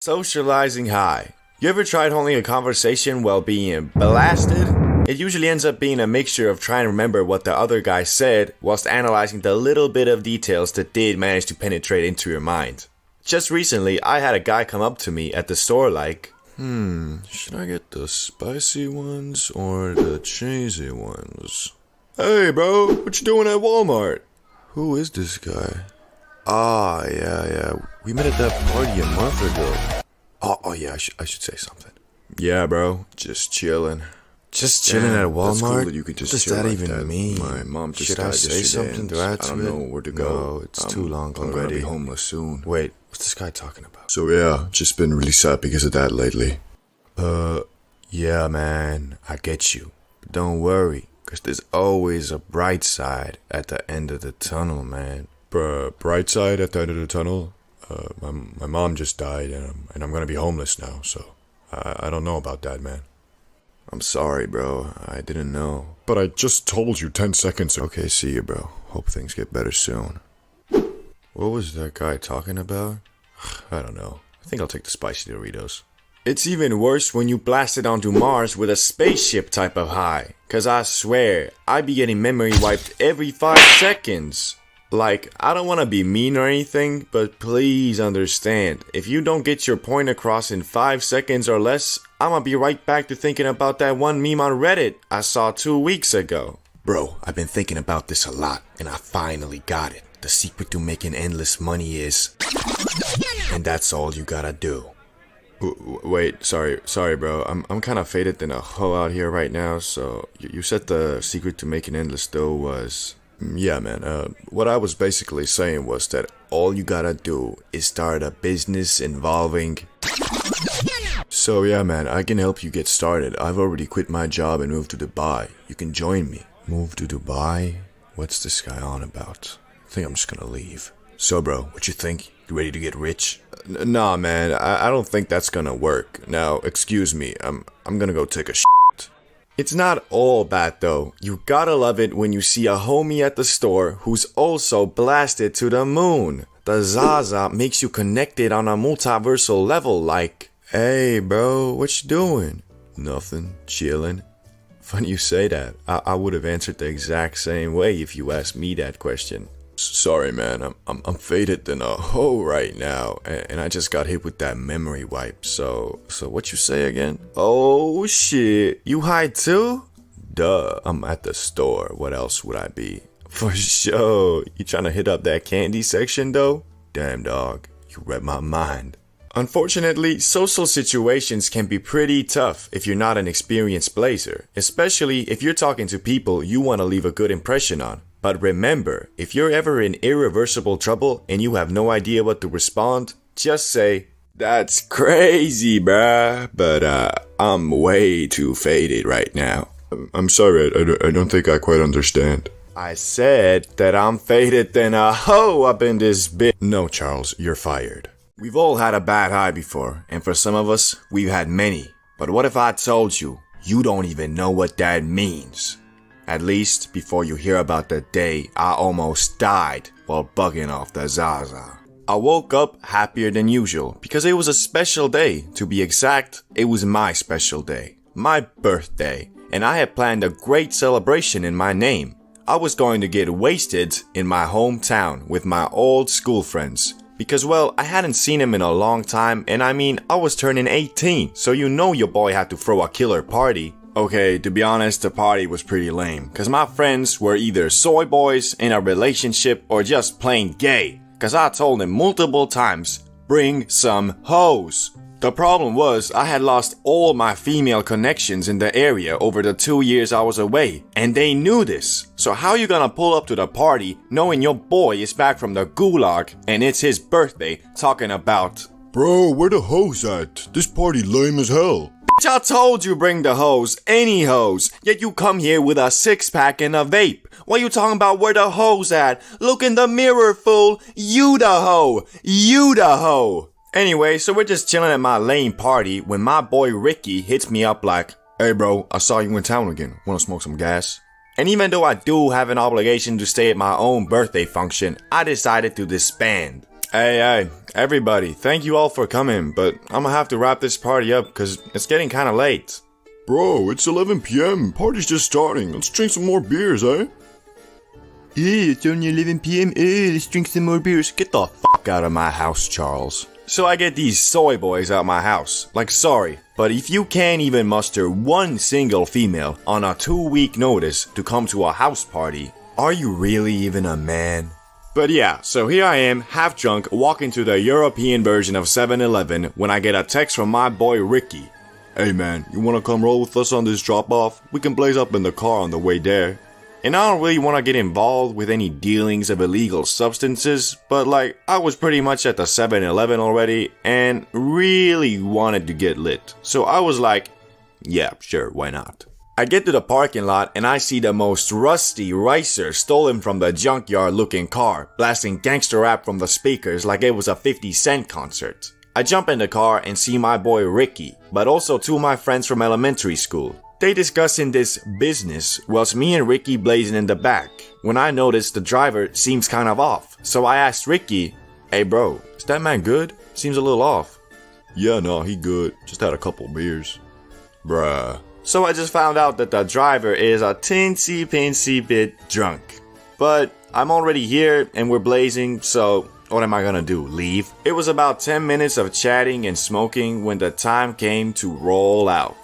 Socializing high. You ever tried holding a conversation while being blasted? It usually ends up being a mixture of trying to remember what the other guy said whilst analyzing the little bit of details that did manage to penetrate into your mind. Just recently, I had a guy come up to me at the store like, should I get the spicy ones or the cheesy ones? Hey bro, what you doing at Walmart? Who is this guy? Yeah. We met at that party a month ago. Oh yeah, I should say something. Yeah, bro, just chilling. Just chilling at Walmart? That's cool that you could just chill like that. What does that even mean? My mom just died yesterday. Should I say something to add to it? I don't know where to go. No, it's too long already. I'm gonna be homeless soon. Wait, what's this guy talking about? So yeah, just been really sad because of that lately. Yeah man, I get you. But don't worry, cause there's always a bright side at the end of the tunnel, man. Bright side at the end of the tunnel? My mom just died and I'm gonna be homeless now, so I don't know about that, man. I'm sorry, bro. I didn't know. But I just told you 10 seconds ago. Okay, see you, bro. Hope things get better soon. What was that guy talking about? I don't know. I think I'll take the spicy Doritos. It's even worse when you blast it onto Mars with a spaceship type of high. Cause I swear, I be getting memory wiped every 5 seconds. Like, I don't want to be mean or anything, but please understand, if you don't get your point across in 5 seconds or less, I'ma be right back to thinking about that one meme on Reddit I saw 2 weeks ago. Bro, I've been thinking about this a lot, and I finally got it. The secret to making endless money is... And that's all you gotta do. Wait, sorry bro, I'm kinda faded than a hoe out here right now, so... You said the secret to making endless dough was... Yeah, man, what I was basically saying was that all you gotta do is start a business involving... So yeah, man, I can help you get started. I've already quit my job and moved to Dubai. You can join me. Move to Dubai? What's this guy on about? I think I'm just gonna leave. So bro, what you think? You ready to get rich? Nah, man, I don't think that's gonna work. Now, excuse me, I'm gonna go take a shit. It's not all bad though. You gotta love it when you see a homie at the store who's also blasted to the moon. The Zaza makes you connected on a multiversal level like, hey bro, what you doing? Nothing, chilling. Funny you say that. I would have answered the exact same way if you asked me that question. Sorry man, I'm faded than a hoe right now, and I just got hit with that memory wipe, so what you say again? Oh shit, you high too? Duh, I'm at the store, what else would I be? For sure, you tryna hit up that candy section though? Damn dog, you read my mind. Unfortunately, social situations can be pretty tough if you're not an experienced blazer, especially if you're talking to people you want to leave a good impression on. But remember, if you're ever in irreversible trouble and you have no idea what to respond, just say, that's crazy, bruh, but I'm way too faded right now. I'm sorry, I don't think I quite understand. I said that I'm faded than a hoe up in this bit. No, Charles, you're fired. We've all had a bad high before, and for some of us, we've had many. But what if I told you, you don't even know what that means? At least before you hear about the day I almost died while bugging off the Zaza. I woke up happier than usual because it was a special day. To be exact, it was my special day. My birthday. And I had planned a great celebration in my name. I was going to get wasted in my hometown with my old school friends. Because well, I hadn't seen him in a long time, and I mean, I was turning 18, so you know your boy had to throw a killer party. Okay, to be honest, the party was pretty lame, cause my friends were either soy boys in a relationship or just plain gay, cause I told them multiple times, bring some hoes. The problem was, I had lost all my female connections in the area over the 2 years I was away, and they knew this. So how you gonna pull up to the party knowing your boy is back from the gulag and it's his birthday talking about, bro, where the hoes at? This party lame as hell. I told you bring the hoes, any hoes, yet you come here with a 6-pack and a vape. What you talking about where the hoes at? Look in the mirror, fool. You the hoe. You the hoe. Anyway, so we're just chilling at my lame party when my boy Ricky hits me up like, hey bro, I saw you in town again. Wanna smoke some gas? And even though I do have an obligation to stay at my own birthday function, I decided to disband. Hey, everybody, thank you all for coming, but I'm gonna have to wrap this party up because it's getting kinda late. Bro, it's 11 p.m. Party's just starting. Let's drink some more beers, eh? Hey, it's only 11 p.m. Hey, let's drink some more beers. Get the fuck out of my house, Charles. So I get these soy boys out my house. Like, sorry, but if you can't even muster one single female on a 2-week notice to come to a house party, are you really even a man? But yeah, so here I am, half drunk, walking to the European version of 7-Eleven when I get a text from my boy Ricky. Hey man, you wanna come roll with us on this drop-off? We can blaze up in the car on the way there. And I don't really want to get involved with any dealings of illegal substances, but like, I was pretty much at the 7-Eleven already and really wanted to get lit. So I was like, yeah, sure, why not? I get to the parking lot and I see the most rusty ricer stolen from the junkyard looking car, blasting gangster rap from the speakers like it was a 50 Cent concert. I jump in the car and see my boy Ricky, but also two of my friends from elementary school. They discussing this business whilst me and Ricky blazing in the back, when I notice the driver seems kind of off. So I asked Ricky, hey bro, is that man good? Seems a little off. Yeah, no, he good. Just had a couple beers. Bruh. So I just found out that the driver is a teensy bit drunk. But I'm already here and we're blazing, so what am I gonna do, leave? It was about 10 minutes of chatting and smoking when the time came to roll out.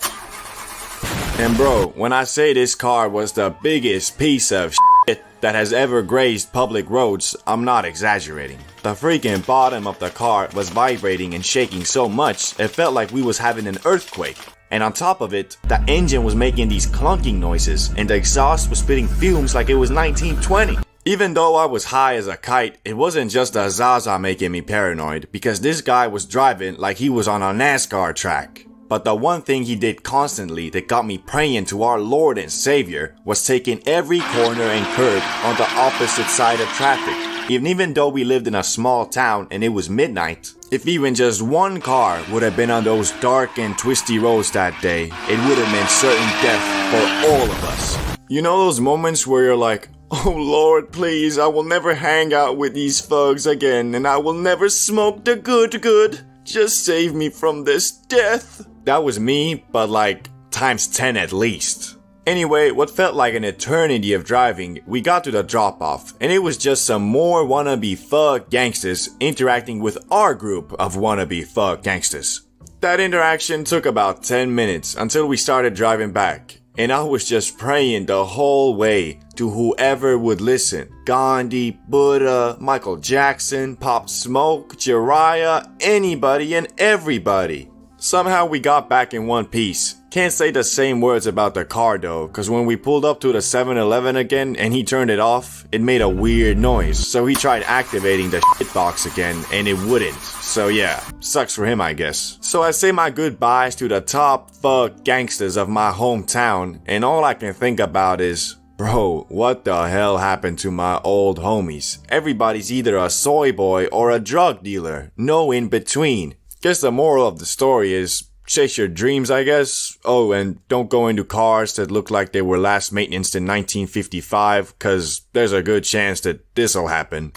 And bro, when I say this car was the biggest piece of shit that has ever grazed public roads, I'm not exaggerating. The freaking bottom of the car was vibrating and shaking so much, it felt like we was having an earthquake. And on top of it, the engine was making these clunking noises and the exhaust was spitting fumes like it was 1920. Even though I was high as a kite, it wasn't just the Zaza making me paranoid, because this guy was driving like he was on a NASCAR track. But the one thing he did constantly that got me praying to our Lord and Savior was taking every corner and curb on the opposite side of traffic. Even though we lived in a small town and it was midnight, if even just one car would have been on those dark and twisty roads that day, it would have meant certain death for all of us. You know those moments where you're like, oh Lord, please, I will never hang out with these thugs again and I will never smoke the good. Just save me from this death. That was me, but like times 10 at least. Anyway, what felt like an eternity of driving, we got to the drop-off, and it was just some more wannabe thug gangsters interacting with our group of wannabe thug gangsters. That interaction took about 10 minutes until we started driving back, and I was just praying the whole way to whoever would listen. Gandhi, Buddha, Michael Jackson, Pop Smoke, Jiraiya, anybody and everybody. Somehow we got back in one piece. Can't say the same words about the car though, cause when we pulled up to the 7-Eleven again and he turned it off, it made a weird noise. So he tried activating the shitbox again and it wouldn't. So yeah, sucks for him I guess. So I say my goodbyes to the top thug gangsters of my hometown, and all I can think about is, bro, what the hell happened to my old homies? Everybody's either a soy boy or a drug dealer, no in between. Guess the moral of the story is, chase your dreams, I guess. Oh, and don't go into cars that look like they were last maintained in 1955, cause there's a good chance that this'll happen.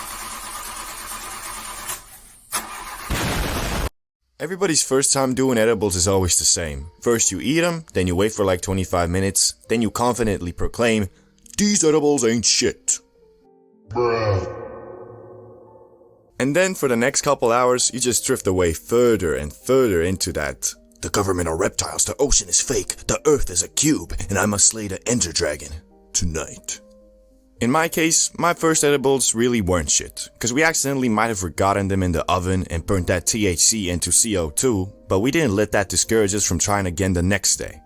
Everybody's first time doing edibles is always the same. First you eat them, then you wait for like 25 minutes, then you confidently proclaim, "These edibles ain't shit." Bruh. And then for the next couple hours, you just drift away further and further into that. The government are reptiles, the ocean is fake, the earth is a cube, and I must slay the Ender Dragon tonight. In my case, my first edibles really weren't shit, cause we accidentally might have forgotten them in the oven and burnt that THC into CO2, but we didn't let that discourage us from trying again the next day.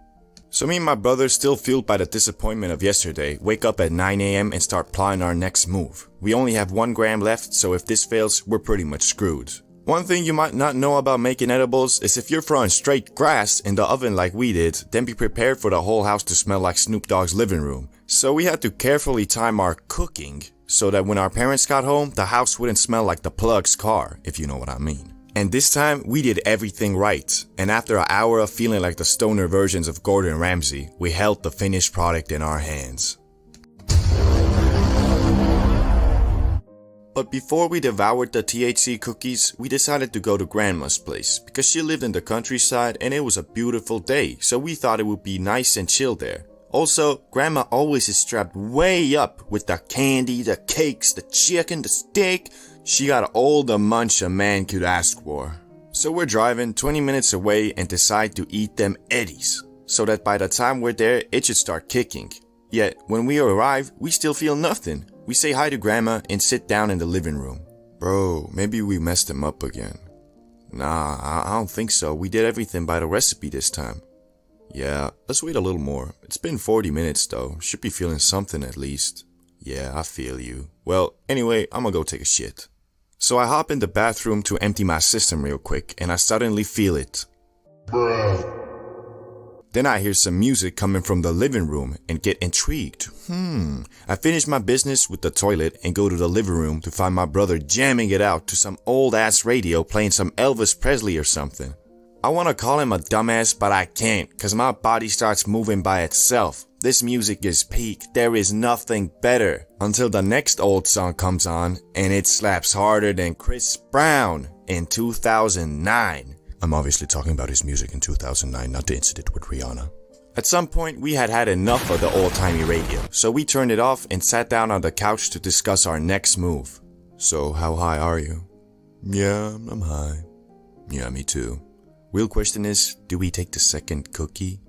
So me and my brother, still fueled by the disappointment of yesterday, wake up at 9 AM and start plotting our next move. We only have 1 gram left, so if this fails, we're pretty much screwed. One thing you might not know about making edibles is if you're throwing straight grass in the oven like we did, then be prepared for the whole house to smell like Snoop Dogg's living room. So we had to carefully time our cooking so that when our parents got home, the house wouldn't smell like the plug's car, if you know what I mean. And this time, we did everything right, and after an hour of feeling like the stoner versions of Gordon Ramsay, we held the finished product in our hands. But before we devoured the THC cookies, we decided to go to Grandma's place because she lived in the countryside and it was a beautiful day, so we thought it would be nice and chill there. Also, Grandma always is strapped way up with the candy, the cakes, the chicken, the steak. She got all the munch a man could ask for. So we're driving 20 minutes away and decide to eat them Eddies, so that by the time we're there, it should start kicking. Yet, when we arrive, we still feel nothing. We say hi to Grandma and sit down in the living room. Bro, maybe we messed him up again. Nah, I don't think so. We did everything by the recipe this time. Yeah, let's wait a little more. It's been 40 minutes though. Should be feeling something at least. Yeah, I feel you. Well, anyway, I'm gonna go take a shit. So I hop in the bathroom to empty my system real quick and I suddenly feel it. Bruh. Then I hear some music coming from the living room and get intrigued. I finish my business with the toilet and go to the living room to find my brother jamming it out to some old ass radio playing some Elvis Presley or something. I wanna call him a dumbass, but I can't cause my body starts moving by itself. This music is peak, there is nothing better. Until the next old song comes on and it slaps harder than Chris Brown in 2009. I'm obviously talking about his music in 2009, not the incident with Rihanna. At some point, we had enough of the old-timey radio, so we turned it off and sat down on the couch to discuss our next move. So, how high are you? Yeah, I'm high. Yeah, me too. Real question is, do we take the second cookie?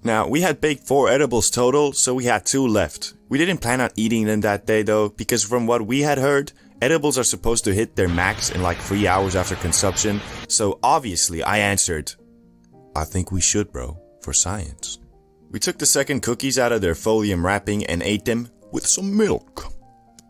Now, we had baked 4 edibles total, so we had 2 left. We didn't plan on eating them that day though, because from what we had heard, edibles are supposed to hit their max in like 3 hours after consumption, so obviously I answered, I think we should, bro, for science. We took the second cookies out of their folium wrapping and ate them with some milk.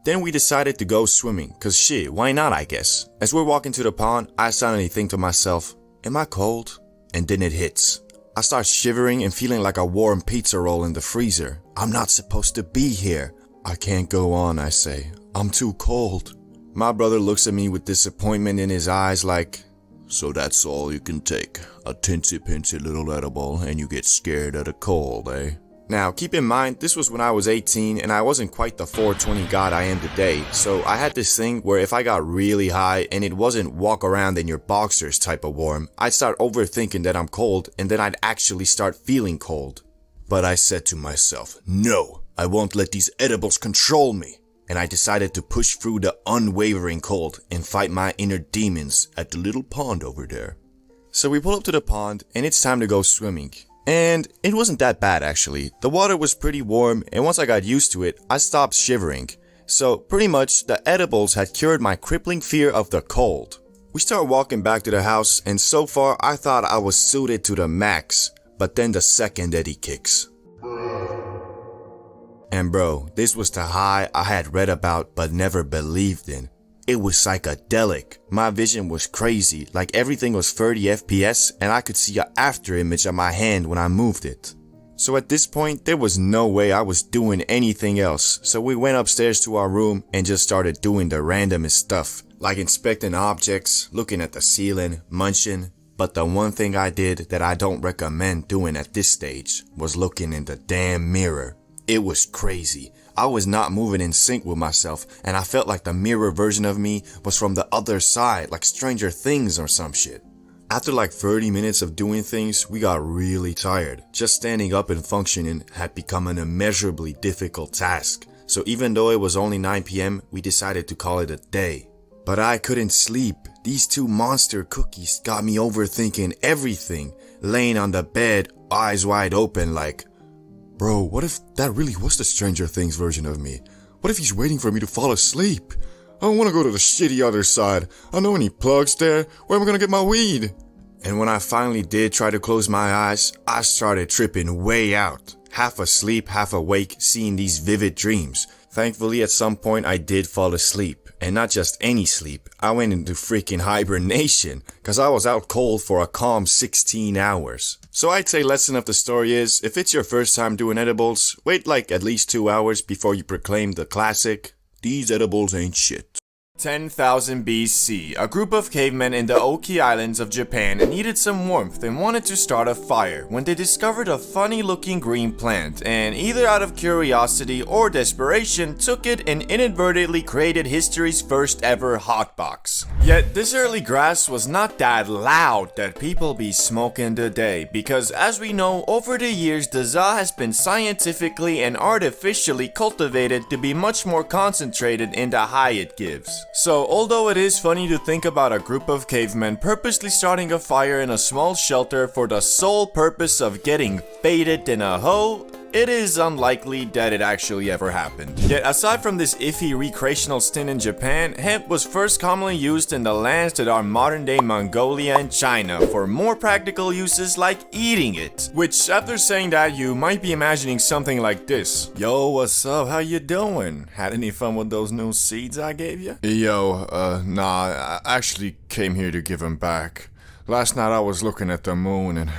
Then we decided to go swimming, cause shit, why not I guess. As we're walking to the pond, I suddenly think to myself, am I cold? And then it hits. I start shivering and feeling like a warm pizza roll in the freezer. I'm not supposed to be here. I can't go on, I say. I'm too cold. My brother looks at me with disappointment in his eyes like, so that's all you can take? A tinsy-pincy little edible and you get scared of the cold, eh? Now, keep in mind, this was when I was 18 and I wasn't quite the 420 god I am today, so I had this thing where if I got really high and it wasn't walk around in your boxers type of warm, I'd start overthinking that I'm cold and then I'd actually start feeling cold. But I said to myself, no, I won't let these edibles control me. And I decided to push through the unwavering cold and fight my inner demons at the little pond over there. So we pull up to the pond and it's time to go swimming. And it wasn't that bad actually. The water was pretty warm and once I got used to it, I stopped shivering. So pretty much the edibles had cured my crippling fear of the cold. We start walking back to the house and so far I thought I was suited to the max. But then the second Eddie kicks. And bro, this was the high I had read about but never believed in. It was psychedelic. My vision was crazy, like everything was 30 FPS and I could see an after image of my hand when I moved it. So at this point, there was no way I was doing anything else, so we went upstairs to our room and just started doing the randomest stuff, like inspecting objects, looking at the ceiling, munching. But the one thing I did that I don't recommend doing at this stage was looking in the damn mirror. It was crazy. I was not moving in sync with myself and I felt like the mirror version of me was from the other side, like Stranger Things or some shit. After like 30 minutes of doing things, we got really tired. Just standing up and functioning had become an immeasurably difficult task. So even though it was only 9 PM, we decided to call it a day. But I couldn't sleep. These 2 monster cookies got me overthinking everything. Laying on the bed, eyes wide open like, bro, what if that really was the Stranger Things version of me? What if he's waiting for me to fall asleep? I don't want to go to the shitty other side. I know any plugs there. Where am I gonna get my weed? And when I finally did try to close my eyes, I started tripping way out. Half asleep, half awake, seeing these vivid dreams. Thankfully, at some point I did fall asleep. And not just any sleep, I went into freaking hibernation, cause I was out cold for a calm 16 hours. So I'd say lesson of the story is, if it's your first time doing edibles, wait like at least 2 hours before you proclaim the classic, these edibles ain't shit. 10,000 BC, a group of cavemen in the Oki Islands of Japan needed some warmth and wanted to start a fire when they discovered a funny looking green plant and either out of curiosity or desperation took it and inadvertently created history's first ever hotbox. Yet this early grass was not that loud that people be smoking today because as we know over the years the za has been scientifically and artificially cultivated to be much more concentrated in the high it gives. So, although it is funny to think about a group of cavemen purposely starting a fire in a small shelter for the sole purpose of getting faded in a hoe, it is unlikely that it actually ever happened. Yet aside from this iffy recreational stint in Japan, hemp was first commonly used in the lands that are modern day Mongolia and China for more practical uses like eating it. Which after saying that you might be imagining something like this. Yo, what's up? How you doing? Had any fun with those new seeds I gave you? Yo, nah, I actually came here to give them back. Last night I was looking at the moon and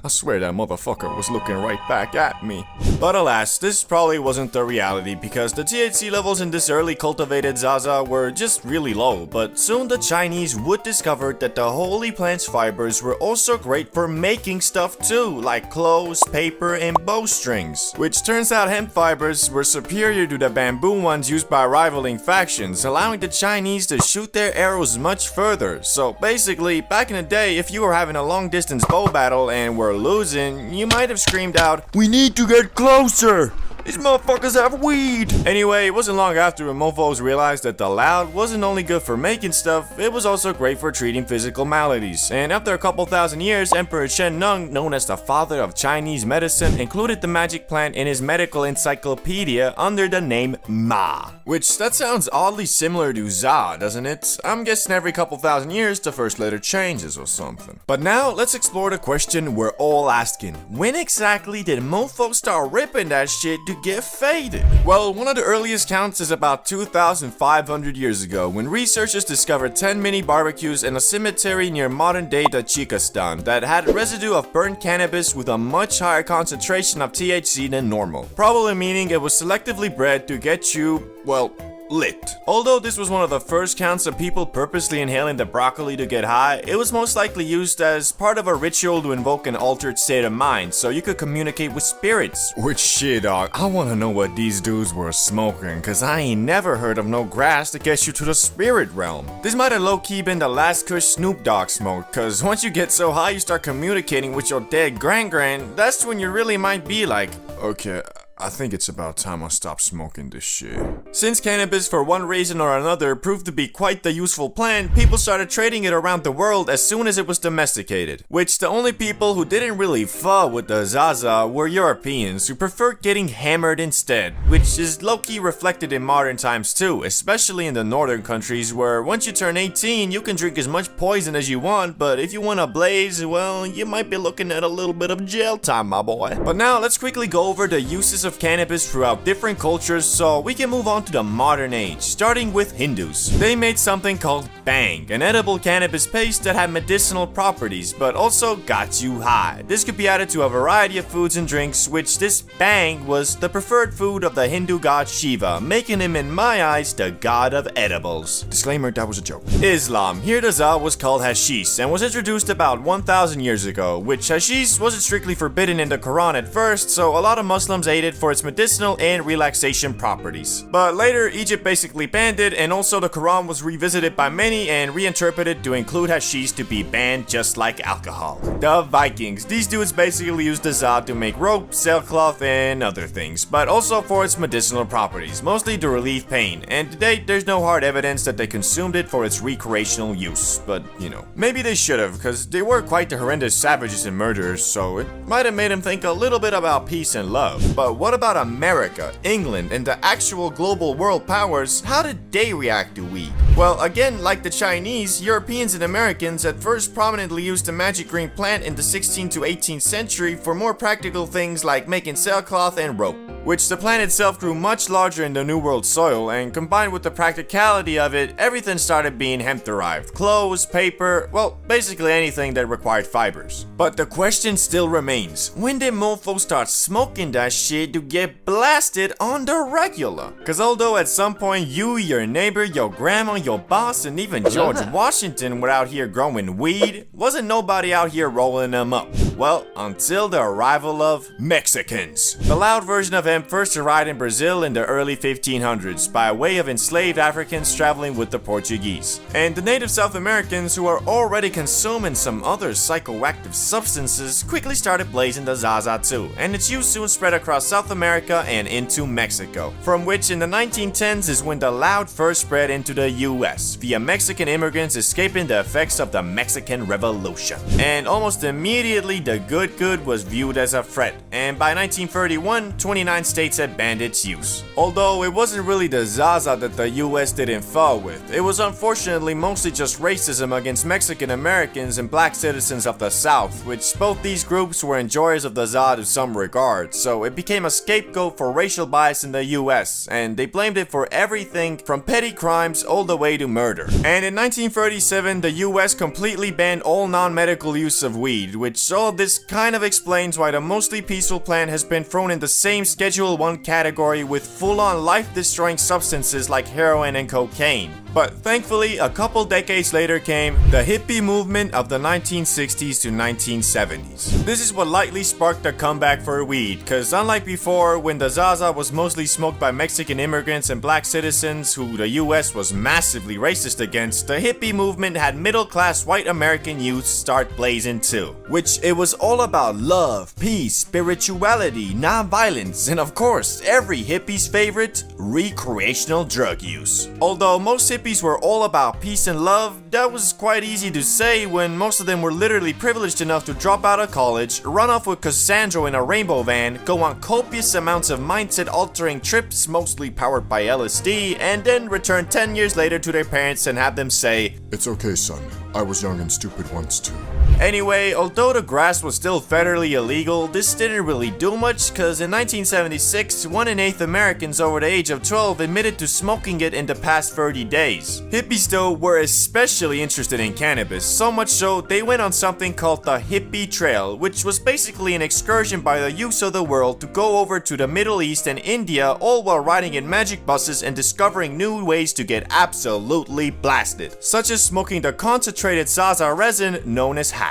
I swear that motherfucker was looking right back at me. But alas, this probably wasn't the reality because the THC levels in this early cultivated Zaza were just really low, but soon the Chinese would discover that the holy plant's fibers were also great for making stuff too, like clothes, paper, and bowstrings. Which turns out hemp fibers were superior to the bamboo ones used by rivaling factions, allowing the Chinese to shoot their arrows much further. So basically, back in the day, if you were having a long distance bow battle and were losing, you might have screamed out, "We need to get closer! These motherfuckers have weed!" Anyway, it wasn't long after mofos realized that the loud wasn't only good for making stuff, it was also great for treating physical maladies. And after a couple thousand years, Emperor Shen Nung, known as the father of Chinese medicine, included the magic plant in his medical encyclopedia under the name Ma. Which, that sounds oddly similar to Za, doesn't it? I'm guessing every couple thousand years the first letter changes or something. But now, let's explore the question we're all asking. When exactly did mofos start ripping that shit to get faded? Well, one of the earliest counts is about 2,500 years ago when researchers discovered 10 mini barbecues in a cemetery near modern-day Tajikistan that had residue of burnt cannabis with a much higher concentration of THC than normal, probably meaning it was selectively bred to get you, well, lit. Although this was one of the first counts of people purposely inhaling the broccoli to get high, it was most likely used as part of a ritual to invoke an altered state of mind so you could communicate with spirits. Which shit, dog, I wanna know what these dudes were smoking, cause I ain't never heard of no grass that gets you to the spirit realm. This might have low-key been the last kush Snoop Dogg smoked, cause once you get so high you start communicating with your dead gran-gran, that's when you really might be like, okay, I think it's about time I stop smoking this shit. Since cannabis for one reason or another proved to be quite the useful plant, people started trading it around the world as soon as it was domesticated. Which the only people who didn't really fuck with the Zaza were Europeans who preferred getting hammered instead, which is low-key reflected in modern times too, especially in the northern countries where once you turn 18 you can drink as much poison as you want, but if you want to blaze, well, you might be looking at a little bit of jail time, my boy. But now let's quickly go over the uses of cannabis throughout different cultures so we can move on to the modern age, starting with Hindus. They made something called bang, an edible cannabis paste that had medicinal properties but also got you high. This could be added to a variety of foods and drinks, which this bang was the preferred food of the Hindu god Shiva, making him in my eyes the god of edibles. Disclaimer, that was a joke. Islam. Here the za was called hashish and was introduced about 1,000 years ago, which hashish wasn't strictly forbidden in the Quran at first, so a lot of Muslims ate it for its medicinal and relaxation properties. But later, Egypt basically banned it, and also the Quran was revisited by many and reinterpreted to include hashish to be banned just like alcohol. The Vikings. These dudes basically used the za to make rope, sailcloth, and other things, but also for its medicinal properties, mostly to relieve pain, and to date there's no hard evidence that they consumed it for its recreational use, but you know, maybe they should have, because they were quite the horrendous savages and murderers, so it might have made them think a little bit about peace and love. But what about America, England, and the actual global world powers? How did they react to weed? Well, again, like the Chinese, Europeans and Americans at first prominently used the magic green plant in the 16th to 18th century for more practical things like making sailcloth and rope, which the plant itself grew much larger in the New World soil, and combined with the practicality of it, everything started being hemp-derived. Clothes, paper, well, basically anything that required fibers. But the question still remains, when did mofos start smoking that shit to get blasted on the regular? Cause although at some point you, your neighbor, your grandma, your boss and even George Washington were out here growing weed, wasn't nobody out here rolling them up. Well, until the arrival of Mexicans. The loud version of hemp first arrived in Brazil in the early 1500s by way of enslaved Africans traveling with the Portuguese. And the native South Americans, who are already consuming some other psychoactive substances, quickly started blazing the Zaza too, and its use soon spread across South America and into Mexico, from which in the 1910s is when the loud first spread into the US via Mexican immigrants escaping the effects of the Mexican Revolution. And almost immediately the good was viewed as a threat, and by 1931, 29 states had banned its use. Although it wasn't really the Zaza that the US didn't fall with, it was unfortunately mostly just racism against Mexican Americans and black citizens of the South, which both these groups were enjoyers of the Zaza to some regard, so it became a scapegoat for racial bias in the US, and they blamed it for everything from petty crimes all the way to murder. And in 1937, the US completely banned all non-medical use of weed, which all of this kind of explains why the mostly peaceful plant has been thrown in the same Schedule 1 category with full-on life-destroying substances like heroin and cocaine. But thankfully, a couple decades later came the hippie movement of the 1960s to 1970s. This is what lightly sparked the comeback for weed, cause unlike before, when the Zaza was mostly smoked by Mexican immigrants and black citizens who the US was massively racist against, the hippie movement had middle-class white American youth start blazing too. Which it was all about love, peace, spirituality, non-violence, and of course, every hippie's favorite, recreational drug use. Although most hippies were all about peace and love, that was quite easy to say when most of them were literally privileged enough to drop out of college, run off with Cassandra in a rainbow van, go on copious amounts of mindset-altering trips, mostly powered by LSD, and then return 10 years later to their parents and have them say, "It's okay, son. I was young and stupid once too." Anyway, although the grass was still federally illegal, this didn't really do much, cause in 1976, 1 in 8 Americans over the age of 12 admitted to smoking it in the past 30 days. Hippies though were especially interested in cannabis, so much so they went on something called the hippie trail, which was basically an excursion by the youths of the world to go over to the Middle East and India, all while riding in magic buses and discovering new ways to get absolutely blasted, such as smoking the concentrated Zaza resin known as hash.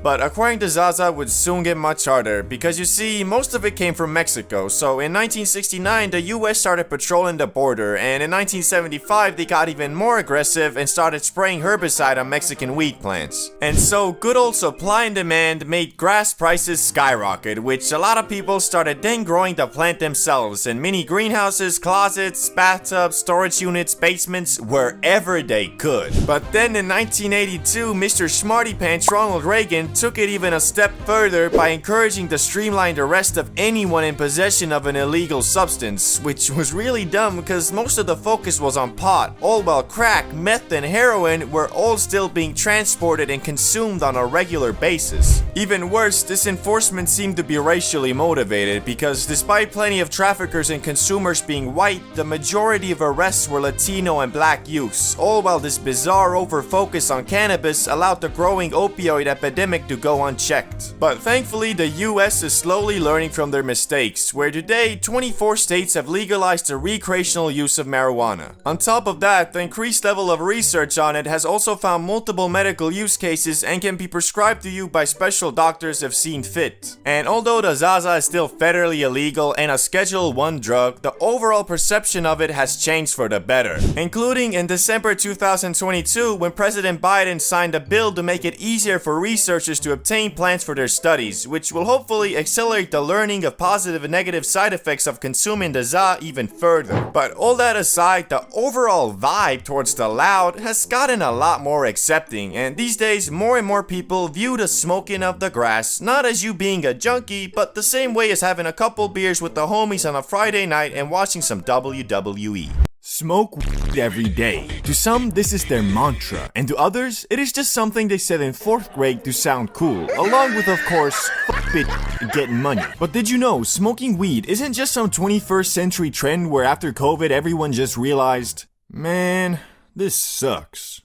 But acquiring the Zaza would soon get much harder, because you see, most of it came from Mexico, so in 1969 the US started patrolling the border, and in 1975 they got even more aggressive and started spraying herbicide on Mexican weed plants. And so good old supply and demand made grass prices skyrocket, which a lot of people started then growing the plant themselves in mini greenhouses, closets, bathtubs, storage units, basements, wherever they could. But then in 1982, Mr. Smarty Pants Ronald Reagan took it even a step further by encouraging the streamlined arrest of anyone in possession of an illegal substance, which was really dumb because most of the focus was on pot, all while crack, meth, and heroin were all still being transported and consumed on a regular basis. Even worse, this enforcement seemed to be racially motivated because despite plenty of traffickers and consumers being white, the majority of arrests were Latino and black youths, all while this bizarre over-focus on cannabis allowed the growing opioid epidemic to go unchecked. But thankfully, the US is slowly learning from their mistakes, where today 24 states have legalized the recreational use of marijuana. On top of that, the increased level of research on it has also found multiple medical use cases and can be prescribed to you by special doctors if seen fit. And although the Zaza is still federally illegal and a Schedule 1 drug, the overall perception of it has changed for the better, including in December 2022 when President Biden signed a bill to make it easier for researchers to obtain plants for their studies, which will hopefully accelerate the learning of positive and negative side effects of consuming the Za even further. But all that aside, the overall vibe towards the loud has gotten a lot more accepting, and these days more and more people view the smoking of the grass not as you being a junkie, but the same way as having a couple beers with the homies on a Friday night and watching some WWE. Smoke weed every day. To some, this is their mantra, and to others, it is just something they said in 4th grade to sound cool, along with, of course, fuck it, getting money. But did you know, smoking weed isn't just some 21st century trend where after COVID everyone just realized, man, this sucks.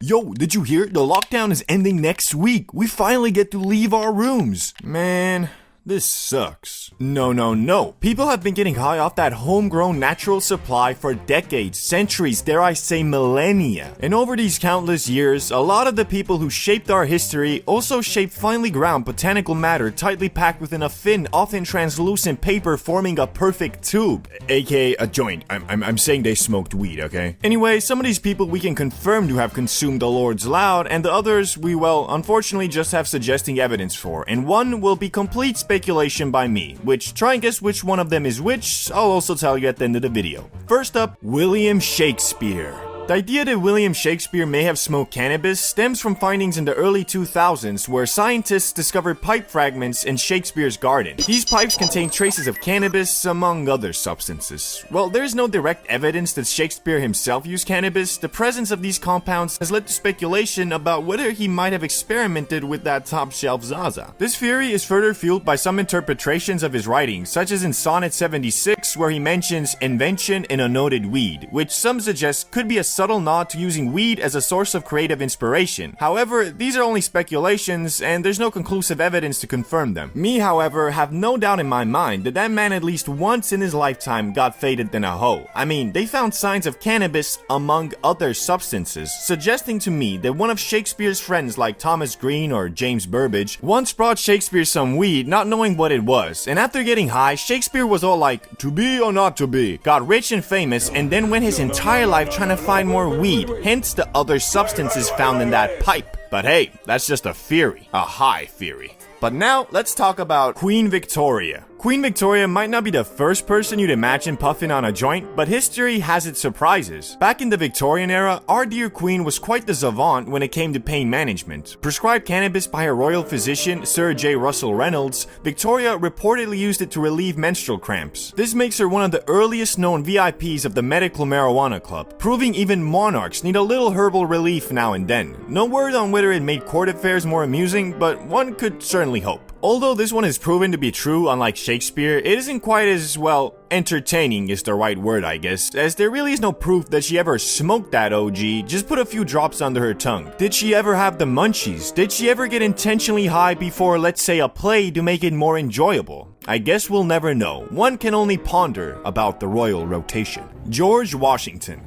Yo, did you hear? The lockdown is ending next week. We finally get to leave our rooms. Man, This sucks. No. People have been getting high off that homegrown natural supply for decades, centuries, dare I say millennia. And over these countless years, a lot of the people who shaped our history also shaped finely ground botanical matter tightly packed within a thin, often translucent paper forming a perfect tube, aka a joint. I'm saying they smoked weed, okay? Anyway, some of these people we can confirm to have consumed the Lord's loud, and the others we, well, unfortunately just have suggesting evidence for, and one will be complete speculation by me, which try and guess which one of them is which, I'll also tell you at the end of the video. First up, William Shakespeare. The idea that William Shakespeare may have smoked cannabis stems from findings in the early 2000s where scientists discovered pipe fragments in Shakespeare's garden. These pipes contain traces of cannabis, among other substances. While there is no direct evidence that Shakespeare himself used cannabis, the presence of these compounds has led to speculation about whether he might have experimented with that top-shelf Zaza. This theory is further fueled by some interpretations of his writings, such as in Sonnet 76 where he mentions invention in a noted weed, which some suggest could be a subtle nod to using weed as a source of creative inspiration. However, these are only speculations and there's no conclusive evidence to confirm them. Me, however, have no doubt in my mind that that man at least once in his lifetime got faded than a hoe. I mean, they found signs of cannabis among other substances, suggesting to me that one of Shakespeare's friends like Thomas Green or James Burbage once brought Shakespeare some weed not knowing what it was, and after getting high, Shakespeare was all like, to be or not to be, got rich and famous, and then went his entire life trying to find more weed, hence the other substances found in that pipe. But hey, that's just a theory, a high theory. But now, let's talk about Queen Victoria. Queen Victoria might not be the first person you'd imagine puffing on a joint, but history has its surprises. Back in the Victorian era, our dear Queen was quite the savant when it came to pain management. Prescribed cannabis by her royal physician, Sir J. Russell Reynolds, Victoria reportedly used it to relieve menstrual cramps. This makes her one of the earliest known VIPs of the medical marijuana club, proving even monarchs need a little herbal relief now and then. No word on whether it made court affairs more amusing, but one could certainly hope. Although this one is proven to be true, unlike Shakespeare, it isn't quite as, well, entertaining is the right word, I guess, as there really is no proof that she ever smoked that OG, just put a few drops under her tongue. Did she ever have the munchies? Did she ever get intentionally high before, let's say, a play to make it more enjoyable? I guess we'll never know. One can only ponder about the royal rotation. George Washington.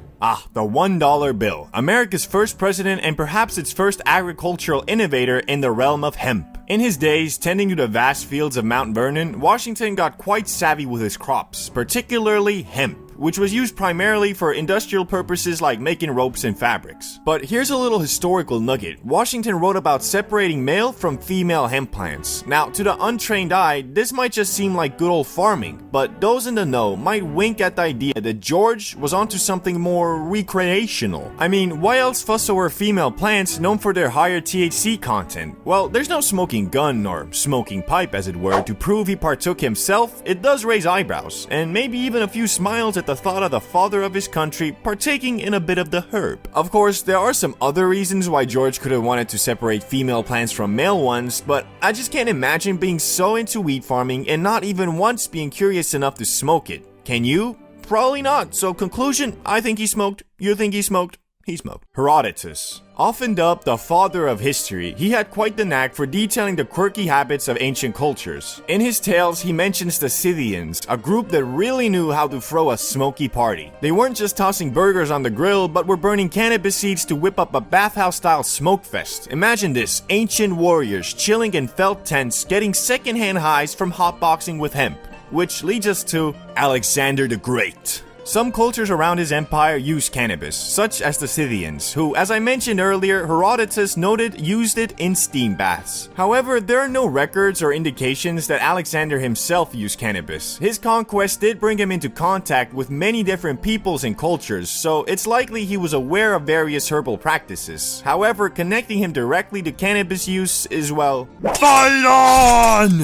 The $1 bill, America's first president and perhaps its first agricultural innovator in the realm of hemp. In his days, tending to the vast fields of Mount Vernon, Washington got quite savvy with his crops, particularly hemp, which was used primarily for industrial purposes like making ropes and fabrics. But here's a little historical nugget. Washington wrote about separating male from female hemp plants. Now, to the untrained eye, this might just seem like good old farming, but those in the know might wink at the idea that George was onto something more recreational. I mean, why else fuss over female plants known for their higher THC content? Well, there's no smoking gun or smoking pipe, as it were, to prove he partook himself. It does raise eyebrows, and maybe even a few smiles at the thought of the father of his country partaking in a bit of the herb. Of course, there are some other reasons why George could have wanted to separate female plants from male ones, but I just can't imagine being so into weed farming and not even once being curious enough to smoke it. Can you? Probably not. So conclusion, I think he smoked. You think he smoked? He smoked. Herodotus. Often dubbed the father of history, he had quite the knack for detailing the quirky habits of ancient cultures. In his tales, he mentions the Scythians, a group that really knew how to throw a smoky party. They weren't just tossing burgers on the grill, but were burning cannabis seeds to whip up a bathhouse-style smoke fest. Imagine this, ancient warriors chilling in felt tents, getting secondhand highs from hotboxing with hemp. Which leads us to Alexander the Great. Some cultures around his empire used cannabis, such as the Scythians, who, as I mentioned earlier, Herodotus noted used it in steam baths. However, there are no records or indications that Alexander himself used cannabis. His conquest did bring him into contact with many different peoples and cultures, so it's likely he was aware of various herbal practices. However, connecting him directly to cannabis use is, well, fight on!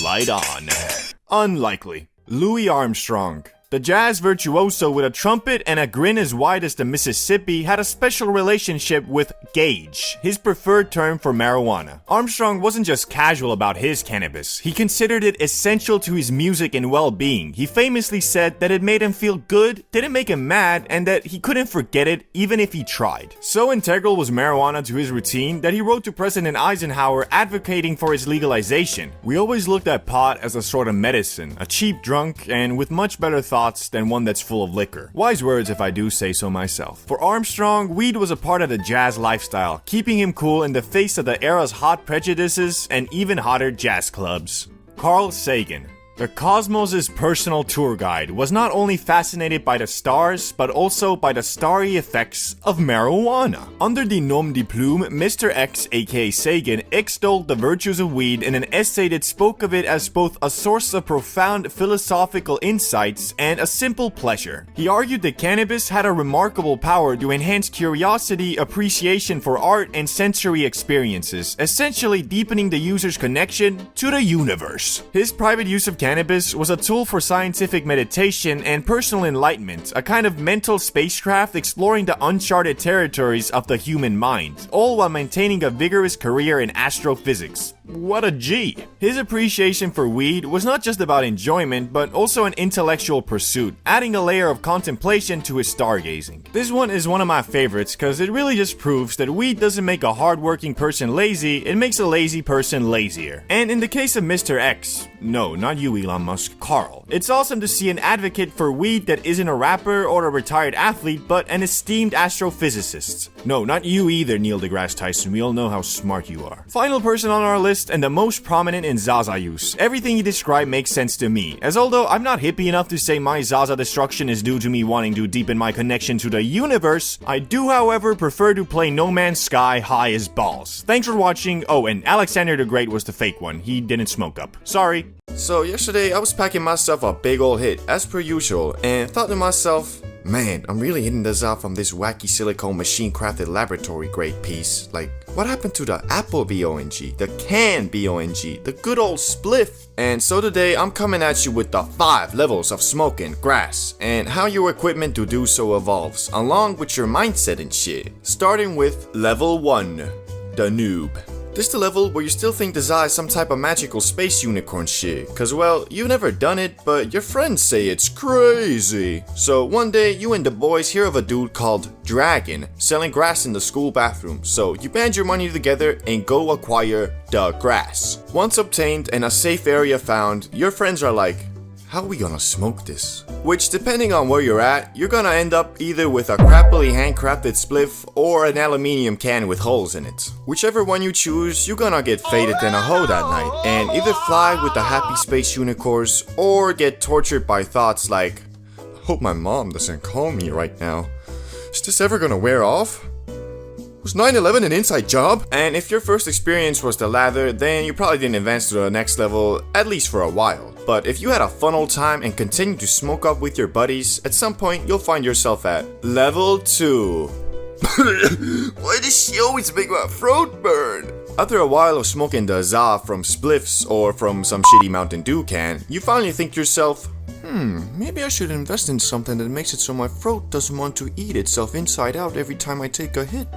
Light on. Unlikely. Louis Armstrong. The jazz virtuoso with a trumpet and a grin as wide as the Mississippi had a special relationship with gauge, his preferred term for marijuana. Armstrong wasn't just casual about his cannabis, he considered it essential to his music and well-being. He famously said that it made him feel good, didn't make him mad, and that he couldn't forget it even if he tried. So integral was marijuana to his routine that he wrote to President Eisenhower advocating for its legalization. We always looked at pot as a sort of medicine, a cheap drunk, and with much better thoughts than one that's full of liquor. Wise words if I do say so myself. For Armstrong, weed was a part of the jazz lifestyle, keeping him cool in the face of the era's hot prejudices and even hotter jazz clubs. Carl Sagan, the Cosmos' personal tour guide, was not only fascinated by the stars, but also by the starry effects of marijuana. Under the nom de plume, Mr. X, aka Sagan, extolled the virtues of weed in an essay that spoke of it as both a source of profound philosophical insights and a simple pleasure. He argued that cannabis had a remarkable power to enhance curiosity, appreciation for art, and sensory experiences, essentially deepening the user's connection to the universe. His private use of cannabis was a tool for scientific meditation and personal enlightenment, a kind of mental spacecraft exploring the uncharted territories of the human mind, all while maintaining a vigorous career in astrophysics. What a G! His appreciation for weed was not just about enjoyment, but also an intellectual pursuit, adding a layer of contemplation to his stargazing. This one is one of my favorites because it really just proves that weed doesn't make a hardworking person lazy, it makes a lazy person lazier. And in the case of Mr. X, no, not you Elon Musk, Carl, it's awesome to see an advocate for weed that isn't a rapper or a retired athlete, but an esteemed astrophysicist. No, not you either, Neil deGrasse Tyson, we all know how smart you are. Final person on our list, and the most prominent in Zaza use. Everything he described makes sense to me, as although I'm not hippie enough to say my Zaza destruction is due to me wanting to deepen my connection to the universe, I do however prefer to play No Man's Sky high as balls. Thanks for watching. Oh, and Alexander the Great was the fake one. He didn't smoke up. Sorry. So yesterday I was packing myself a big ol' hit, as per usual, and thought to myself, man, I'm really hitting this out from this wacky silicone machine-crafted laboratory-grade piece. Like, what happened to the Apple BONG, the can BONG, the good old spliff? And so today, I'm coming at you with the 5 levels of smoking grass, and how your equipment to do so evolves, along with your mindset and shit. Starting with Level 1, the noob. This the level where you still think Desire is some type of magical space unicorn shit, cause well, you've never done it, but your friends say it's crazy. So one day, you and the boys hear of a dude called Dragon selling grass in the school bathroom, so you band your money together and go acquire the grass. Once obtained and a safe area found, your friends are like, how are we gonna smoke this? Which, depending on where you're at, you're gonna end up either with a crappily handcrafted spliff or an aluminium can with holes in it. Whichever one you choose, you're gonna get faded in a hole that night, and either fly with the happy space unicorns or get tortured by thoughts like, hope my mom doesn't call me right now. Is this ever gonna wear off? Was 9/11 an inside job? And if your first experience was the latter, then you probably didn't advance to the next level, at least for a while. But if you had a fun old time and continued to smoke up with your buddies, at some point you'll find yourself at Level 2. Why does she always make my throat burn? After a while of smoking the za from spliffs or from some shitty Mountain Dew can, you finally think to yourself, maybe I should invest in something that makes it so my throat doesn't want to eat itself inside out every time I take a hit.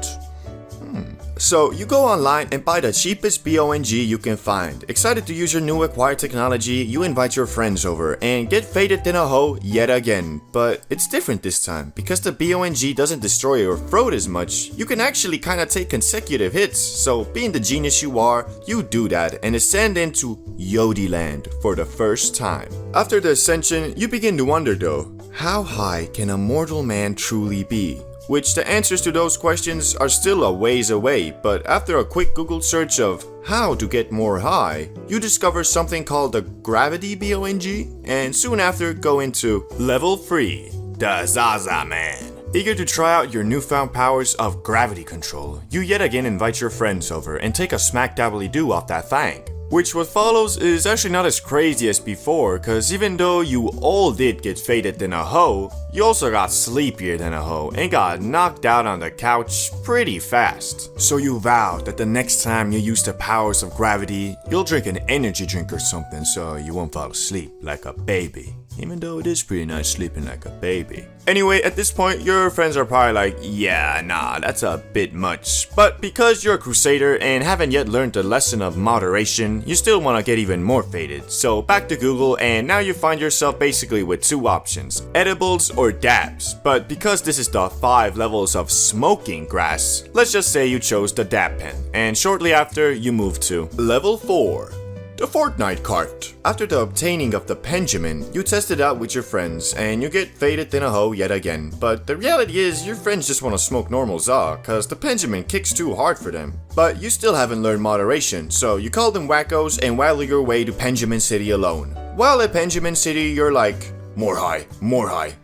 So you go online and buy the cheapest BONG you can find. Excited to use your new acquired technology, you invite your friends over and get faded in a hole yet again. But it's different this time, because the BONG doesn't destroy your throat as much. You can actually kinda take consecutive hits, so being the genius you are, you do that and ascend into Yodi Land for the first time. After the ascension, you begin to wonder though, how high can a mortal man truly be? Which the answers to those questions are still a ways away, but after a quick Google search of how to get more high, you discover something called the Gravity BONG, and soon after go into Level 3, the Zaza Man. Eager to try out your newfound powers of gravity control, you yet again invite your friends over and take a smack dabbly do off that thing. Which what follows is actually not as crazy as before, cause even though you all did get faded in a hoe, you also got sleepier than a hoe and got knocked out on the couch pretty fast. So you vow that the next time you use the powers of gravity, you'll drink an energy drink or something so you won't fall asleep like a baby. Even though it is pretty nice sleeping like a baby. Anyway, at this point, your friends are probably like, yeah, nah, that's a bit much. But because you're a crusader and haven't yet learned the lesson of moderation, you still want to get even more faded. So back to Google, and now you find yourself basically with two options, edibles or dabs. But because this is the 5 levels of smoking grass, let's just say you chose the dab pen. And shortly after, you move to level 4. The Fortnite cart. After the obtaining of the penjamin, you test it out with your friends and you get faded in a hole yet again. But the reality is your friends just want to smoke normal za cause the penjamin kicks too hard for them. But you still haven't learned moderation, so you call them wackos and waddle your way to Penjamin City alone. While at Penjamin City, you're like, more high,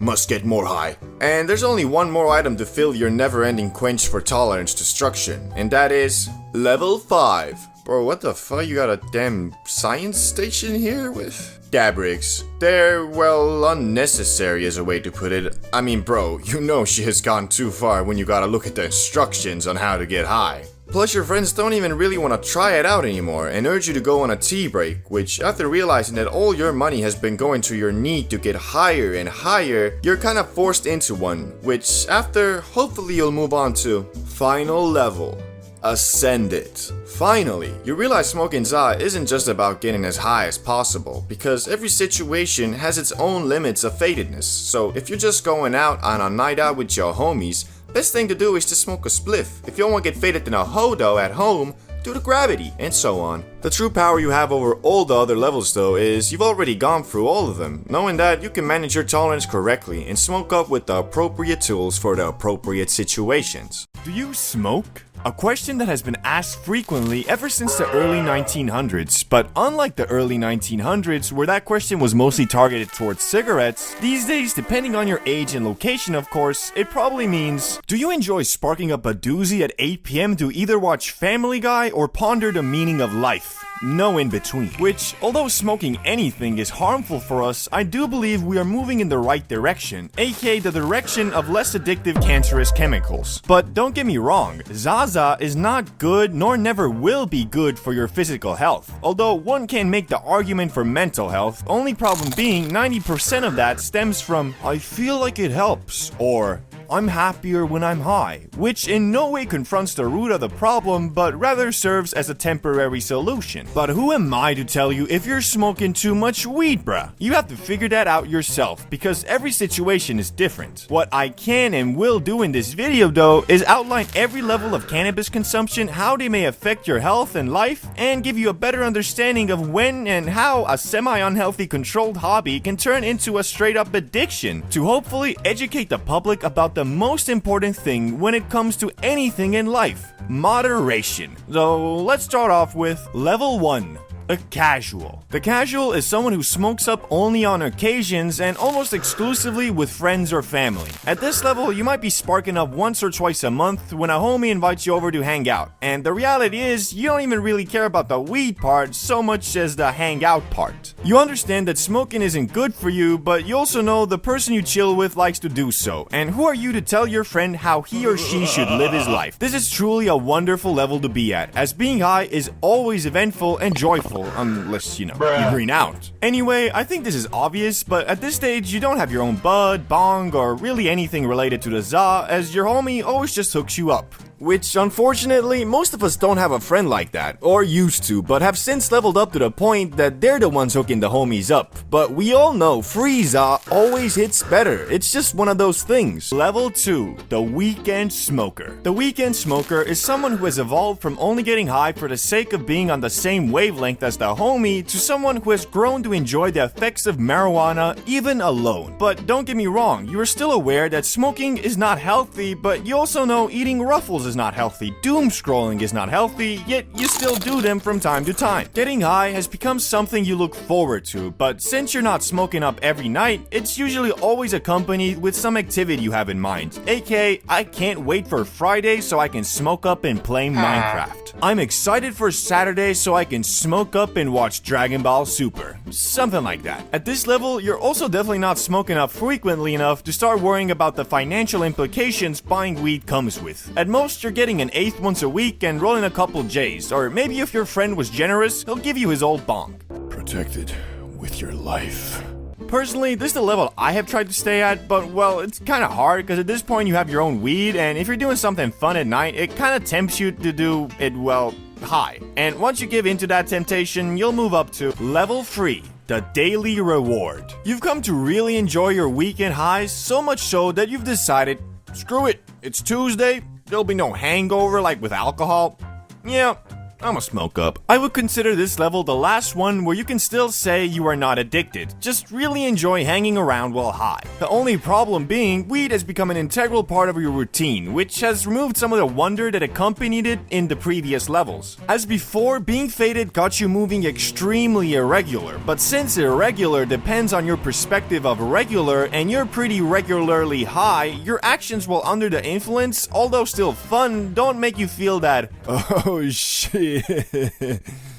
must get more high. And there's only one more item to fill your never-ending quench for tolerance destruction, and that is level 5. Bro, what the fuck? You got a damn science station here with dab rigs? They're, well, unnecessary is a way to put it. I mean, bro, you know she has gone too far when you gotta look at the instructions on how to get high. Plus, your friends don't even really want to try it out anymore and urge you to go on a tea break, which, after realizing that all your money has been going to your need to get higher and higher, you're kind of forced into one, which, after, hopefully you'll move on to final level. Ascend it. Finally, you realize smoking za isn't just about getting as high as possible, because every situation has its own limits of fadedness. So if you're just going out on a night out with your homies, best thing to do is to smoke a spliff. If you don't want to get faded in a hodo at home, do the gravity, and so on. The true power you have over all the other levels though is you've already gone through all of them, knowing that you can manage your tolerance correctly and smoke up with the appropriate tools for the appropriate situations. Do you smoke? A question that has been asked frequently ever since the early 1900s, but unlike the early 1900s where that question was mostly targeted towards cigarettes, these days, depending on your age and location of course, it probably means, do you enjoy sparking up a doozy at 8 p.m. to either watch Family Guy or ponder the meaning of life? No in between. Which, although smoking anything is harmful for us, I do believe we are moving in the right direction, aka the direction of less addictive cancerous chemicals. But don't get me wrong, Zaza is not good nor never will be good for your physical health. Although one can make the argument for mental health, only problem being 90% of that stems from, I feel like it helps, or I'm happier when I'm high, which in no way confronts the root of the problem, but rather serves as a temporary solution. But who am I to tell you if you're smoking too much weed, bruh? You have to figure that out yourself, because every situation is different. What I can and will do in this video though, is outline every level of cannabis consumption, how they may affect your health and life, and give you a better understanding of when and how a semi-unhealthy controlled hobby can turn into a straight-up addiction, to hopefully educate the public about the most important thing when it comes to anything in life: moderation. So let's start off with level 1. A casual. The casual is someone who smokes up only on occasions and almost exclusively with friends or family. At this level, you might be sparking up once or twice a month when a homie invites you over to hang out. And the reality is, you don't even really care about the weed part so much as the hang out part. You understand that smoking isn't good for you, but you also know the person you chill with likes to do so. And who are you to tell your friend how he or she should live his life? This is truly a wonderful level to be at, as being high is always eventful and joyful. Unless, you know, you green out. Anyway, I think this is obvious, but at this stage, you don't have your own bud, bong, or really anything related to the za, as your homie always just hooks you up. Which, unfortunately, most of us don't have a friend like that, or used to, but have since leveled up to the point that they're the ones hooking the homies up. But we all know free za always hits better. It's just one of those things. Level 2. The weekend smoker. The weekend smoker is someone who has evolved from only getting high for the sake of being on the same wavelength as the homie to someone who has grown to enjoy the effects of marijuana even alone. But don't get me wrong, you are still aware that smoking is not healthy, but you also know eating Ruffles is not healthy, doom scrolling is not healthy, yet you still do them from time to time. Getting high has become something you look forward to, but since you're not smoking up every night, it's usually always accompanied with some activity you have in mind, aka I can't wait for Friday so I can smoke up and play Minecraft. I'm excited for Saturday so I can smoke up and watch Dragon Ball Super. Something like that. At this level, you're also definitely not smoking up frequently enough to start worrying about the financial implications buying weed comes with. At most, you're getting an eighth once a week and rolling a couple J's, or maybe if your friend was generous, he'll give you his old bong. Protected with your life. Personally, this is the level I have tried to stay at, but well, it's kind of hard because at this point you have your own weed, and if you're doing something fun at night, it kind of tempts you to do it, well, high. And once you give into that temptation, you'll move up to level 3. The daily reward. You've come to really enjoy your weekend highs, so much so that you've decided, screw it, it's Tuesday, there'll be no hangover like with alcohol. Yeah, I'ma smoke up. I would consider this level the last one where you can still say you are not addicted, just really enjoy hanging around while high. The only problem being, weed has become an integral part of your routine, which has removed some of the wonder that accompanied it in the previous levels. As before, being faded got you moving extremely irregular, but since irregular depends on your perspective of regular and you're pretty regularly high, your actions while under the influence, although still fun, don't make you feel that, oh shit.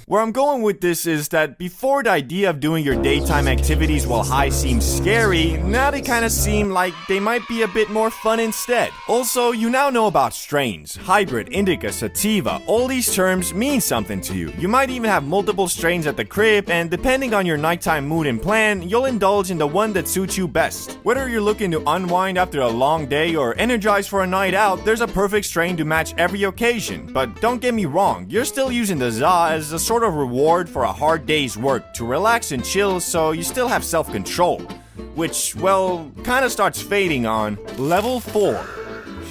Where I'm going with this is that before the idea of doing your daytime activities while high seems scary, now they kind of seem like they might be a bit more fun instead. Also, you now know about strains, hybrid, indica, sativa. All these terms mean something to you. You might even have multiple strains at the crib, and depending on your nighttime mood and plan, you'll indulge in the one that suits you best. Whether you're looking to unwind after a long day or energize for a night out, there's a perfect strain to match every occasion. But don't get me wrong, you're still using the ZA as a sort of reward for a hard day's work to relax and chill, so you still have self-control, which, well, kind of starts fading on level 4.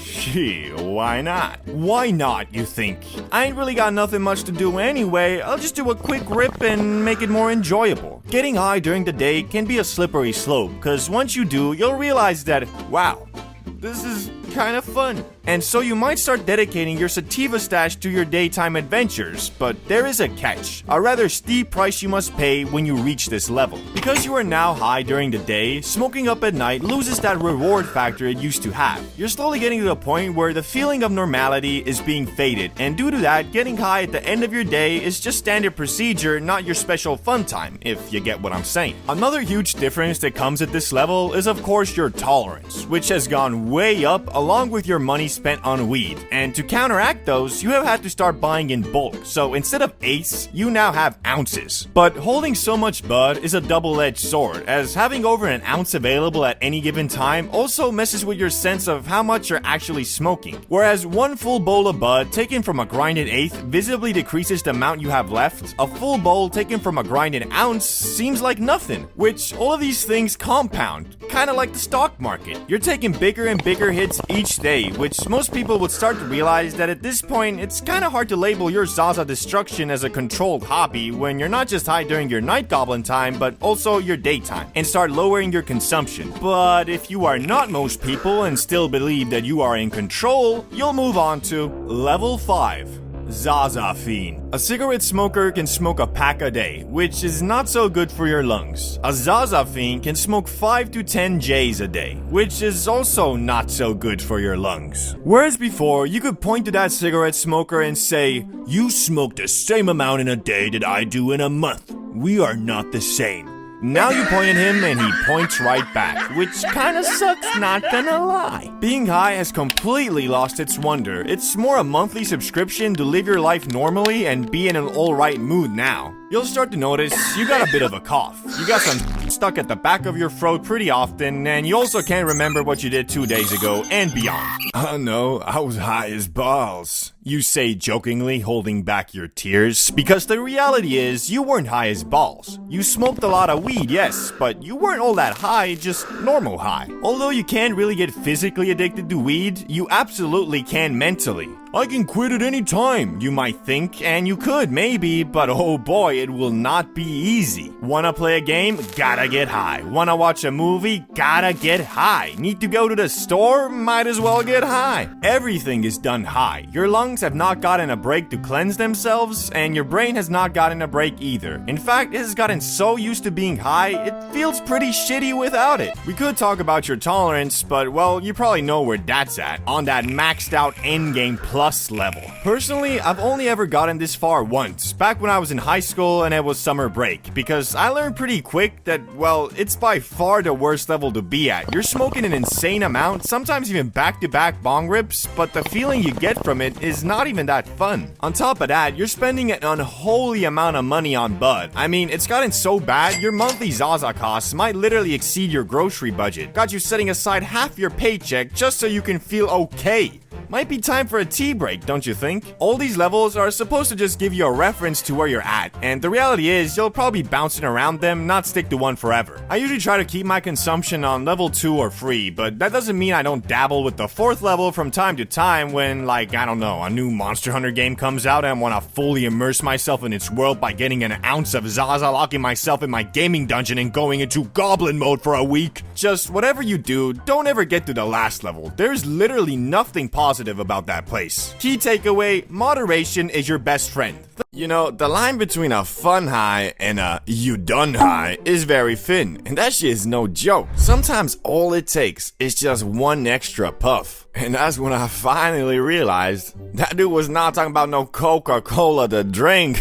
Gee, why not? Why not, you think? I ain't really got nothing much to do anyway, I'll just do a quick rip and make it more enjoyable. Getting high during the day can be a slippery slope, cause once you do, you'll realize that, wow, this is kind of fun. And so you might start dedicating your sativa stash to your daytime adventures, but there is a catch. A rather steep price you must pay when you reach this level. Because you are now high during the day, smoking up at night loses that reward factor it used to have. You're slowly getting to the point where the feeling of normality is being faded, and due to that, getting high at the end of your day is just standard procedure, not your special fun time, if you get what I'm saying. Another huge difference that comes at this level is of course your tolerance, which has gone way up along with your money spent on weed. And to counteract those, you have had to start buying in bulk. So instead of eighths, you now have ounces. But holding so much bud is a double-edged sword, as having over an ounce available at any given time also messes with your sense of how much you're actually smoking. Whereas one full bowl of bud taken from a grinded eighth visibly decreases the amount you have left, a full bowl taken from a grinded ounce seems like nothing. Which all of these things compound, kinda like the stock market. You're taking bigger and bigger hits each day, which most people would start to realize that at this point, it's kinda hard to label your Zaza destruction as a controlled hobby when you're not just high during your night goblin time, but also your daytime, and start lowering your consumption. But if you are not most people and still believe that you are in control, you'll move on to level 5. Zaza Fiend. A cigarette smoker can smoke a pack a day, which is not so good for your lungs. A Zaza Fiend can smoke 5 to 10 J's a day, which is also not so good for your lungs. Whereas before, you could point to that cigarette smoker and say, "You smoke the same amount in a day that I do in a month. We are not the same." Now you point at him and he points right back, which kinda sucks, not gonna lie. Being high has completely lost its wonder. It's more a monthly subscription to live your life normally and be in an alright mood now. You'll start to notice you got a bit of a cough. You got some stuck at the back of your throat pretty often, and you also can't remember what you did 2 days ago and beyond. Oh no, I was high as balls, you say jokingly, holding back your tears, because the reality is you weren't high as balls. You smoked a lot of weed, yes, but you weren't all that high, just normal high. Although you can't really get physically addicted to weed, you absolutely can mentally. I can quit at any time, you might think, and you could maybe, but oh boy, it will not be easy. Wanna play a game? Gotta get high. Wanna watch a movie? Gotta get high. Need to go to the store? Might as well get high. Everything is done high. Your lungs have not gotten a break to cleanse themselves, and your brain has not gotten a break either. In fact, it has gotten so used to being high, it feels pretty shitty without it. We could talk about your tolerance, but well, you probably know where that's at. On that maxed out endgame plus level. Personally, I've only ever gotten this far once, back when I was in high school and it was summer break, because I learned pretty quick that, well, it's by far the worst level to be at. You're smoking an insane amount, sometimes even back-to-back bong rips, but the feeling you get from it is not even that fun. On top of that, you're spending an unholy amount of money on bud. I mean, it's gotten so bad, your monthly Zaza costs might literally exceed your grocery budget. Got you setting aside half your paycheck just so you can feel okay. Might be time for a tea break, don't you think? All these levels are supposed to just give you a reference to where you're at, and the reality is you'll probably be bouncing around them, not stick to one forever. I usually try to keep my consumption on level 2 or 3, but that doesn't mean I don't dabble with the 4th level from time to time when, like, I don't know, a new Monster Hunter game comes out and I want to fully immerse myself in its world by getting an ounce of Zaza, locking myself in my gaming dungeon and going into goblin mode for a week. Just whatever you do, don't ever get to the last level. There's literally nothing positive about that place. Key takeaway, moderation is your best friend. You know, the line between a fun high and a you done high is very thin, and that shit is no joke. Sometimes all it takes is just one extra puff. And that's when I finally realized that dude was not talking about no Coca-Cola to drink.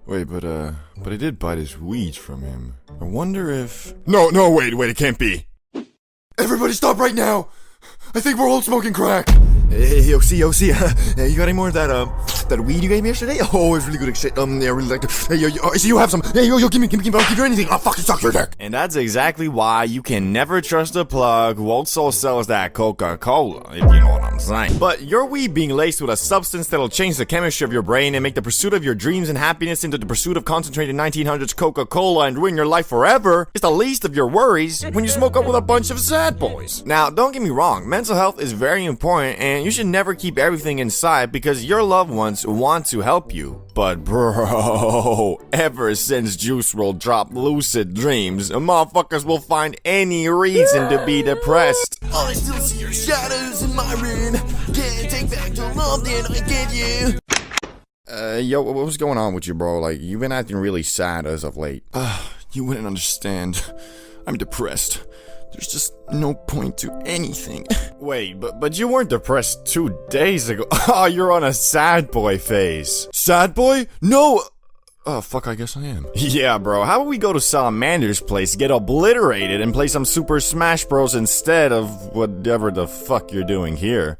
Wait, but I did buy this weed from him. I wonder if... No, wait, it can't be. Everybody stop right now! I think we're all smoking crack! Hey, yo, see, you got any more of that weed you gave me yesterday? Oh, it's really good shit. Yeah, I really like it. Hey, yo, I see you have some. Hey, yo, give me, I'll give you anything. I'll fucking suck your dick. And that's exactly why you can never trust a plug who also sells that Coca-Cola, if you know what I'm saying. But your weed being laced with a substance that'll change the chemistry of your brain and make the pursuit of your dreams and happiness into the pursuit of concentrated 1900s Coca-Cola and ruin your life forever is the least of your worries when you smoke up with a bunch of sad boys. Now, don't get me wrong, mental health is very important and you should never keep everything inside because your loved ones want to help you. But bro, ever since Juice WRLD dropped Lucid Dreams, motherfuckers will find any reason to be depressed. I still see your shadows in my room. Can't take back the love that I gave you. Yo, what was going on with you, bro? Like, you've been acting really sad as of late. You wouldn't understand. I'm depressed. There's just no point to anything. Wait, but you weren't depressed 2 days ago. Oh, you're on a sad boy phase. Sad boy? No! Oh, fuck, I guess I am. Yeah, bro, how about we go to Salamander's place, get obliterated, and play some Super Smash Bros. Instead of whatever the fuck you're doing here?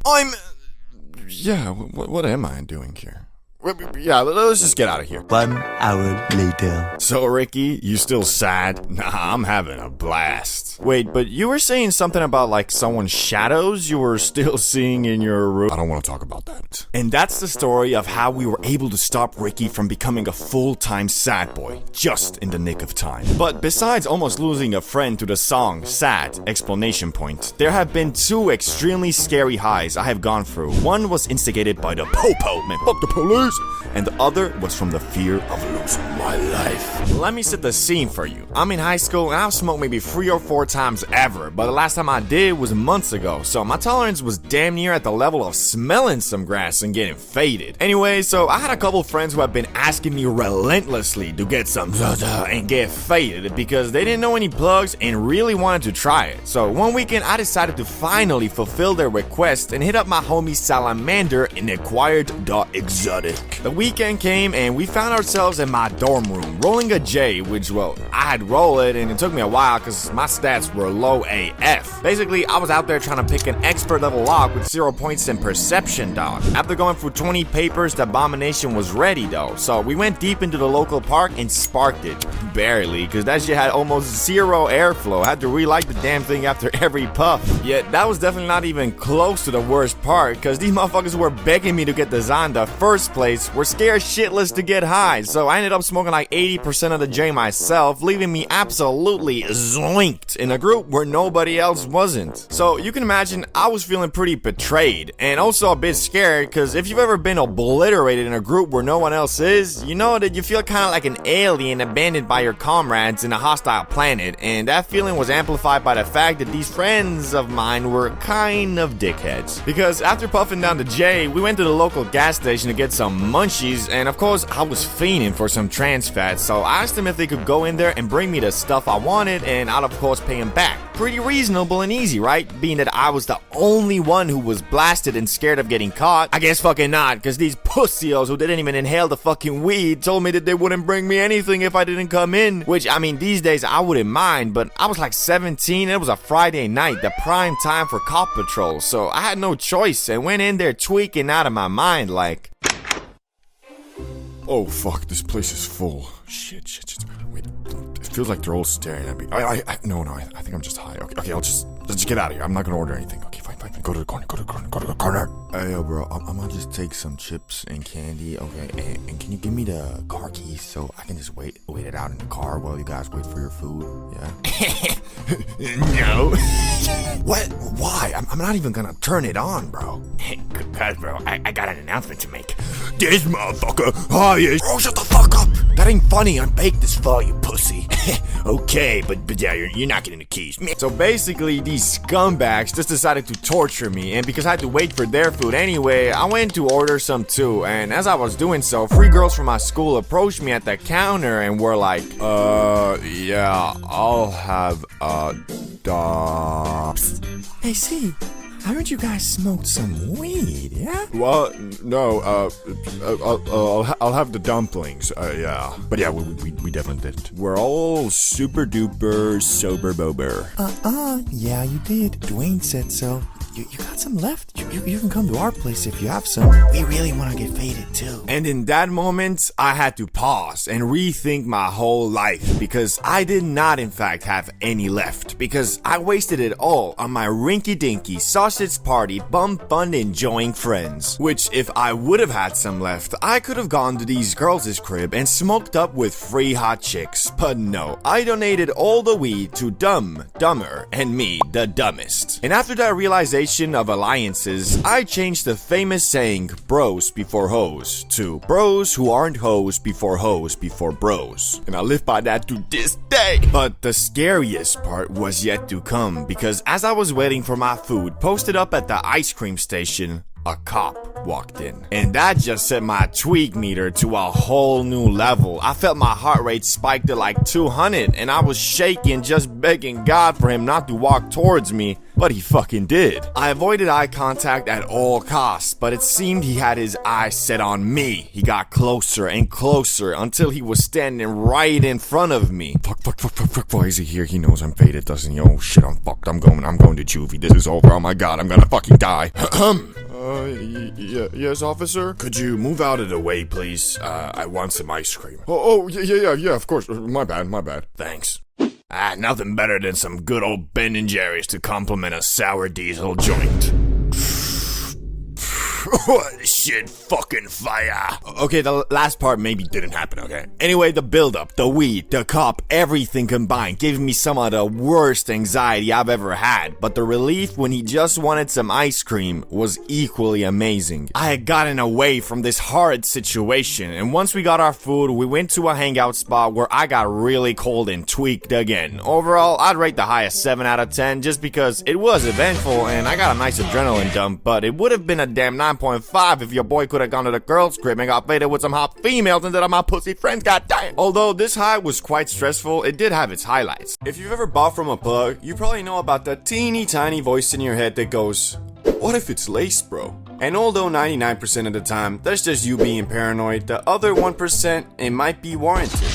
Yeah, what am I doing here? Yeah, let's just get out of here. 1 hour later. So, Ricky, you still sad? Nah, I'm having a blast. Wait, but you were saying something about, like, someone's shadows you were still seeing in your room? I don't want to talk about that. And that's the story of how we were able to stop Ricky from becoming a full-time sad boy, just in the nick of time. But besides almost losing a friend to the song Sad, exclamation point, there have been 2 extremely scary highs I have gone through. One was instigated by the po-po, man, fuck the police! And the other was from the fear of losing my life. Let me set the scene for you. I'm in high school and I've smoked maybe 3 or 4 times ever, but the last time I did was months ago, so my tolerance was damn near at the level of smelling some grass and getting faded. Anyway, so I had a couple friends who have been asking me relentlessly to get some Zaza and get faded because they didn't know any plugs and really wanted to try it. So one weekend I decided to finally fulfill their request and hit up my homie Salamander and acquired the exotic. The weekend came and we found ourselves in my dorm room rolling a J, which, well, I had rolled it and it took me a while because my stats were low AF. Basically, I was out there trying to pick an expert level lock with 0 points in perception, dog. After going through 20 papers, the abomination was ready though, so we went deep into the local park and sparked it. Barely, because that shit had almost 0 airflow. I had to relight the damn thing after every puff. Yet that was definitely not even close to the worst part, because these motherfuckers were begging me to get the Za in the first place, were scared shitless to get high, so I ended up smoking like 80% of the J myself, leaving me absolutely zoinked in a group where nobody else wasn't. So you can imagine I was feeling pretty betrayed, and also a bit scared, because if you've ever been obliterated in a group where no one else is, you know that you feel kind of like an alien abandoned by your comrades in a hostile planet, and that feeling was amplified by the fact that these friends of mine were kind of dickheads. Because after puffing down the J, we went to the local gas station to get some Munchies, and of course I was fiending for some trans fat, so I asked them if they could go in there and bring me the stuff I wanted, and I'd of course pay them back. Pretty reasonable and easy, right? Being that I was the only one who was blasted and scared of getting caught. I guess fucking not, cause these pussios who didn't even inhale the fucking weed told me that they wouldn't bring me anything if I didn't come in. Which, I mean, these days I wouldn't mind, but I was like 17 and it was a Friday night, the prime time for cop patrol, so I had no choice and went in there tweaking out of my mind like... Oh fuck, this place is full. Shit. Wait, it feels like they're all staring at me. I think I'm just high. Okay, let's just get out of here. I'm not gonna order anything. Okay, fine. Go to the corner. Hey, yo, bro, I'm gonna just take some chips and candy, okay? And can you give me the car keys so I can just wait it out in the car while you guys wait for your food? Yeah? No. What? Why? I'm not even gonna turn it on, bro. Cause, bro, I got an announcement to make. This motherfucker. Oh, yeah. Bro, shut the fuck up. That ain't funny. I'm baked as fuck, you pussy. Okay, but yeah, you're not getting the keys. So basically, these scumbags just decided to torture me, and because I had to wait for their food anyway, I went to order some too, and as I was doing so, 3 girls from my school approached me at the counter and were like, yeah, I'll have Hey, see, I heard you guys smoked some weed, yeah? Well, no, I'll have the dumplings, yeah. But yeah, we definitely didn't. We're all super duper sober bober. Yeah, you did. Dwayne said so. You got some left? You can come to our place if you have some. We really want to get faded too. And in that moment, I had to pause and rethink my whole life because I did not in fact have any left because I wasted it all on my rinky-dinky sausage party bum fun enjoying friends. Which if I would have had some left, I could have gone to these girls' crib and smoked up with free hot chicks. But no, I donated all the weed to dumber, and me, the dumbest. And after that realization of alliances, I changed the famous saying, bros before hoes, to bros who aren't hoes before bros. And I live by that to this day. But the scariest part was yet to come, because as I was waiting for my food posted up at the ice cream station, a cop walked in. And that just set my tweak meter to a whole new level. I felt my heart rate spike to like 200 and I was shaking just begging God for him not to walk towards me. But he fucking did. I avoided eye contact at all costs, but it seemed he had his eyes set on me. He got closer and closer until he was standing right in front of me. Fuck, why is he here? He knows I'm faded, doesn't he? Oh shit, I'm fucked. I'm going to juvie. This is over. Oh my God, I'm gonna fucking die. Yes, officer? Could you move out of the way, please? I want some ice cream. Yeah, of course. My bad. Thanks. Nothing better than some good old Ben & Jerry's to complement a sour diesel joint. Shit, fucking fire. Okay, the last part maybe didn't happen, okay? Anyway, the build-up, the weed, the cop, everything combined gave me some of the worst anxiety I've ever had. But the relief when he just wanted some ice cream was equally amazing. I had gotten away from this horrid situation, and once we got our food, we went to a hangout spot where I got really cold and tweaked again. Overall, I'd rate the high a 7 out of 10 just because it was eventful and I got a nice adrenaline dump, but it would have been a damn 9.5 if your boy could have gone to the girl's crib and got faded with some hot females instead of my pussy friends, goddamn. Although this high was quite stressful, it did have its highlights. If you've ever bought from a plug, you probably know about that teeny tiny voice in your head that goes, what if it's laced, bro? And although 99% of the time, that's just you being paranoid, the other 1%, it might be warranted.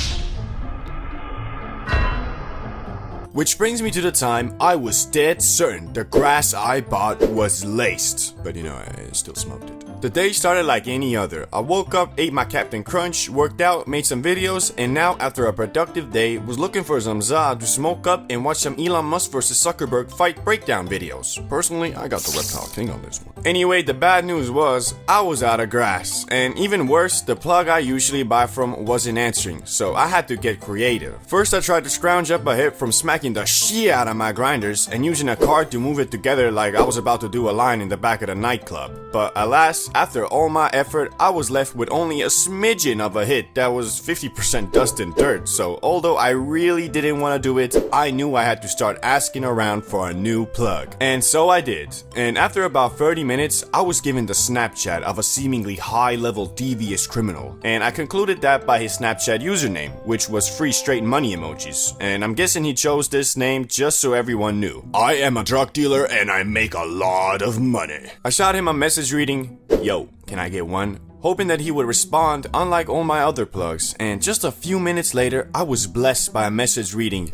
Which brings me to the time I was dead certain the grass I bought was laced. But you know, I still smoked it. The day started like any other. I woke up, ate my Captain Crunch, worked out, made some videos, and now after a productive day, was looking for some za to smoke up and watch some Elon Musk vs Zuckerberg fight breakdown videos. Personally, I got the Reptile King on this one. Anyway, the bad news was, I was out of grass. And even worse, the plug I usually buy from wasn't answering, so I had to get creative. First, I tried to scrounge up a hit from smacking the shit out of my grinders and using a card to move it together like I was about to do a line in the back of the nightclub. But alas, minutes, after all my effort, I was left with only a smidgen of a hit that was 50% dust and dirt. So although I really didn't want to do it, I knew I had to start asking around for a new plug. And so I did. And after about 30 minutes, I was given the Snapchat of a seemingly high-level devious criminal. And I concluded that by his Snapchat username, which was free straight money emojis. And I'm guessing he chose this name just so everyone knew. I am a drug dealer and I make a lot of money. I shot him a message reading, "Yo, can I get one?" hoping that he would respond unlike all my other plugs. And just a few minutes later, I was blessed by a message reading,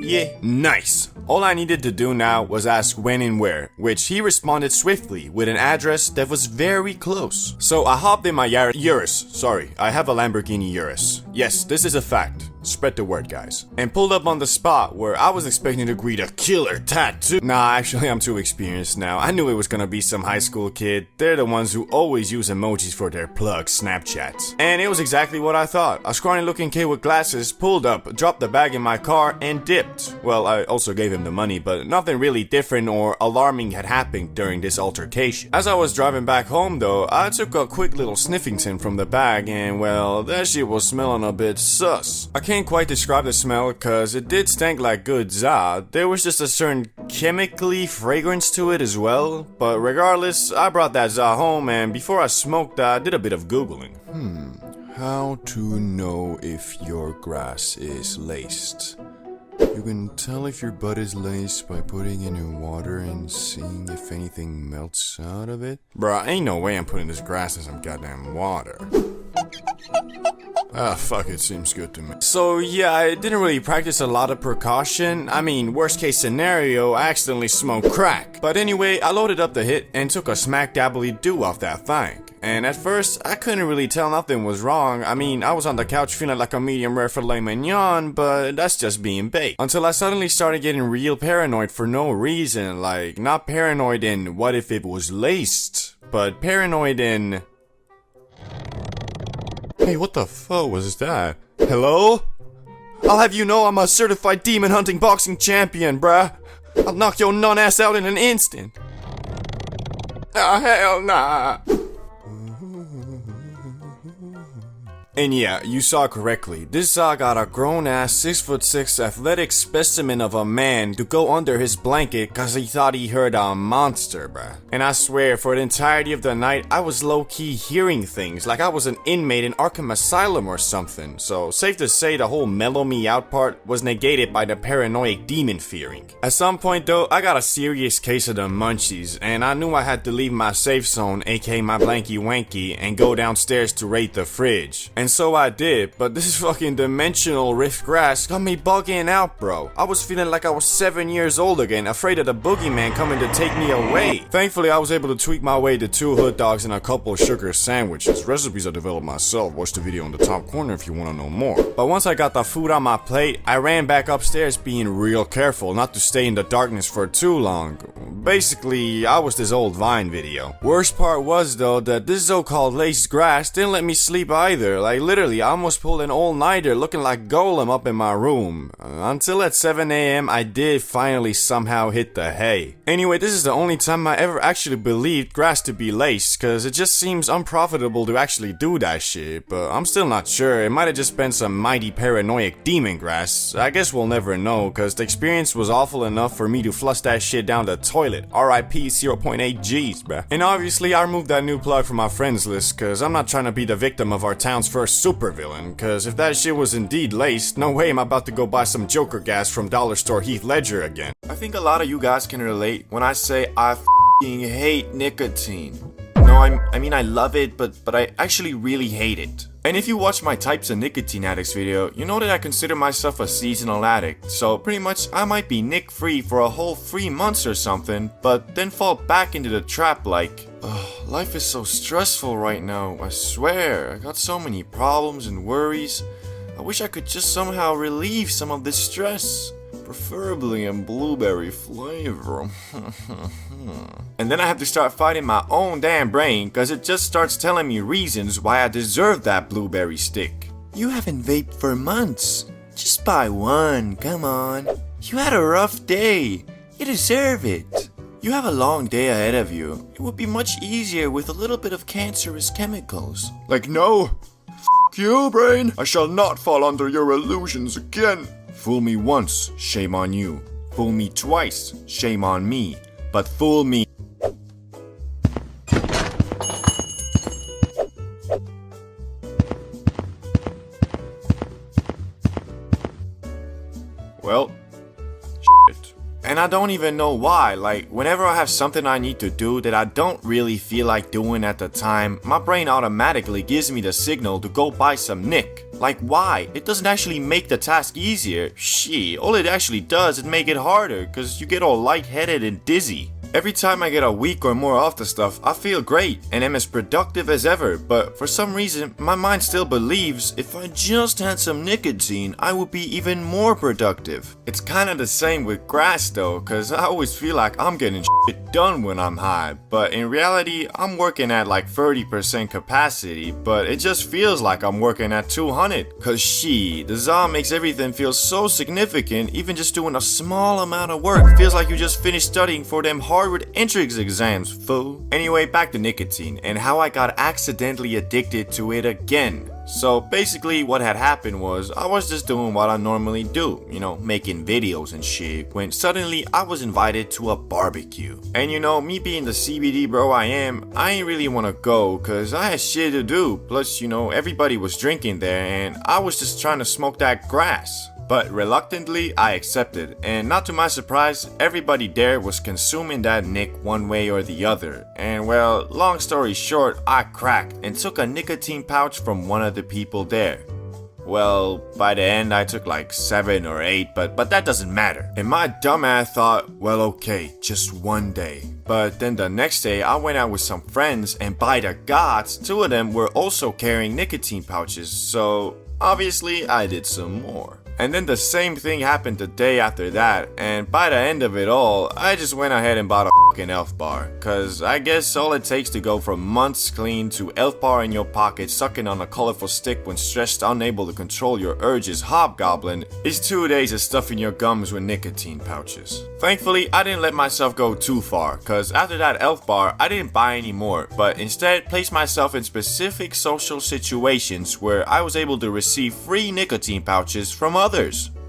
"Yeah, nice." All I needed to do now was ask when and where, which he responded swiftly with an address that was very close. So I hopped in my Urus. Sorry, I have a Lamborghini Urus. Yes, this is a fact. Spread the word, guys. And pulled up on the spot where I was expecting to greet a killer tattoo. Nah, actually, I'm too experienced now. I knew it was gonna be some high school kid. They're the ones who always use emojis for their plug Snapchats. And it was exactly what I thought. A scrawny looking kid with glasses pulled up, dropped the bag in my car, and dipped. Well, I also gave him the money, but nothing really different or alarming had happened during this altercation. As I was driving back home though, I took a quick little sniffington from the bag and well, that shit was smelling a bit sus. I can't quite describe the smell cause it did stink like good za. There was just a certain chemically fragrance to it as well, but regardless, I brought that za home and before I smoked I did a bit of googling. How to know if your grass is laced? You can tell if your bud is laced by putting it in water and seeing if anything melts out of it. Bruh, ain't no way I'm putting this grass in some goddamn water. Ah, fuck, it seems good to me. So yeah, I didn't really practice a lot of precaution. I mean, worst case scenario, I accidentally smoked crack. But anyway, I loaded up the hit and took a smack dabbly do off that thing. And at first, I couldn't really tell nothing was wrong. I mean, I was on the couch feeling like a medium rare filet mignon, but that's just being bait. Until I suddenly started getting real paranoid for no reason. Like, not paranoid in what if it was laced, but paranoid in... Hey, what the fuck was that? Hello? I'll have you know I'm a certified demon hunting boxing champion, bruh. I'll knock your nun ass out in an instant. Oh, hell nah. And yeah, you saw correctly. This Za got a grown-ass 6'6" athletic specimen of a man to go under his blanket cause he thought he heard a monster, bruh. And I swear, for the entirety of the night, I was low-key hearing things like I was an inmate in Arkham Asylum or something. So, safe to say the whole mellow me out part was negated by the paranoid demon fearing. At some point though, I got a serious case of the Munchies, and I knew I had to leave my safe zone, aka my blanky wanky, and go downstairs to raid the fridge. And so I did, but this fucking dimensional rift grass got me bugging out, bro. I was feeling like I was 7 years old again, afraid of the boogeyman coming to take me away. Thankfully, I was able to tweak my way to 2 hood dogs and a couple sugar sandwiches. Recipes I developed myself. Watch the video in the top corner if you want to know more. But once I got the food on my plate, I ran back upstairs being real careful not to stay in the darkness for too long. Basically, I was this old Vine video. Worst part was though that this so-called laced grass didn't let me sleep either. Like literally, I almost pulled an all-nighter looking like Golem up in my room. Until at 7 AM, I did finally somehow hit the hay. Anyway, this is the only time I ever actually believed grass to be laced, cause it just seems unprofitable to actually do that shit, but I'm still not sure. It might have just been some mighty paranoid demon grass. I guess we'll never know, cause the experience was awful enough for me to flush that shit down the toilet. RIP 0.8 Gs, bruh. And obviously, I removed that new plug from my friends list, cause I'm not trying to be the victim of our town's first supervillain, cause if that shit was indeed laced, no way I'm about to go buy some Joker gas from Dollar Store Heath Ledger again. I think a lot of you guys can relate when I say I f***ing hate nicotine. No, I mean I love it, but I actually really hate it. And if you watch my Types of Nicotine Addicts video, you know that I consider myself a seasonal addict, so pretty much I might be nick-free for a whole 3 months or something, but then fall back into the trap like, life is so stressful right now, I swear, I got so many problems and worries, I wish I could just somehow relieve some of this stress. Preferably in blueberry flavor. And then I have to start fighting my own damn brain cause it just starts telling me reasons why I deserve that blueberry stick. You haven't vaped for months. Just buy one, come on. You had a rough day. You deserve it. You have a long day ahead of you. It would be much easier with a little bit of cancerous chemicals. Like, no! F you, brain! I shall not fall under your illusions again! Fool me once, shame on you. Fool me twice, shame on me. But fool me. Well, shit. And I don't even know why. Like, whenever I have something I need to do that I don't really feel like doing at the time, my brain automatically gives me the signal to go buy some Nick. Like, why? It doesn't actually make the task easier. Shit, all it actually does is make it harder, cause you get all lightheaded and dizzy. Every time I get a week or more off the stuff, I feel great and am as productive as ever, but for some reason, my mind still believes if I just had some nicotine, I would be even more productive. It's kinda the same with grass though, cause I always feel like I'm getting shit done when I'm high, but in reality, I'm working at like 30% capacity, but it just feels like I'm working at 200, cause the za makes everything feel so significant, even just doing a small amount of work feels like you just finished studying for them Harvard entrance exams, fool. Anyway, back to nicotine and how I got accidentally addicted to it again. So basically what had happened was I was just doing what I normally do, you know, making videos and shit, when suddenly I was invited to a barbecue. And you know, me being the CBD bro I am, I ain't really wanna go cause I had shit to do. Plus, you know, everybody was drinking there and I was just trying to smoke that grass. But reluctantly, I accepted, and not to my surprise, everybody there was consuming that Nick one way or the other. And well, long story short, I cracked and took a nicotine pouch from one of the people there. Well, by the end I took like 7 or 8, but that doesn't matter. And my dumbass thought, well okay, just one day. But then the next day I went out with some friends and by the gods, 2 of them were also carrying nicotine pouches, so obviously I did some more. And then the same thing happened the day after that, and by the end of it all, I just went ahead and bought a fucking elf bar. Cause I guess all it takes to go from months clean to elf bar in your pocket sucking on a colorful stick when stressed unable to control your urges hobgoblin is 2 days of stuffing your gums with nicotine pouches. Thankfully, I didn't let myself go too far, cause after that elf bar, I didn't buy any more, but instead placed myself in specific social situations where I was able to receive free nicotine pouches from others.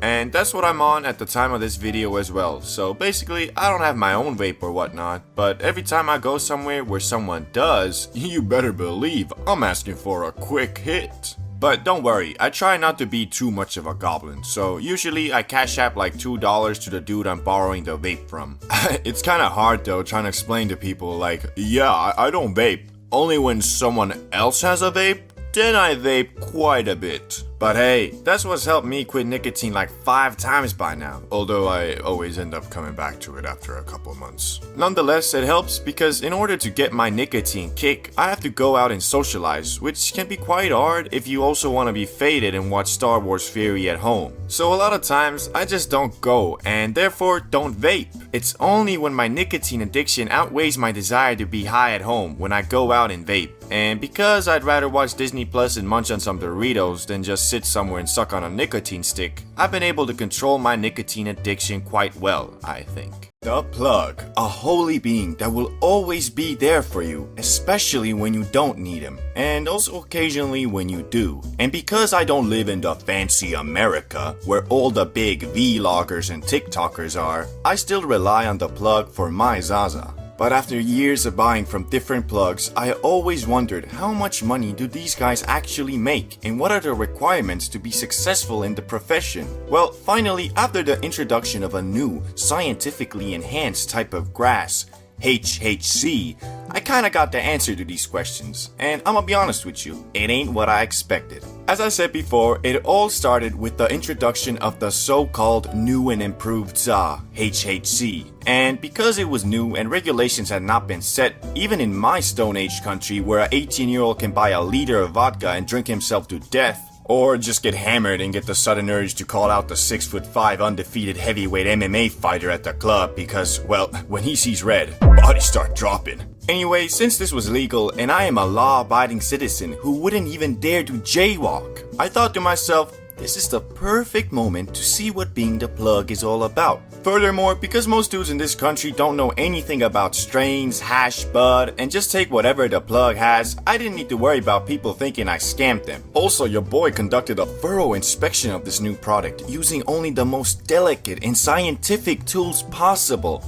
And that's what I'm on at the time of this video as well. So basically, I don't have my own vape or whatnot, but every time I go somewhere where someone does, you better believe I'm asking for a quick hit. But don't worry, I try not to be too much of a goblin, so usually I cash app like $2 to the dude I'm borrowing the vape from. It's kinda hard though trying to explain to people like, yeah, I don't vape. Only when someone else has a vape, then I vape quite a bit. But hey, that's what's helped me quit nicotine like 5 times by now, although I always end up coming back to it after a couple months. Nonetheless, it helps because in order to get my nicotine kick, I have to go out and socialize, which can be quite hard if you also want to be faded and watch Star Wars Fury at home. So a lot of times, I just don't go, and therefore don't vape. It's only when my nicotine addiction outweighs my desire to be high at home when I go out and vape. And because I'd rather watch Disney Plus and munch on some Doritos than just sit somewhere and suck on a nicotine stick, I've been able to control my nicotine addiction quite well, I think. The Plug, a holy being that will always be there for you, especially when you don't need him, and also occasionally when you do. And because I don't live in the fancy America, where all the big vloggers and TikTokers are, I still rely on The Plug for my Zaza. But after years of buying from different plugs, I always wondered how much money do these guys actually make and what are the requirements to be successful in the profession? Well, finally, after the introduction of a new, scientifically enhanced type of grass, HHC, I kinda got the answer to these questions, and I'ma be honest with you, it ain't what I expected. As I said before, it all started with the introduction of the so-called new and improved ZA, HHC. And because it was new and regulations had not been set, even in my Stone Age country where an 18-year-old can buy a liter of vodka and drink himself to death, or just get hammered and get the sudden urge to call out the 6'5" undefeated heavyweight MMA fighter at the club because, well, when he sees red, bodies start dropping. Anyway, since this was legal and I am a law-abiding citizen who wouldn't even dare to jaywalk, I thought to myself, this is the perfect moment to see what being the plug is all about. Furthermore, because most dudes in this country don't know anything about strains, hash, bud, and just take whatever the plug has, I didn't need to worry about people thinking I scammed them. Also, your boy conducted a thorough inspection of this new product, using only the most delicate and scientific tools possible.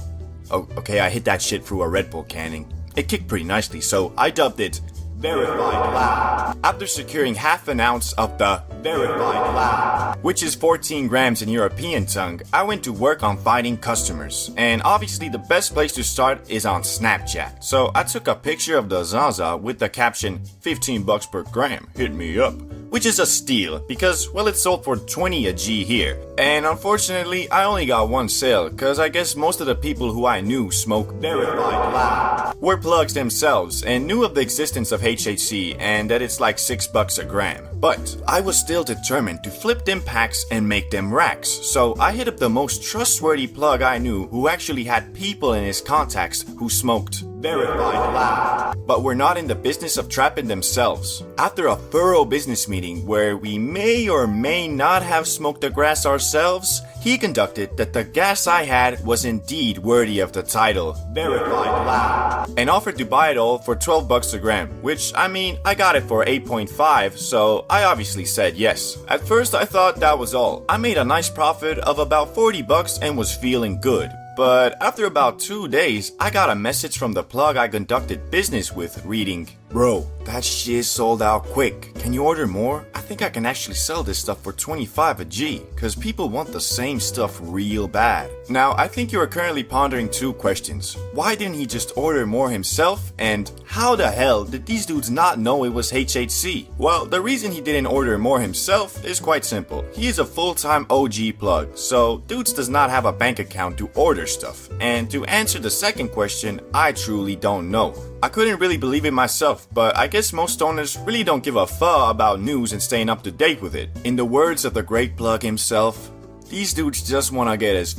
Oh, okay, I hit that shit through a Red Bull canning. It kicked pretty nicely, so I dubbed it Verified Lab. After securing half an ounce of the Verified Lab, which is 14 grams in European tongue, I went to work on finding customers. And obviously the best place to start is on Snapchat. So I took a picture of the Zaza with the caption, 15 bucks per gram, hit me up. Which is a steal, because, well, it sold for 20 a G here. And unfortunately, I only got one sale, cause I guess most of the people who I knew smoke Verified Lab were plugs themselves and knew of the existence of HHC and that it's like 6 bucks a gram. But I was still determined to flip them packs and make them racks, so I hit up the most trustworthy plug I knew who actually had people in his contacts who smoked Verified Lab, but were not in the business of trapping themselves. After a thorough business meeting where we may or may not have smoked the grass ourselves, he conducted that the gas I had was indeed worthy of the title Verified Lab, and offered to buy it all for 12 bucks a gram, which, I mean, I got it for 8.5, so I obviously said yes. At first I thought that was all. I made a nice profit of about 40 bucks and was feeling good. But after about 2 days, I got a message from the plug I conducted business with reading, "Bro, that shit sold out quick. Can you order more? I think I can actually sell this stuff for 25 a G, cause people want the same stuff real bad." Now, I think you are currently pondering two questions. Why didn't he just order more himself? And how the hell did these dudes not know it was HHC? Well, the reason he didn't order more himself is quite simple. He is a full-time OG plug, so dudes does not have a bank account to order stuff. And to answer the second question, I truly don't know. I couldn't really believe it myself, but I guess most stoners really don't give a fuck about news and staying up to date with it. In the words of the great plug himself, these dudes just wanna get as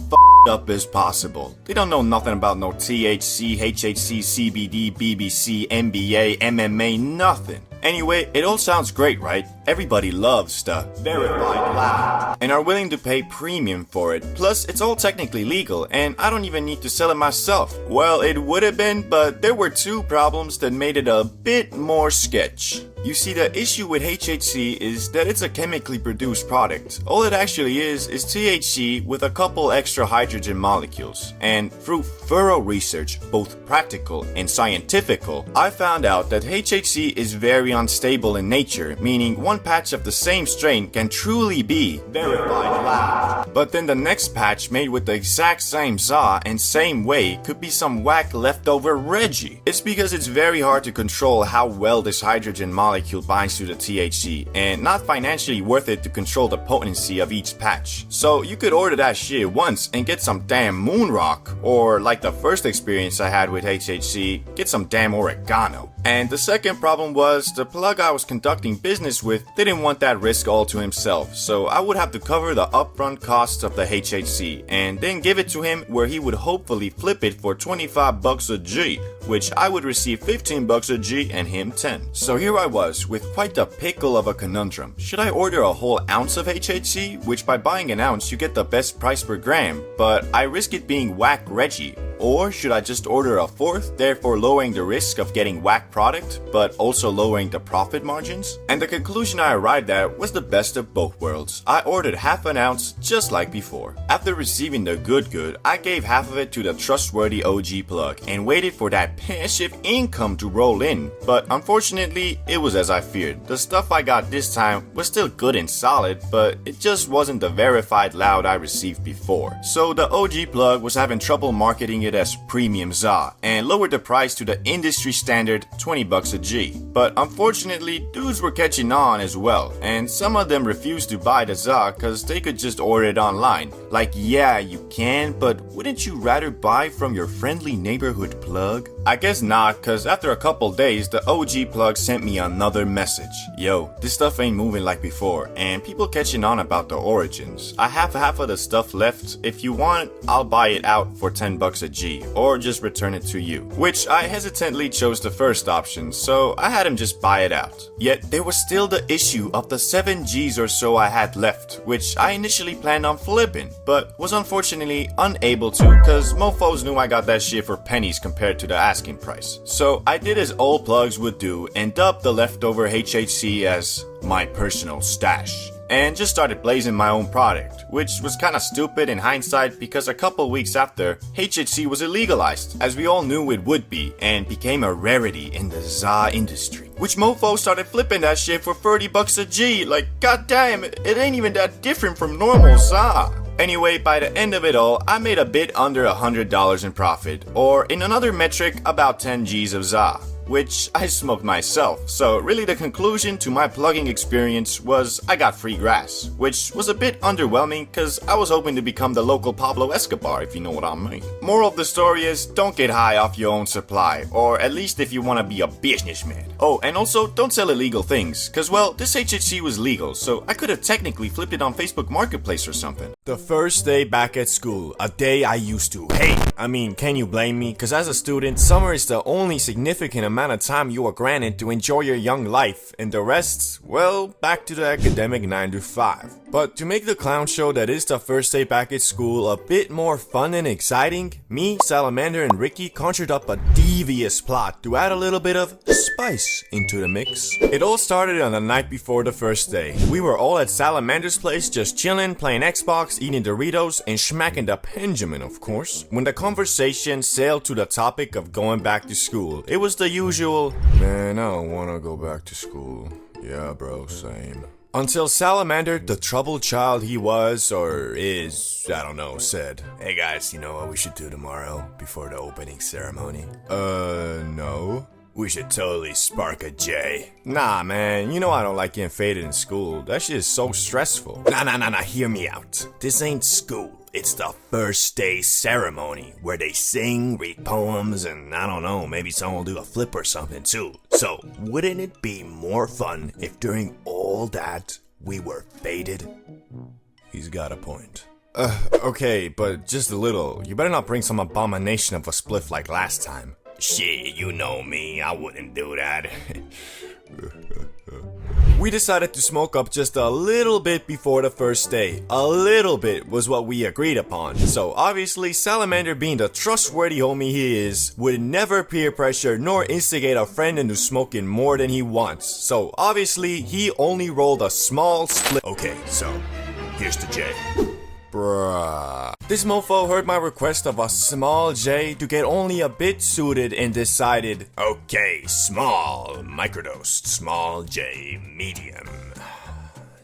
up as possible. They don't know nothing about no THC, HHC, CBD, BBC, NBA, MMA, nothing. Anyway, it all sounds great, right? Everybody loves the Verified Lab and are willing to pay premium for it. Plus, it's all technically legal and I don't even need to sell it myself. Well, it would have been, but there were two problems that made it a bit more sketch. You see, the issue with HHC is that it's a chemically produced product. All it actually is THC with a couple extra hydrogen molecules. And through thorough research, both practical and scientifical, I found out that HHC is very unstable in nature, meaning one patch of the same strain can truly be Verified Lab. But then the next patch made with the exact same saw and same way could be some whack leftover Reggie. It's because it's very hard to control how well this hydrogen molecule binds to the THC, and not financially worth it to control the potency of each patch. So you could order that shit once and get some damn Moonrock, or like the first experience I had with HHC, get some damn oregano. And the second problem was the plug I was conducting business with didn't want that risk all to himself, so I would have to cover the upfront costs of the HHC and then give it to him where he would hopefully flip it for 25 bucks a G, which I would receive 15 bucks a G and him 10. So here I was with quite the pickle of a conundrum. Should I order a whole ounce of HHC, which by buying an ounce you get the best price per gram, but I risk it being whack Reggie? Or should I just order a fourth, therefore lowering the risk of getting whack product, but also lowering the profit margins? And the conclusion I arrived at was the best of both worlds. I ordered half an ounce just like before. After receiving the good, I gave half of it to the trustworthy OG plug and waited for that passive income to roll in. But unfortunately, it was as I feared. The stuff I got this time was still good and solid, but it just wasn't the verified loud I received before. So the OG plug was having trouble marketing it as premium za and lowered the price to the industry standard 20 bucks a G. But unfortunately, dudes were catching on as well, and some of them refused to buy the za cause they could just order it online. Like, yeah, you can, but wouldn't you rather buy from your friendly neighborhood plug? I guess not, cause after a couple days, the OG plug sent me another message. Yo, this stuff ain't moving like before, and people catching on about the origins. I have half of the stuff left. If you want, I'll buy it out for $10 a G, or just return it to you. Which I hesitantly chose the first option, so I had him just buy it out. Yet there was still the issue of the 7 Gs or so I had left, which I initially planned on flipping, but was unfortunately unable to, cause mofos knew I got that shit for pennies compared to the asking price. So I did as old plugs would do and dubbed the leftover HHC as my personal stash, and just started blazing my own product, which was kinda stupid in hindsight because a couple weeks after, HHC was illegalized, as we all knew it would be, and became a rarity in the ZA industry. Which mofo started flipping that shit for $30 a G, like goddamn, it ain't even that different from normal ZA. Anyway, by the end of it all, I made a bit under $100 in profit, or in another metric, about 10 Gs of ZA, which I smoked myself. So really the conclusion to my plugging experience was I got free grass, which was a bit underwhelming cause I was hoping to become the local Pablo Escobar, if you know what I mean. Moral of the story is don't get high off your own supply, or at least if you want to be a businessman. Oh, and also don't sell illegal things, cause well, this HHC was legal, so I could have technically flipped it on Facebook Marketplace or something. The first day back at school, a day I used to hate. I mean, can you blame me? Cause as a student, summer is the only significant amount of time you are granted to enjoy your young life, and the rest, well, back to the academic 9 to 5. But to make the clown show that is the first day back at school a bit more fun and exciting, me, Salamander, and Ricky conjured up a devious plot to add a little bit of spice into the mix. It all started on the night before the first day. We were all at Salamander's place just chilling, playing Xbox, eating Doritos, and smacking the penjamin, of course, when the conversation sailed to the topic of going back to school. It was the usual, man, I don't wanna go back to school. Yeah, bro, same. Until Salamander, the troubled child he was, or is, I don't know, said, "Hey guys, you know what we should do tomorrow before the opening ceremony?" No. "We should totally spark a J." "Nah, man, you know I don't like getting faded in school. That shit is so stressful." Nah, hear me out. This ain't school. It's the first day ceremony, where they sing, read poems, and I don't know, maybe someone will do a flip or something too. So, wouldn't it be more fun if during all that, we were faded? He's got a point. Okay, but just a little. You better not bring some abomination of a spliff like last time. Shit, you know me, I wouldn't do that. We decided to smoke up just a little bit before the first day. A little bit was what we agreed upon. So obviously, Salamander, being the trustworthy homie he is, would never peer pressure nor instigate a friend into smoking more than he wants. So obviously, he only rolled a small split. Okay, so here's the J. Bruh. This mofo heard my request of a small J to get only a bit suited and decided, okay, small, microdosed, small J, medium.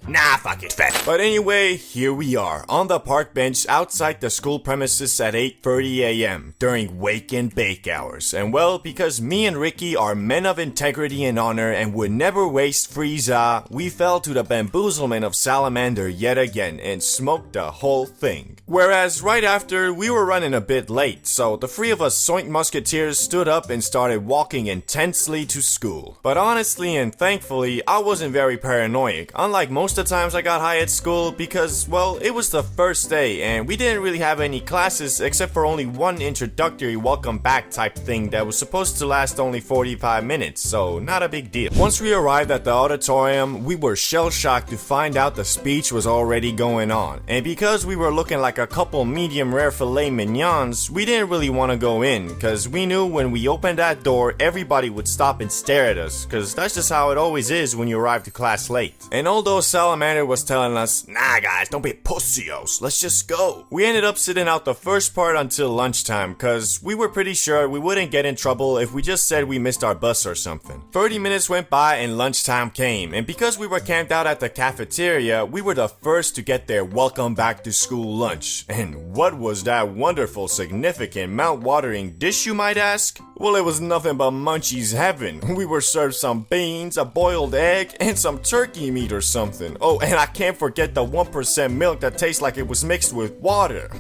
Nah, fuck it, fat. But anyway, here we are, on the park bench outside the school premises at 8:30 a.m. during wake and bake hours. And well, because me and Ricky are men of integrity and honor and would never waste free ZA, we fell to the bamboozlement of Salamander yet again and smoked the whole thing. Whereas right after, we were running a bit late, so the three of us Soint Musketeers stood up and started walking intensely to school. But honestly and thankfully, I wasn't very paranoid, unlike most of the times I got high at school, because, well, it was the first day and we didn't really have any classes except for only one introductory welcome back type thing that was supposed to last only 45 minutes, so not a big deal. Once we arrived at the auditorium, we were shell-shocked to find out the speech was already going on, and because we were looking like a couple medium rare filet mignons, we didn't really want to go in, cause we knew when we opened that door, everybody would stop and stare at us, cause that's just how it always is when you arrive to class late. And although Salamander was telling us, nah guys, don't be pussios, let's just go, we ended up sitting out the first part until lunchtime, cause we were pretty sure we wouldn't get in trouble if we just said we missed our bus or something. 30 minutes went by and lunchtime came, and because we were camped out at the cafeteria, we were the first to get their welcome back to school lunch. And what was that wonderful, significant, mouth-watering dish, you might ask? Well, it was nothing but Munchies heaven. We were served some beans, a boiled egg, and some turkey meat or something. Oh, and I can't forget the 1% milk that tastes like it was mixed with water.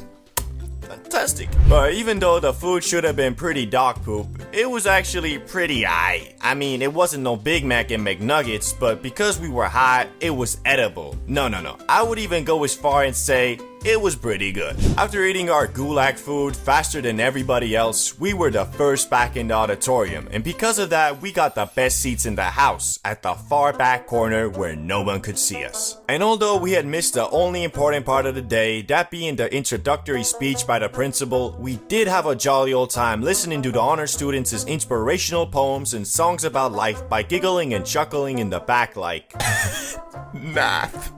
fantastic. But even though the food should have been pretty dog poop, it was actually pretty aight. I mean, it wasn't no Big Mac and McNuggets, but because we were high, it was edible. No. I would even go as far and say it was pretty good. After eating our gulag food faster than everybody else, we were the first back in the auditorium, and because of that, we got the best seats in the house, at the far back corner where no one could see us. And although we had missed the only important part of the day, that being the introductory speech by the principal, we did have a jolly old time listening to the honor students' inspirational poems and songs about life by giggling and chuckling in the back like math.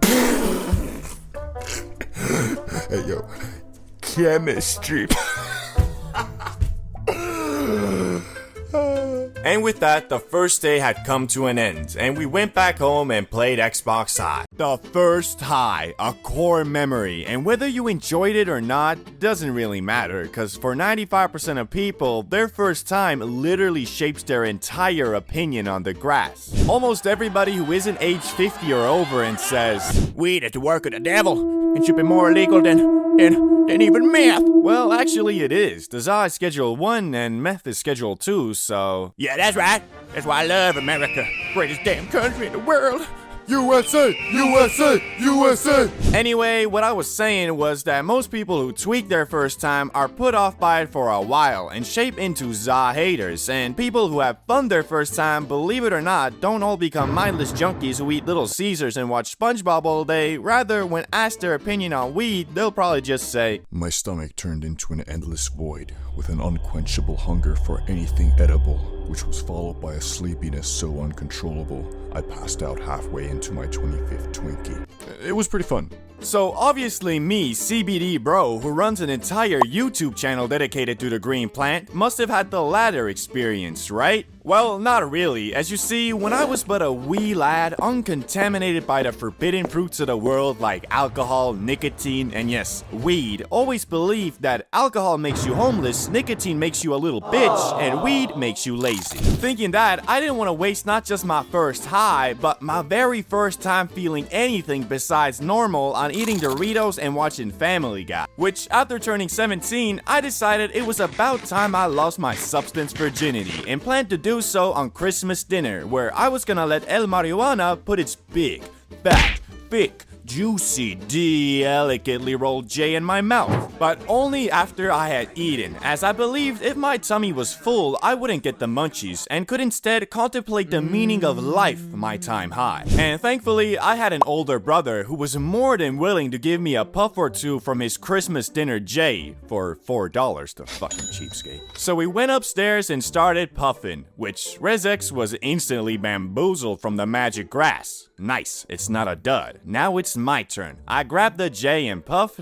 Hey, yo. Chemistry. And with that, the first day had come to an end, and we went back home and played Xbox High. The first high, a core memory, and whether you enjoyed it or not doesn't really matter, cause for 95% of people, their first time literally shapes their entire opinion on the grass. Almost everybody who isn't age 50 or over and says, weed is the work of the devil, and should be more illegal than even meth. Well, actually it is. The Za is Schedule 1 and meth is Schedule 2, so... Yeah, that's right. That's why I love America. Greatest damn country in the world. USA! USA! USA! Anyway, what I was saying was that most people who tweak their first time are put off by it for a while and shape into Za haters, and people who have fun their first time, believe it or not, don't all become mindless junkies who eat Little Caesars and watch SpongeBob all day. Rather, when asked their opinion on weed, they'll probably just say, my stomach turned into an endless void with an unquenchable hunger for anything edible, which was followed by a sleepiness so uncontrollable I passed out halfway into my 25th Twinkie. It was pretty fun. So obviously me, CBD bro, who runs an entire YouTube channel dedicated to the green plant, must have had the latter experience, right? Well, not really. As you see, when I was but a wee lad, uncontaminated by the forbidden fruits of the world like alcohol, nicotine, and yes, weed, always believed that alcohol makes you homeless, nicotine makes you a little bitch, and weed makes you lazy. Thinking that, I didn't want to waste not just my first high, but my very first time feeling anything besides normal on eating Doritos and watching Family Guy. Which, after turning 17, I decided it was about time I lost my substance virginity and planned to do so on Christmas dinner, where I was gonna let El Marijuana put its big, fat, thick, juicy, delicately rolled J in my mouth, but only after I had eaten, as I believed if my tummy was full, I wouldn't get the munchies and could instead contemplate the meaning of life my time high. And thankfully, I had an older brother who was more than willing to give me a puff or two from his Christmas dinner J for $4, the fucking cheapskate. So we went upstairs and started puffing, which Rezex was instantly bamboozled from the magic grass. Nice, it's not a dud. Now it's my turn. I grabbed the J and puffed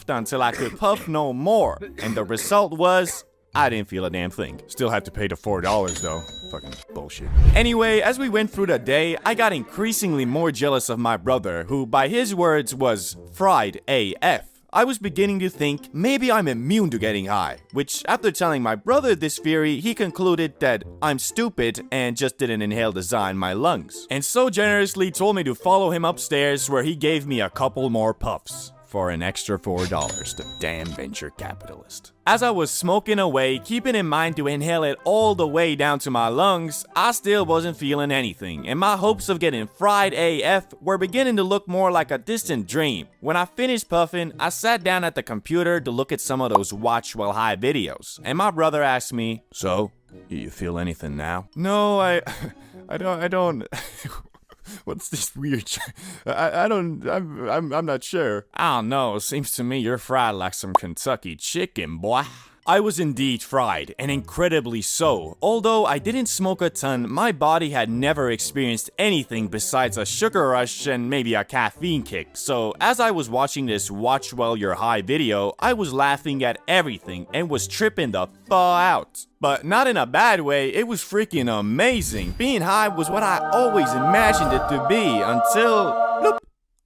until I could puff no more. And the result was, I didn't feel a damn thing. Still had to pay the $4 though. Fucking bullshit. Anyway, as we went through the day, I got increasingly more jealous of my brother, who by his words was fried AF. I was beginning to think maybe I'm immune to getting high, which after telling my brother this theory, he concluded that I'm stupid and just didn't inhale the za in my lungs, and so generously told me to follow him upstairs, where he gave me a couple more puffs for an extra $4, the damn venture capitalist. As I was smoking away, keeping in mind to inhale it all the way down to my lungs, I still wasn't feeling anything, and my hopes of getting fried AF were beginning to look more like a distant dream. When I finished puffing, I sat down at the computer to look at some of those watch while high videos, and my brother asked me, "So, you feel anything now?" No, I don't. What's this weird I'm not sure. I don't know, seems to me you're fried like some Kentucky chicken, boy. I was indeed fried, and incredibly so. Although I didn't smoke a ton, my body had never experienced anything besides a sugar rush and maybe a caffeine kick. So as I was watching this watch while you're high video, I was laughing at everything and was tripping the out. But not in a bad way, it was freaking amazing. Being high was what I always imagined it to be until... bloop.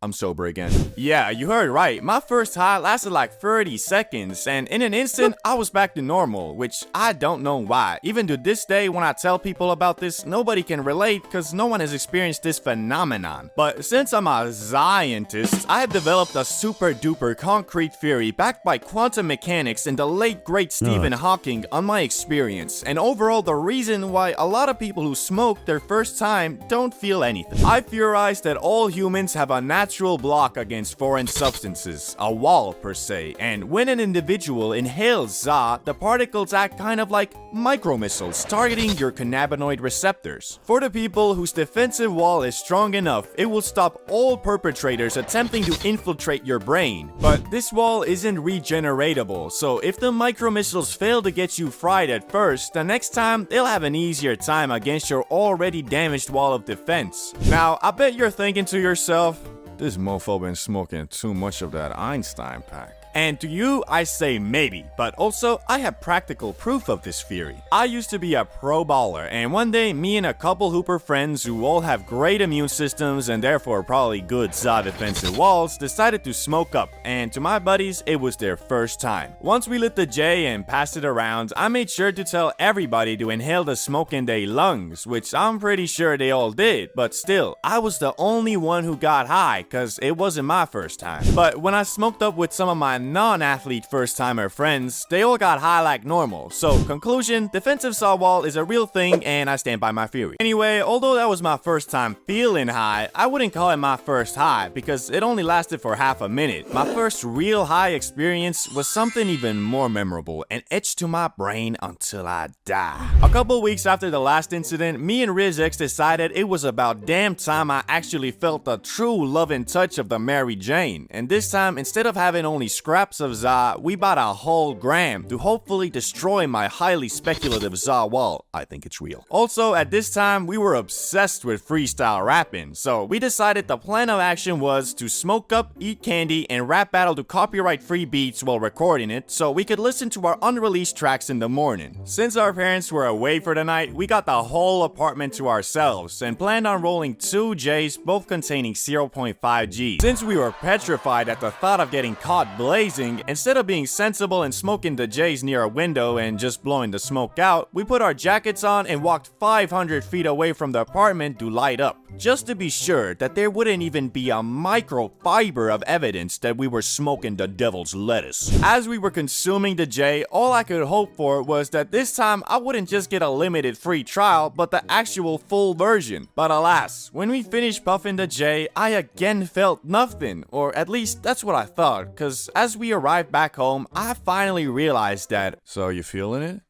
I'm sober again. Yeah, you heard right. My first high lasted like 30 seconds, and in an instant, I was back to normal, which I don't know why. Even to this day, when I tell people about this, nobody can relate because no one has experienced this phenomenon. But since I'm a scientist, I have developed a super duper concrete theory backed by quantum mechanics and the late great Stephen Hawking on my experience, and overall the reason why a lot of people who smoke their first time don't feel anything. I theorize that all humans have a natural block against foreign substances, a wall per se, and when an individual inhales za, the particles act kind of like micromissiles targeting your cannabinoid receptors. For the people whose defensive wall is strong enough, it will stop all perpetrators attempting to infiltrate your brain. But this wall isn't regeneratable, so if the micromissiles fail to get you fried at first, the next time they'll have an easier time against your already damaged wall of defense. Now, I bet you're thinking to yourself, this mofo been smoking too much of that Einstein pack. And to you, I say maybe, but also I have practical proof of this theory. I used to be a pro baller, and one day me and a couple hooper friends who all have great immune systems and therefore probably good za defensive walls decided to smoke up, and to my buddies, it was their first time. Once we lit the J and passed it around, I made sure to tell everybody to inhale the smoke in their lungs, which I'm pretty sure they all did, but still, I was the only one who got high, cause it wasn't my first time. But when I smoked up with some of my non-athlete first-timer friends, they all got high like normal. So, conclusion, defensive saw wall is a real thing and I stand by my theory. Anyway, although that was my first time feeling high, I wouldn't call it my first high because it only lasted for half a minute. My first real high experience was something even more memorable and etched to my brain until I die. A couple weeks after the last incident, me and Riz X decided it was about damn time I actually felt the true love and touch of the Mary Jane. And this time, instead of having only scraps of za, we bought a whole gram to hopefully destroy my highly speculative za wall. I think it's real. Also, at this time, we were obsessed with freestyle rapping, so we decided the plan of action was to smoke up, eat candy, and rap battle to copyright-free beats while recording it, so we could listen to our unreleased tracks in the morning. Since our parents were away for the night, we got the whole apartment to ourselves and planned on rolling 2 J's, both containing 0.5 G. Since we were petrified at the thought of getting caught blazing, instead of being sensible and smoking the J's near a window and just blowing the smoke out, we put our jackets on and walked 500 feet away from the apartment to light up, just to be sure that there wouldn't even be a microfiber of evidence that we were smoking the devil's lettuce. As we were consuming the J, all I could hope for was that this time I wouldn't just get a limited free trial, but the actual full version. But alas, when we finished puffing the J, I again felt nothing, or at least that's what I thought, cause as we arrived back home, I finally realized that, so you feeling it?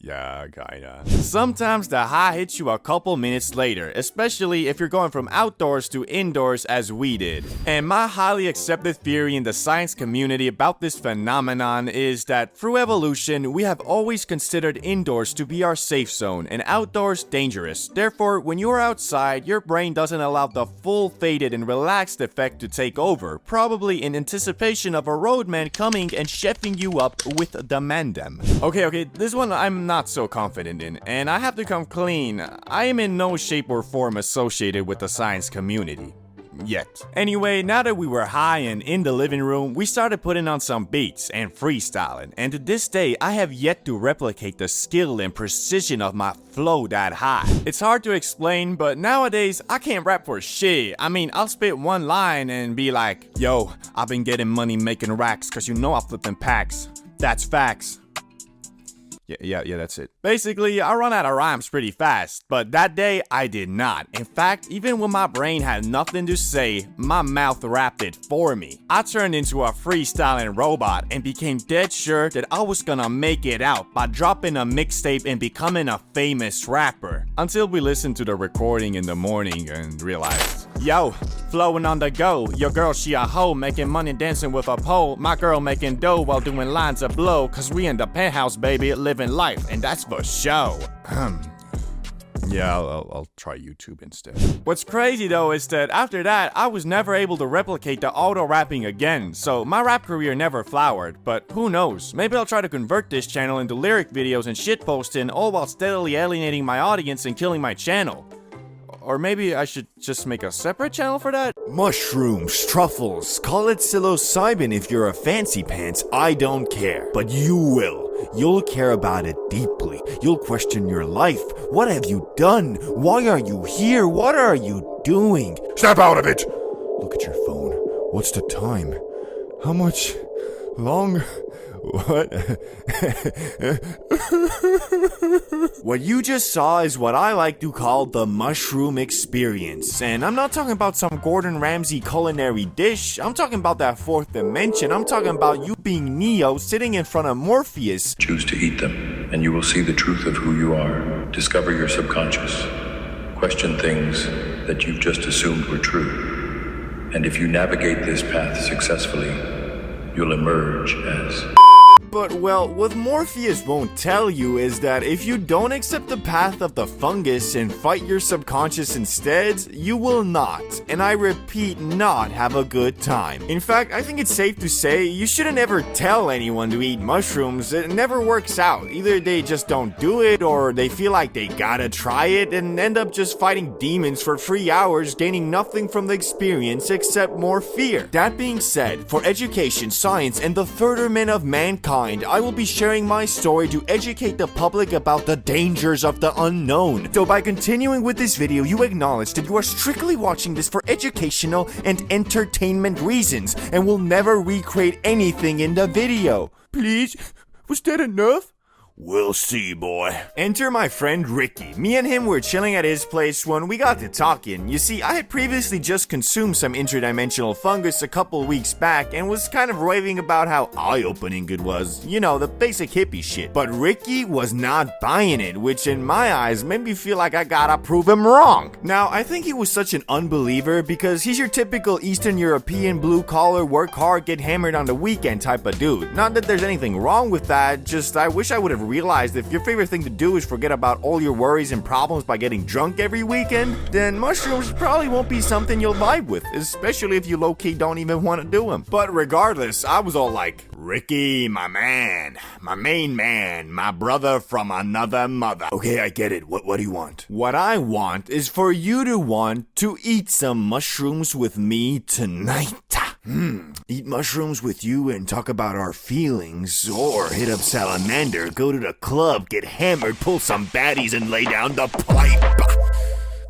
Yeah, kinda. Sometimes the high hits you a couple minutes later, especially if you're going from outdoors to indoors as we did. And my highly accepted theory in the science community about this phenomenon is that through evolution, we have always considered indoors to be our safe zone and outdoors dangerous. Therefore, when you're outside, your brain doesn't allow the full faded and relaxed effect to take over, probably in anticipation of a roadman coming and chefing you up with the mandem. Okay, this one I'm not so confident in, and I have to come clean. I am in no shape or form associated with the science community. Yet. Anyway, now that we were high and in the living room, we started putting on some beats and freestyling, and to this day, I have yet to replicate the skill and precision of my flow that high. It's hard to explain, but nowadays, I can't rap for shit. I mean, I'll spit one line and be like, yo, I've been getting money making racks, cause you know I'm flipping packs. That's facts. Yeah, that's it. Basically, I run out of rhymes pretty fast, but that day, I did not. In fact, even when my brain had nothing to say, my mouth rapped it for me. I turned into a freestyling robot and became dead sure that I was gonna make it out by dropping a mixtape and becoming a famous rapper. Until we listened to the recording in the morning and realized, yo, flowing on the go, your girl she a hoe, making money dancing with a pole, my girl making dough while doing lines of blow, cause we in the penthouse baby, living life, and that's for show. Yeah, I'll try YouTube instead. What's crazy though is that after that, I was never able to replicate the auto-rapping again, so my rap career never flowered, but who knows, maybe I'll try to convert this channel into lyric videos and shitposting, all while steadily alienating my audience and killing my channel. Or maybe I should just make a separate channel for that? Mushrooms, truffles, call it psilocybin if you're a fancy pants, I don't care. But you will. You'll care about it deeply. You'll question your life. What have you done? Why are you here? What are you doing? Snap out of it! Look at your phone. What's the time? How much longer? What? What you just saw is what I like to call the mushroom experience. And I'm not talking about some Gordon Ramsay culinary dish. I'm talking about that fourth dimension. I'm talking about you being Neo sitting in front of Morpheus. Choose to eat them, and you will see the truth of who you are. Discover your subconscious. Question things that you've just assumed were true. And if you navigate this path successfully, you'll emerge as... But, well, what Morpheus won't tell you is that if you don't accept the path of the fungus and fight your subconscious instead, you will not, and I repeat, not have a good time. In fact, I think it's safe to say you shouldn't ever tell anyone to eat mushrooms. It never works out. Either they just don't do it, or they feel like they gotta try it and end up just fighting demons for 3 hours, gaining nothing from the experience except more fear. That being said, for education, science, and the furtherment of mankind, I will be sharing my story to educate the public about the dangers of the unknown. So by continuing with this video, you acknowledge that you are strictly watching this for educational and entertainment reasons and will never recreate anything in the video. Please? Was that enough? We'll see, boy. Enter my friend Ricky. Me and him were chilling at his place when we got to talking. You see, I had previously just consumed some interdimensional fungus a couple weeks back and was kind of raving about how eye-opening it was. You know, the basic hippie shit. But Ricky was not buying it, which in my eyes made me feel like I gotta prove him wrong. Now, I think he was such an unbeliever because he's your typical Eastern European blue-collar, work hard, get hammered on the weekend type of dude. Not that there's anything wrong with that, just I wish I would have realized if your favorite thing to do is forget about all your worries and problems by getting drunk every weekend, then mushrooms probably won't be something you'll vibe with, especially if you low-key don't even want to do them. But regardless, I was all like, Ricky, my man, my main man, my brother from another mother. Okay, I get it. What do you want? What I want is for you to want to eat some mushrooms with me tonight. Eat mushrooms with you and talk about our feelings, or hit up Salamander, go to the club, get hammered, pull some baddies, and lay down the pipe.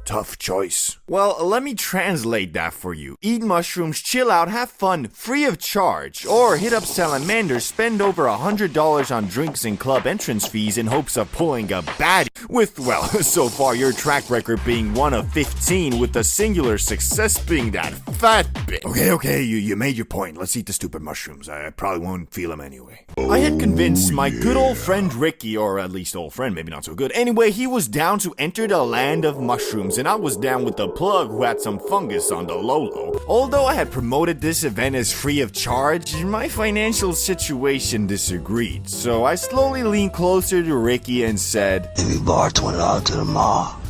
Tough choice. Well, let me translate that for you. Eat mushrooms, chill out, have fun, free of charge. Or hit up Salamander, spend over $100 on drinks and club entrance fees in hopes of pulling a baddie. With, well, so far your track record being 1 of 15, with the singular success being that fat bitch. Okay, you made your point. Let's eat the stupid mushrooms. I probably won't feel them anyway. I had convinced my good old friend Ricky, or at least old friend, maybe not so good. Anyway, he was down to enter the land of mushrooms, and I was down with the plug who had some fungus on the low-low. Although I had promoted this event as free of charge, my financial situation disagreed. So I slowly leaned closer to Ricky and said, If you borrow $20 to the mall.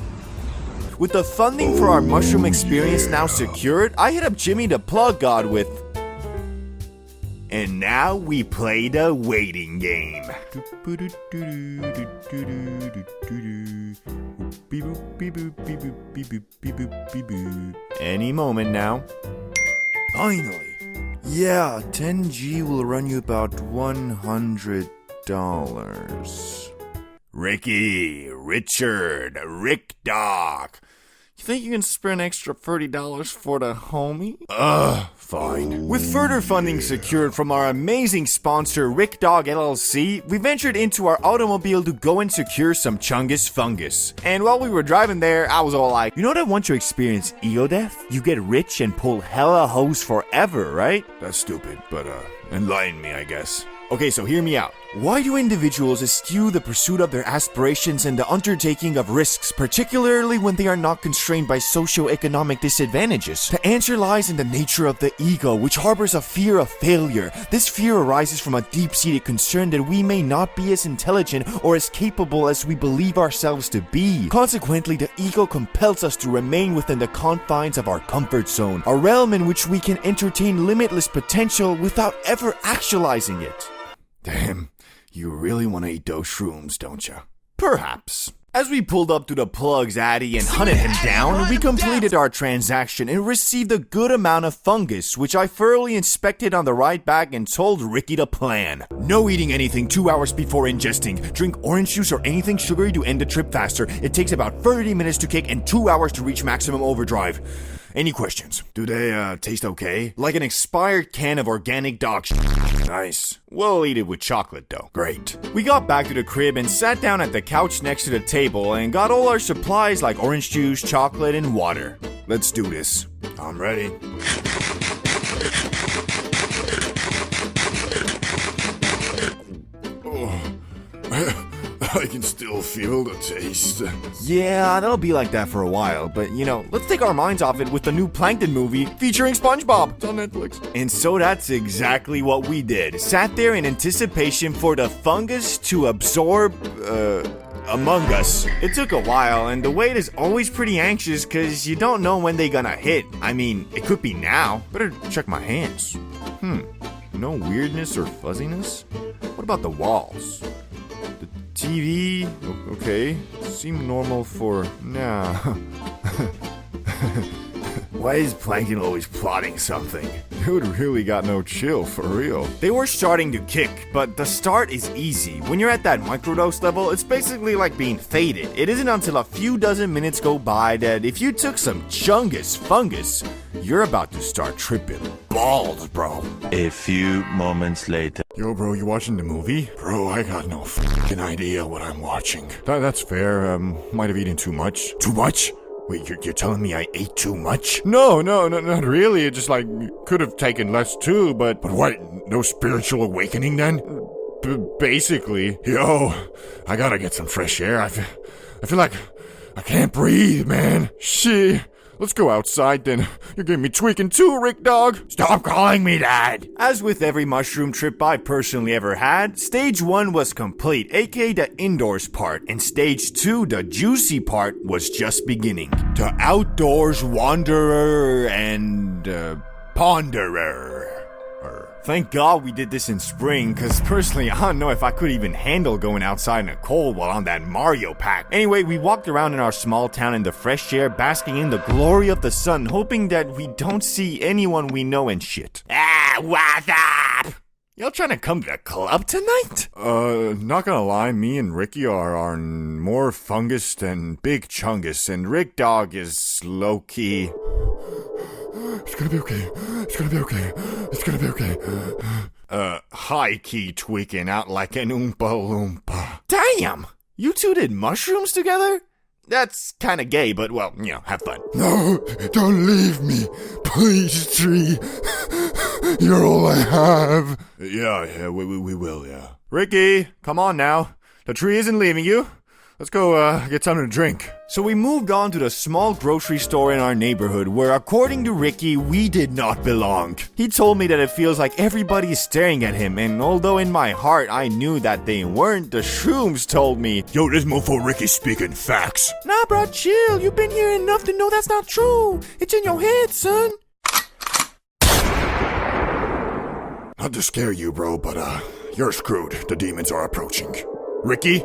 With the funding for our mushroom experience now secured, I hit up Jimmy the plug god with, and now we play the waiting game. Any moment now. Finally. Yeah, 10G will run you about $100. Ricky, Richard, Rick Dog. You think you can spare an extra $30 for the homie? Fine. With further funding secured from our amazing sponsor, Rick Dog LLC, we ventured into our automobile to go and secure some Chungus fungus. And while we were driving there, I was all like, you know that once you experience ego death, you get rich and pull hella hoes forever, right? That's stupid, but enlighten me, I guess. Okay, so hear me out. Why do individuals eschew the pursuit of their aspirations and the undertaking of risks, particularly when they are not constrained by socio-economic disadvantages? The answer lies in the nature of the ego, which harbors a fear of failure. This fear arises from a deep-seated concern that we may not be as intelligent or as capable as we believe ourselves to be. Consequently, the ego compels us to remain within the confines of our comfort zone, a realm in which we can entertain limitless potential without ever actualizing it. Damn. You really want to eat those shrooms, don't you? Perhaps. As we pulled up to the plug's addy and hunted him down, we completed our transaction and received a good amount of fungus, which I thoroughly inspected on the ride back and told Ricky the plan. No eating anything 2 hours before ingesting. Drink orange juice or anything sugary to end the trip faster. It takes about 30 minutes to kick and 2 hours to reach maximum overdrive. Any questions? Do they, taste okay? Like an expired can of organic dog shit. Nice. We'll eat it with chocolate though. Great. We got back to the crib and sat down at the couch next to the table and got all our supplies like orange juice, chocolate, and water. Let's do this. I'm ready. I can still feel the taste. Yeah, that'll be like that for a while, but let's take our minds off it with the new Plankton movie featuring SpongeBob. It's on Netflix. And so that's exactly what we did. Sat there in anticipation for the fungus to absorb, among us. It took a while, and the wait is always pretty anxious because you don't know when they gonna hit. I mean, it could be now. Better check my hands. No weirdness or fuzziness? What about the walls? TV, okay, seem normal for now. Why is Plankton always plotting something? Dude really got no chill, for real. They were starting to kick, but the start is easy. When you're at that microdose level, it's basically like being faded. It isn't until a few dozen minutes go by that if you took some chungus fungus, you're about to start tripping balls, bro. A few moments later. Yo, bro, you watching the movie? Bro, I got no f***ing idea what I'm watching. That's fair, might have eaten too much. Too much? Wait, you're telling me I ate too much? No, not really. It just, could have taken less too, but... But what, no spiritual awakening then? Basically. Yo, I gotta get some fresh air. I feel like I can't breathe, man. Shit. Let's go outside then. You're getting me tweaking too, Rick Dog. Stop calling me Dad. As with every mushroom trip I personally ever had, stage 1 was complete, aka the indoors part, and stage 2, the juicy part, was just beginning. The outdoors wanderer and ponderer. Thank God we did this in spring, cause personally I don't know if I could even handle going outside in the cold while on that Mario pack. Anyway, we walked around in our small town in the fresh air, basking in the glory of the sun, hoping that we don't see anyone we know and shit. What's up? Y'all trying to come to the club tonight? Not gonna lie, me and Ricky are more fungus than Big Chungus, and Rick Dog is low-key. It's gonna be okay. It's gonna be okay. It's gonna be okay. High-key tweaking out like an Oompa Loompa. Damn! You two did mushrooms together? That's kinda gay, but well, have fun. No, don't leave me. Please, Tree. You're all I have. Yeah, we will, yeah. Ricky, come on now. The tree isn't leaving you. Let's go, get something to drink. So we moved on to the small grocery store in our neighborhood where, according to Ricky, we did not belong. He told me that it feels like everybody is staring at him, and although in my heart I knew that they weren't, the shrooms told me, yo, this mofo Ricky's speaking facts. Nah, bro, chill. You've been here enough to know that's not true. It's in your head, son. Not to scare you, bro, but, you're screwed. The demons are approaching. Ricky?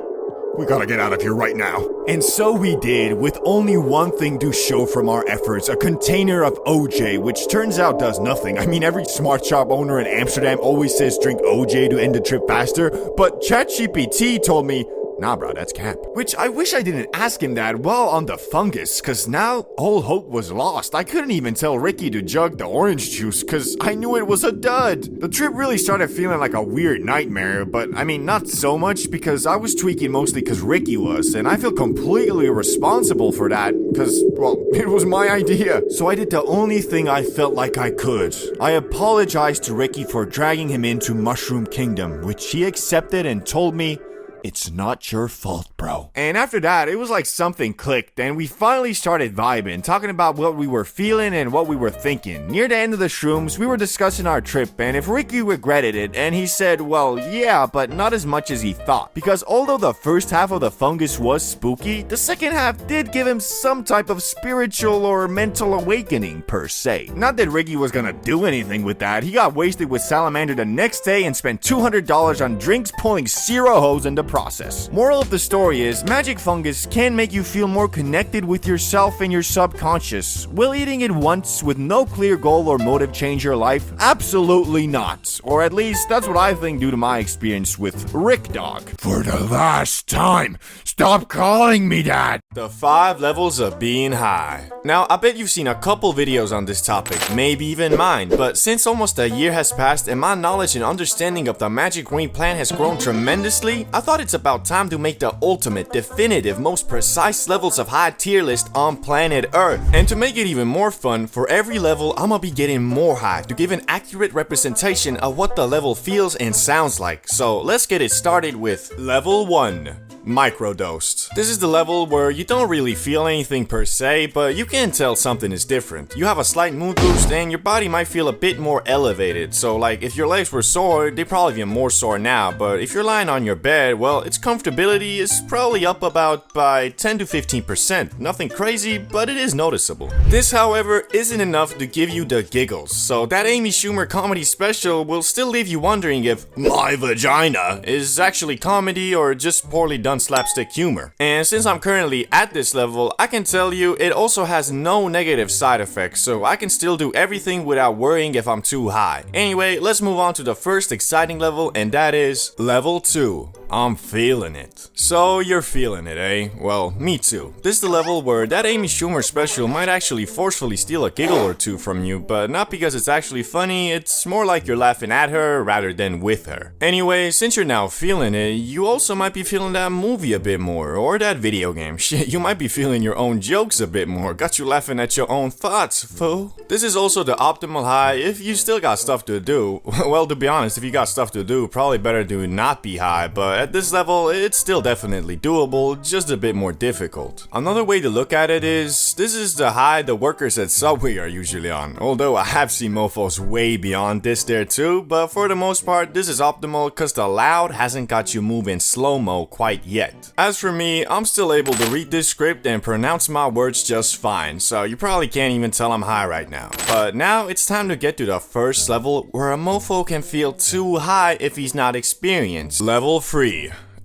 We gotta get out of here right now. And so we did, with only one thing to show from our efforts, a container of OJ, which turns out does nothing. I mean, every smart shop owner in Amsterdam always says drink OJ to end the trip faster, but ChatGPT told me, nah bro, that's cap. Which I wish I didn't ask him that while on the fungus, cause now all hope was lost. I couldn't even tell Ricky to jug the orange juice, cause I knew it was a dud. The trip really started feeling like a weird nightmare, but I mean not so much because I was tweaking mostly cause Ricky was, and I feel completely responsible for that, cause, well, it was my idea. So I did the only thing I felt like I could. I apologized to Ricky for dragging him into Mushroom Kingdom, which he accepted and told me, it's not your fault, bro. And after that, it was like something clicked, and we finally started vibing, talking about what we were feeling and what we were thinking. Near the end of the shrooms, we were discussing our trip, and if Ricky regretted it, and he said, well, yeah, but not as much as he thought. Because although the first half of the fungus was spooky, the second half did give him some type of spiritual or mental awakening, per se. Not that Ricky was gonna do anything with that. He got wasted with Salamander the next day and spent $200 on drinks, pulling zero hoes, and the process. Moral of the story is, magic fungus can make you feel more connected with yourself and your subconscious. Will eating it once with no clear goal or motive change your life? Absolutely not. Or at least that's what I think due to my experience with Rick Dog. For the last time, stop calling me that! The 5 levels of being high. Now, I bet you've seen a couple videos on this topic, maybe even mine, but since almost a year has passed and my knowledge and understanding of the magic green plant has grown tremendously, I thought it's about time to make the ultimate, definitive, most precise levels of high tier list on planet Earth. And to make it even more fun, for every level, I'ma be getting more high to give an accurate representation of what the level feels and sounds like. So let's get it started with level 1. Microdosed. This is the level where you don't really feel anything per se, but you can tell something is different. You have a slight mood boost and your body might feel a bit more elevated. So like if your legs were sore, they're probably even more sore now, but if you're lying on your bed, well, its comfortability is probably up about by 10 to 15%. Nothing crazy, but it is noticeable. This, however, isn't enough to give you the giggles, so that Amy Schumer comedy special will still leave you wondering if my vagina is actually comedy or just poorly done slapstick humor. And since I'm currently at this level, I can tell you it also has no negative side effects, so I can still do everything without worrying if I'm too high. Anyway, let's move on to the first exciting level, and that is level 2. I'm feeling it. So you're feeling it, eh? Well, me too. This is the level where that Amy Schumer special might actually forcefully steal a giggle or two from you, but not because it's actually funny, it's more like you're laughing at her rather than with her. Anyway, since you're now feeling it, you also might be feeling that movie a bit more, or that video game. Shit, you might be feeling your own jokes a bit more. Got you laughing at your own thoughts, fool. This is also the optimal high if you still got stuff to do. Well, to be honest, if you got stuff to do, probably better to not be high, but at this level, it's still definitely doable, just a bit more difficult. Another way to look at it is, this is the high the workers at Subway are usually on, although I have seen mofos way beyond this there too, but for the most part, this is optimal cause the loud hasn't got you moving slow-mo quite yet. As for me, I'm still able to read this script and pronounce my words just fine, so you probably can't even tell I'm high right now. But now it's time to get to the first level where a mofo can feel too high if he's not experienced. Level 3.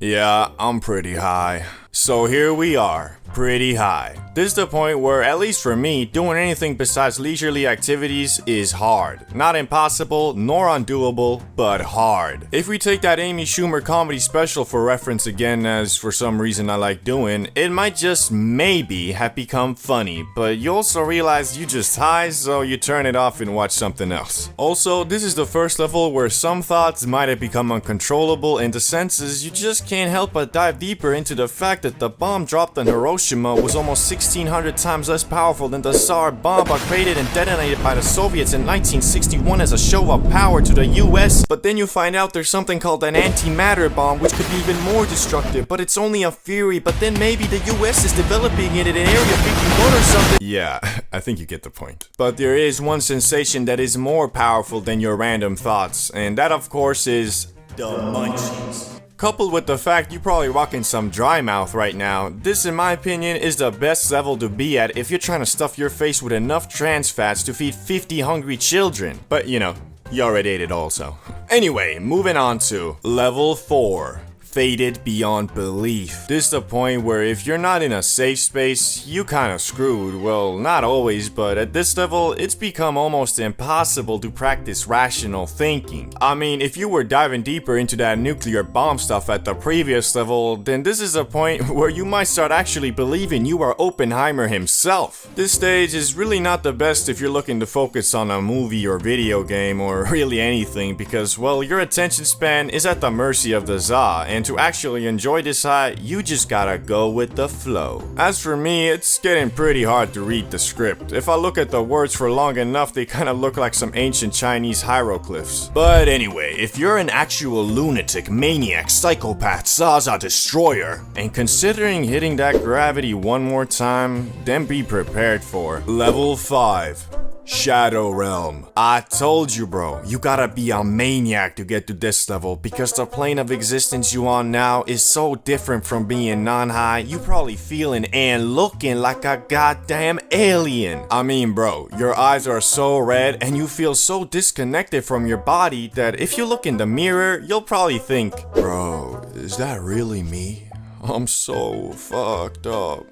Yeah, I'm pretty high. So here we are, pretty high. This is the point where, at least for me, doing anything besides leisurely activities is hard. Not impossible, nor undoable, but hard. If we take that Amy Schumer comedy special for reference again, as for some reason I like doing, it might just maybe have become funny, but you also realize you just high, so you turn it off and watch something else. Also, this is the first level where some thoughts might have become uncontrollable in the senses you just can't help but dive deeper into the fact that the bomb dropped on Hiroshima was almost 1,600 times less powerful than the Tsar bomb created and detonated by the Soviets in 1961 as a show of power to the US. But then you find out there's something called an antimatter bomb which could be even more destructive, but it's only a theory, but then maybe the US is developing it in Area 51 or something. Yeah, I think you get the point. But there is one sensation that is more powerful than your random thoughts, and that of course is the Munchies. Coupled with the fact you're probably rocking some dry mouth right now, this in my opinion is the best level to be at if you're trying to stuff your face with enough trans fats to feed 50 hungry children. But you know, you already ate it also. Anyway, moving on to level 4. Faded beyond belief. This is the point where if you're not in a safe space, you kinda screwed. Well, not always, but at this level, it's become almost impossible to practice rational thinking. I mean, if you were diving deeper into that nuclear bomb stuff at the previous level, then this is a point where you might start actually believing you are Oppenheimer himself. This stage is really not the best if you're looking to focus on a movie or video game or really anything because, well, your attention span is at the mercy of the za, and to actually enjoy this high, you just gotta go with the flow. As for me, it's getting pretty hard to read the script. If I look at the words for long enough, they kinda look like some ancient Chinese hieroglyphs. But anyway, if you're an actual lunatic, maniac, psychopath, Zaza destroyer, and considering hitting that gravity one more time, then be prepared for level 5. Shadow Realm. I told you, bro, you gotta be a maniac to get to this level because the plane of existence you on now is so different from being non-high, you probably feeling and looking like a goddamn alien. I mean, bro, your eyes are so red and you feel so disconnected from your body that if you look in the mirror, you'll probably think, bro, Is that really me? I'm so fucked up.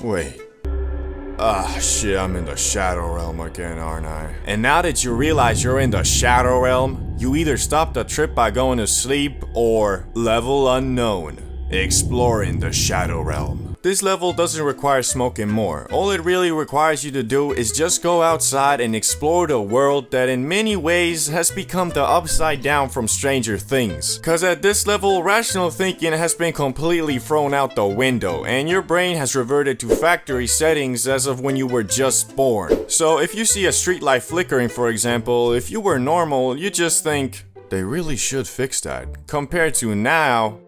Wait. Ah, shit, I'm in the shadow realm again, aren't I? And now that you realize you're in the shadow realm, you either stop the trip by going to sleep or level unknown, exploring the shadow realm. This level doesn't require smoking more. All it really requires you to do is just go outside and explore the world that in many ways has become the upside down from Stranger Things. Cause at this level, rational thinking has been completely thrown out the window and your brain has reverted to factory settings as of when you were just born. So if you see a streetlight flickering, for example, if you were normal, you just think, they really should fix that. Compared to now,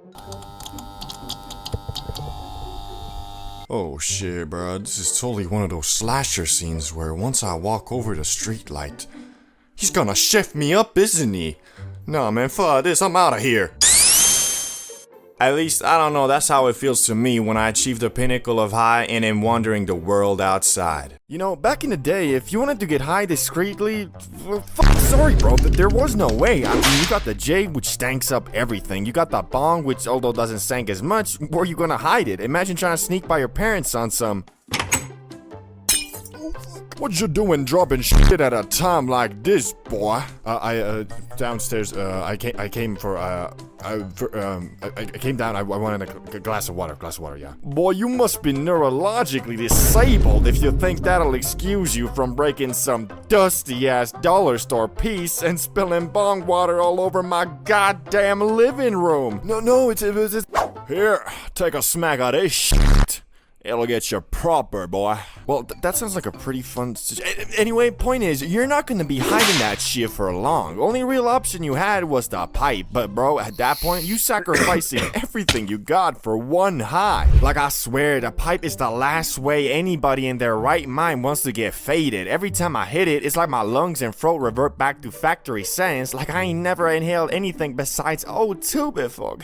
oh shit, bro, this is totally one of those slasher scenes where once I walk over the streetlight, he's gonna shift me up, isn't he? Nah, man, fuck this, I'm out of here. At least, I don't know, that's how it feels to me when I achieve the pinnacle of high and am wandering the world outside. You know, back in the day, if you wanted to get high discreetly, sorry bro, there was no way. I mean, you got the J, which stanks up everything. You got the bong, which although doesn't stank as much, where you gonna hide it? Imagine trying to sneak by your parents on some... What you doing dropping shit at a time like this, boy? Downstairs, I came for, I came down, I wanted a glass of water, yeah. Boy, you must be neurologically disabled if you think that'll excuse you from breaking some dusty-ass dollar store piece and spilling bong water all over my goddamn living room. No, it's... Here, take a smack of this shit. It'll get you proper, boy. Well, that sounds like a pretty fun... Anyway, point is, you're not gonna be hiding that shit for long. Only real option you had was the pipe. But bro, at that point, you sacrificing everything you got for one high. Like, I swear, the pipe is the last way anybody in their right mind wants to get faded. Every time I hit it, it's like my lungs and throat revert back to factory settings. Like I ain't never inhaled anything besides O2 before.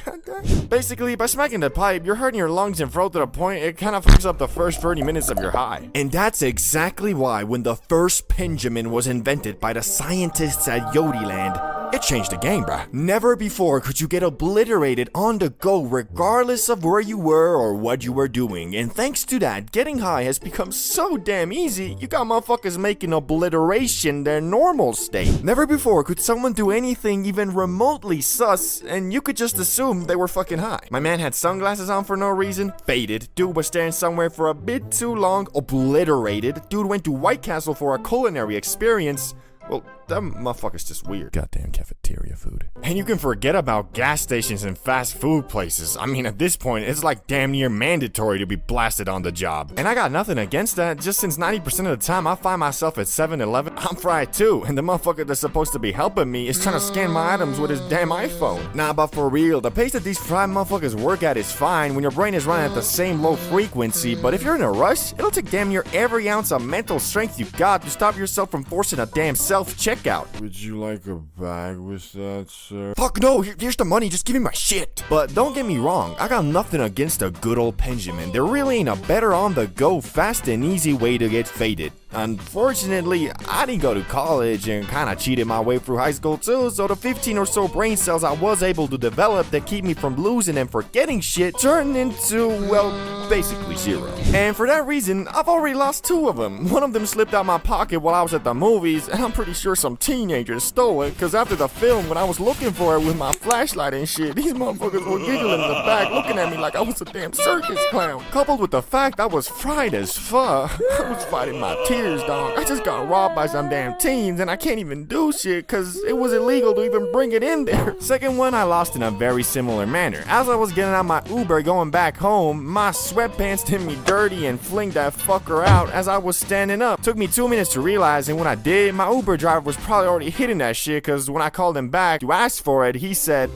Basically, by smacking the pipe, you're hurting your lungs and throat to the point it kind of fucks up the first 30 minutes of your high. And that's exactly why when the first penjamin was invented by the scientists at Yodiland, it changed the game, bruh. Never before could you get obliterated on the go regardless of where you were or what you were doing. And thanks to that, getting high has become so damn easy, you got motherfuckers making obliteration their normal state. Never before could someone do anything even remotely sus and you could just assume they were fucking high. My man had sunglasses on for no reason, faded. Dude was staring somewhere for a bit too long, obliterated. Dude went to White Castle for a culinary experience. Well, that motherfucker's just weird. Goddamn cafeteria food. And you can forget about gas stations and fast food places. I mean, at this point, it's like damn near mandatory to be blasted on the job. And I got nothing against that, just since 90% of the time I find myself at 7-Eleven, I'm fried too. And the motherfucker that's supposed to be helping me is trying to scan my items with his damn iPhone. Nah, but for real, the pace that these fried motherfuckers work at is fine when your brain is running at the same low frequency, but if you're in a rush, it'll take damn near every ounce of mental strength you got to stop yourself from forcing a damn self-checkout. Would you like a bag with that, sir? Fuck no, here's the money, just give me my shit. But don't get me wrong, I got nothing against a good old penjamin. There really ain't a better on-the-go, fast and easy way to get faded. Unfortunately, I didn't go to college and kinda cheated my way through high school too, so the 15 or so brain cells I was able to develop that keep me from losing and forgetting shit turned into, well, basically zero. And for that reason, I've already lost 2 of them. One of them slipped out my pocket while I was at the movies, and I'm pretty sure some teenagers stole it, cause after the film, when I was looking for it with my flashlight and shit, these motherfuckers were giggling in the back, looking at me like I was a damn circus clown. Coupled with the fact I was fried as fuck, I was fighting my tears, dog. I just got robbed by some damn teens, and I can't even do shit, cause it was illegal to even bring it in there. Second one I lost in a very similar manner. As I was getting out my Uber going back home, my sweatpants did me dirty and flinged that fucker out as I was standing up. Took me 2 minutes to realize, and when I did, my Uber driver was probably already hitting that shit, cause when I called him back to ask for it, he said,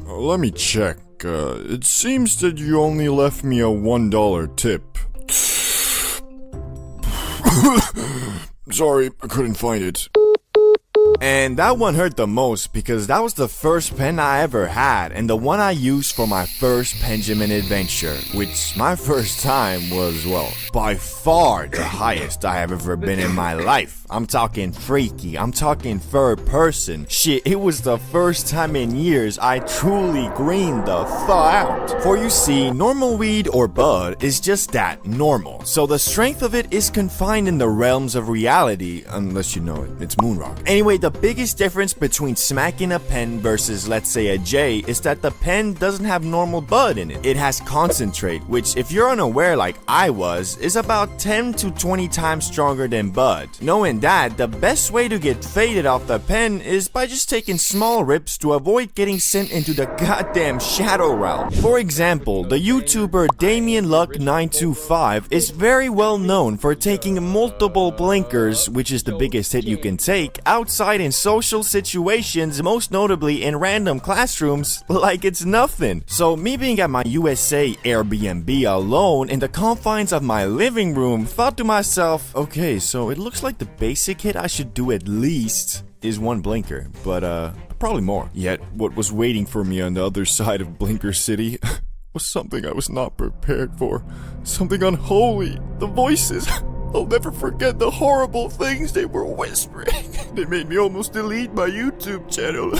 let me check. It seems that you only left me a $1 tip. Sorry, I couldn't find it. And that one hurt the most because that was the first pen I ever had and the one I used for my first penjamin adventure, which my first time was, well, by far the highest I have ever been in my life. I'm talking freaky, I'm talking third person. Shit, it was the first time in years I truly greened the thaw out. For you see, normal weed or bud is just that, normal. So the strength of it is confined in the realms of reality, unless you know it, it's Moonrock. Anyway, the biggest difference between smacking a pen versus, let's say, a J is that the pen doesn't have normal bud in it. It has concentrate, which if you're unaware like I was, is about 10 to 20 times stronger than bud. Knowing that, the best way to get faded off the pen is by just taking small rips to avoid getting sent into the goddamn shadow realm. For example, the YouTuber Damien Luck 925 is very well known for taking multiple blinkers, which is the biggest hit you can take, outside in social situations, most notably in random classrooms, like it's nothing. So me being at my USA Airbnb alone in the confines of my living room, thought to myself, okay, so it looks like the basic hit I should do at least is one blinker, but probably more. Yet what was waiting for me on the other side of Blinker City was something I was not prepared for. Something unholy. The voices. I'll never forget the horrible things they were whispering. They made me almost delete my YouTube channel.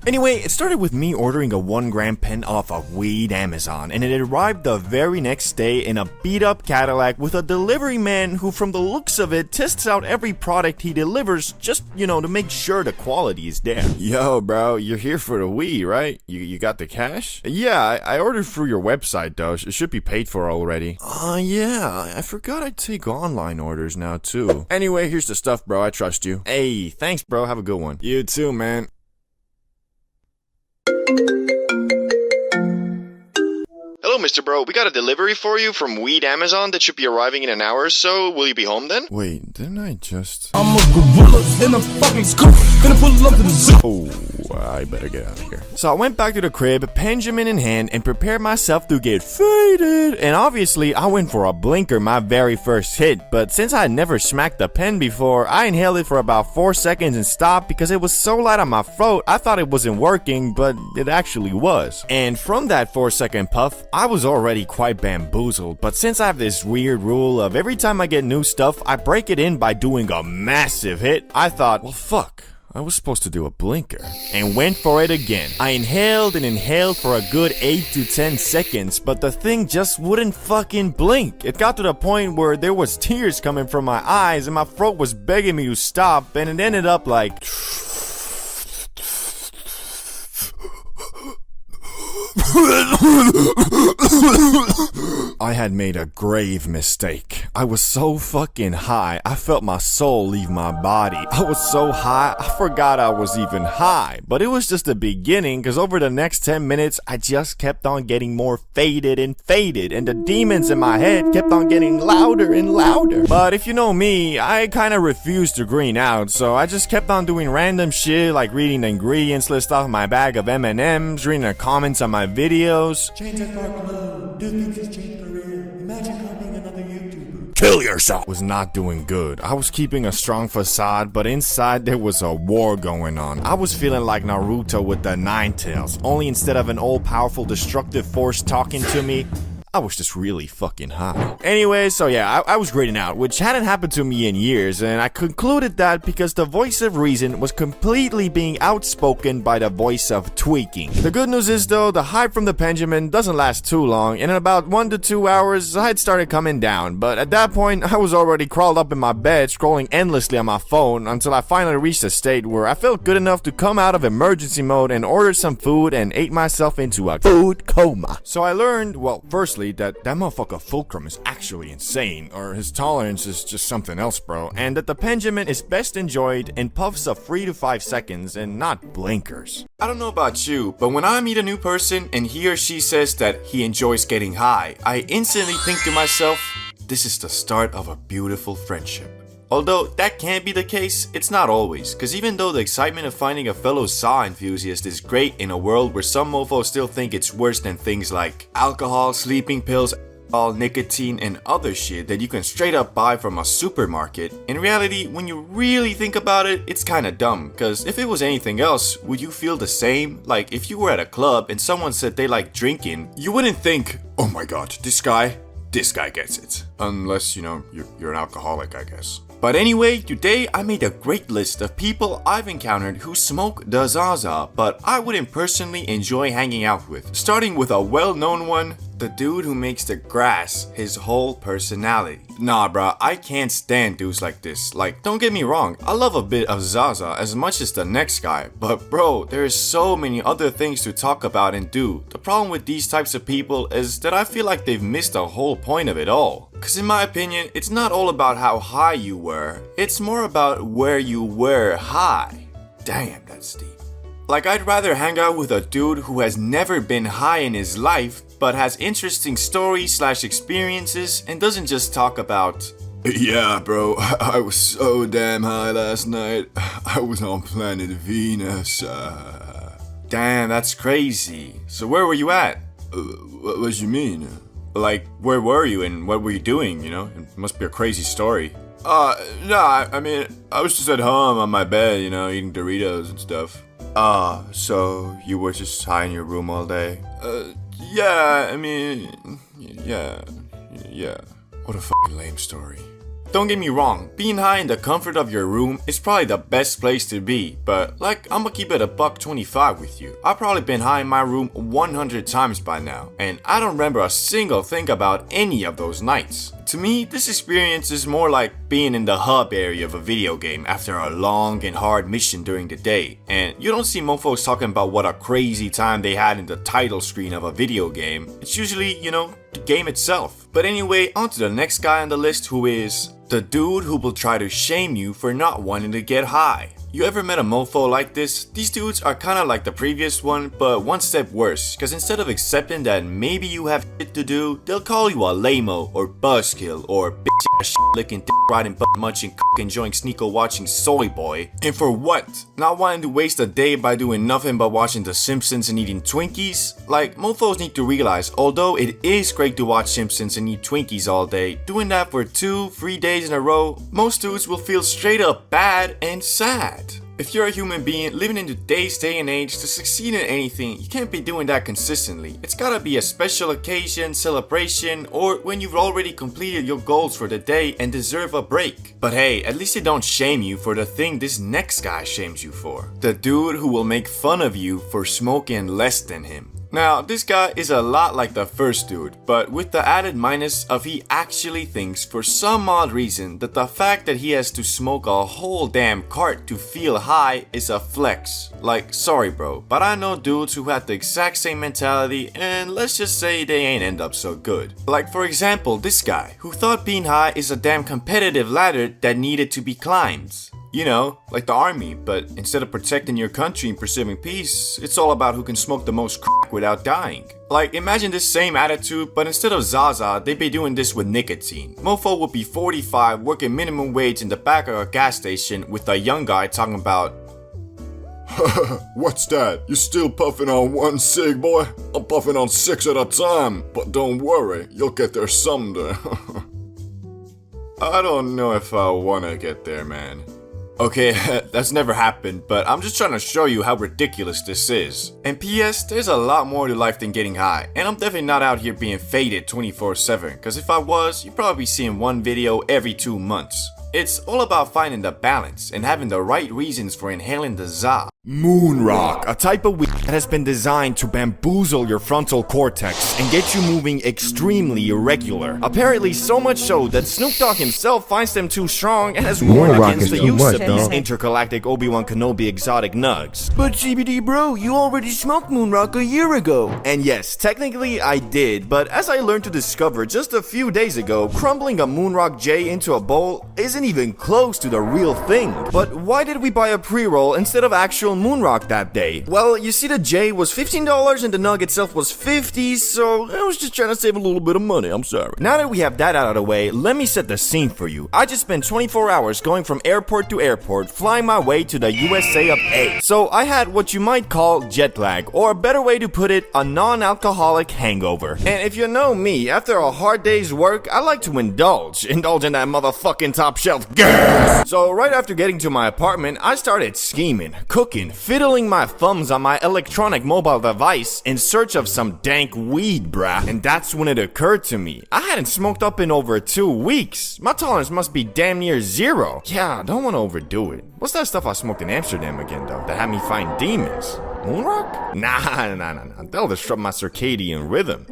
Anyway, it started with me ordering a 1 gram pen off of Weed Amazon, and it arrived the very next day in a beat up Cadillac with a delivery man who, from the looks of it, tests out every product he delivers just, to make sure the quality is there. Yo, bro, you're here for the weed, right? You got the cash? Yeah, I ordered through your website though. It should be paid for already. Yeah, I forgot I'd take online orders now too. Anyway, here's the stuff, bro. I trust you. Hey, thanks, bro. Have a good one. You too, man. Hello, Mr. Bro. We got a delivery for you from Weed Amazon that should be arriving in an hour or so. Will you be home then? Wait, didn't I just... I'm a gorilla in a fucking scoop. Gonna pull up to the zoo. Oh, I better get out of here. So I went back to the crib, penjamin in hand, and prepared myself to get faded. And obviously, I went for a blinker, my very first hit. But since I had never smacked a pen before, I inhaled it for about 4 seconds and stopped because it was so light on my throat, I thought it wasn't working, but it actually was. And from that 4-second puff, I was already quite bamboozled. But since I have this weird rule of every time I get new stuff, I break it in by doing a massive hit, I thought, well, fuck. I was supposed to do a blinker, and went for it again. I inhaled and inhaled for a good 8 to 10 seconds, but the thing just wouldn't fucking blink. It got to the point where there was tears coming from my eyes and my throat was begging me to stop, and it ended up like... I had made a grave mistake. I was so fucking high, I felt my soul leave my body. I was so high, I forgot I was even high. But it was just the beginning, cause over the next 10 minutes, I just kept on getting more faded, and the demons in my head kept on getting louder and louder. But if you know me, I kinda refused to green out, so I just kept on doing random shit like reading the ingredients list off my bag of M&Ms, reading the comments on my videos. Change that dark blue. Do things has changed career. Imagine becoming another YouTuber. Kill yourself. Was not doing good. I was keeping a strong facade, but inside there was a war going on. I was feeling like Naruto with the 9 tails, only instead of an all-powerful destructive force talking to me, I was just really fucking high. Anyway, so yeah, I was grading out, which hadn't happened to me in years, and I concluded that because the voice of reason was completely being outspoken by the voice of tweaking. The good news is though, the hype from the penjamin doesn't last too long, and in about 1 to 2 hours, I had started coming down, but at that point, I was already crawled up in my bed, scrolling endlessly on my phone, until I finally reached a state where I felt good enough to come out of emergency mode and order some food and ate myself into a food coma. So I learned, well, firstly, that motherfucker Fulcrum is actually insane, or his tolerance is just something else, bro, and that the penjamin is best enjoyed in puffs of 3 to 5 seconds and not blinkers. I don't know about you, but when I meet a new person and he or she says that he enjoys getting high, I instantly think to myself, this is the start of a beautiful friendship. Although that can't be the case, it's not always, cause even though the excitement of finding a fellow saw enthusiast is great in a world where some mofos still think it's worse than things like alcohol, sleeping pills, all nicotine and other shit that you can straight up buy from a supermarket. In reality, when you really think about it, it's kinda dumb, cause if it was anything else, would you feel the same? Like if you were at a club and someone said they like drinking, you wouldn't think, oh my god, this guy gets it. Unless, you know, you're an alcoholic, I guess. But anyway, today I made a great list of people I've encountered who smoke the Zaza, but I wouldn't personally enjoy hanging out with. Starting with a well-known one, the dude who makes the grass his whole personality. Nah bruh, I can't stand dudes like this. Like, don't get me wrong, I love a bit of Zaza as much as the next guy, but bro, there's so many other things to talk about and do. The problem with these types of people is that I feel like they've missed the whole point of it all. Cause in my opinion, it's not all about how high you were, it's more about where you were high. Damn, that's deep. Like, I'd rather hang out with a dude who has never been high in his life, but has interesting stories/experiences and doesn't just talk about, yeah bro, I was so damn high last night, I was on planet Venus. Damn, that's crazy. So where were you at? What you mean? Like, where were you and what were you doing, you know? It must be a crazy story. Nah, I mean, I was just at home on my bed, you know, eating Doritos and stuff. So you were just high in your room all day? Yeah, I mean, yeah. What a fucking lame story. Don't get me wrong, being high in the comfort of your room is probably the best place to be, but like, I'ma keep it $1.25 with you. I've probably been high in my room 100 times by now, and I don't remember a single thing about any of those nights. To me, this experience is more like being in the hub area of a video game after a long and hard mission during the day, and you don't see mofos talking about what a crazy time they had in the title screen of a video game. It's usually, you know, the game itself. But anyway, on to the next guy on the list, who is the dude who will try to shame you for not wanting to get high. You ever met a mofo like this? These dudes are kinda like the previous one, but one step worse, cause instead of accepting that maybe you have shit to do, they'll call you a lame-o or buzzkill or bitch ass shit licking, dick riding, butt munching, cock enjoying, sneako watching soy boy. And for what? Not wanting to waste a day by doing nothing but watching The Simpsons and eating Twinkies? Like, mofos need to realize, although it is great to watch Simpsons and eat Twinkies all day, doing that for 2-3 days in a row, most dudes will feel straight up bad and sad. If you're a human being living in today's day and age, to succeed in anything, you can't be doing that consistently. It's gotta be a special occasion, celebration, or when you've already completed your goals for the day and deserve a break. But hey, at least they don't shame you for the thing this next guy shames you for. The dude who will make fun of you for smoking less than him. Now, this guy is a lot like the first dude, but with the added minus of he actually thinks for some odd reason that the fact that he has to smoke a whole damn cart to feel high is a flex. Like, sorry bro, but I know dudes who had the exact same mentality and let's just say they ain't end up so good. Like for example, this guy, who thought being high is a damn competitive ladder that needed to be climbed. You know, like the army, but instead of protecting your country and pursuing peace, it's all about who can smoke the most crack without dying. Like, imagine this same attitude, but instead of Zaza, they'd be doing this with nicotine. Mofo would be 45, working minimum wage in the back of a gas station with a young guy talking about, What's that? You still puffing on one cig, boy? I'm puffing on 6 at a time, but don't worry, you'll get there someday. I don't know if I wanna get there, man. Okay, that's never happened, but I'm just trying to show you how ridiculous this is. And P.S., there's a lot more to life than getting high, and I'm definitely not out here being faded 24/7, cause if I was, you'd probably be seeing one video every 2 months. It's all about finding the balance and having the right reasons for inhaling the za. Moonrock, a type of weed that has been designed to bamboozle your frontal cortex and get you moving extremely irregular. Apparently so much so that Snoop Dogg himself finds them too strong and has warned Moonrock against is the too use much, of these dog. intergalactic Obi-Wan Kenobi exotic nugs. But CBD bro, you already smoked Moonrock a year ago. And yes, technically I did, but as I learned to discover just a few days ago, crumbling a Moonrock J into a bowl isn't even close to the real thing. But why did we buy a pre-roll instead of actual real Moonrock that day? Well, you see, the J was $15 and the nug itself was $50, so I was just trying to save a little bit of money, I'm sorry. Now that we have that out of the way, let me set the scene for you. I just spent 24 hours going from airport to airport, flying my way to the USA of A. So I had what you might call jet lag, or a better way to put it, a non-alcoholic hangover. And if you know me, after a hard day's work, I like to indulge in that motherfucking top shelf gas. So right after getting to my apartment, I started scheming, cooking, fiddling my thumbs on my electronic mobile device in search of some dank weed, brah. And that's when it occurred to me. I hadn't smoked up in over 2 weeks. My tolerance must be damn near 0. Yeah, I don't want to overdo it. What's that stuff I smoked in Amsterdam again, though, that had me find demons? Moonrock? Nah. That'll disrupt my circadian rhythm.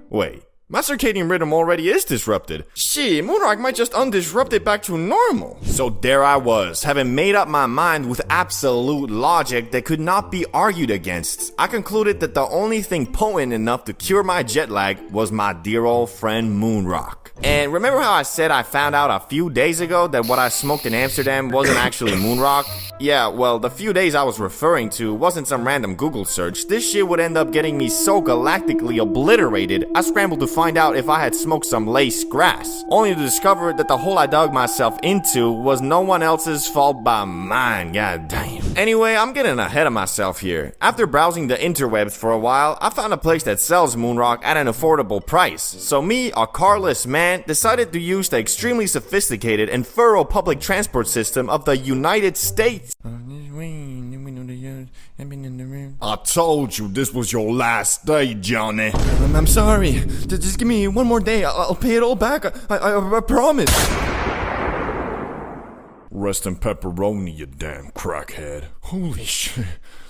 Wait. My circadian rhythm already is disrupted. Shit, Moonrock might just undisrupt it back to normal. So there I was, having made up my mind with absolute logic that could not be argued against. I concluded that the only thing potent enough to cure my jet lag was my dear old friend Moonrock. And remember how I said I found out a few days ago that what I smoked in Amsterdam wasn't actually Moonrock? Yeah, well, the few days I was referring to wasn't some random Google search. This shit would end up getting me so galactically obliterated, I scrambled to find out if I had smoked some lace grass, only to discover that the hole I dug myself into was no one else's fault but mine, god damn. Anyway, I'm getting ahead of myself here. After browsing the interwebs for a while, I found a place that sells Moonrock at an affordable price. So me, a carless man, decided to use the extremely sophisticated and thorough public transport system of the United States. I told you this was your last day, Johnny. I'm sorry. Just give me one more day. I'll pay it all back. I promise. Rest in pepperoni, you damn crackhead. Holy shit.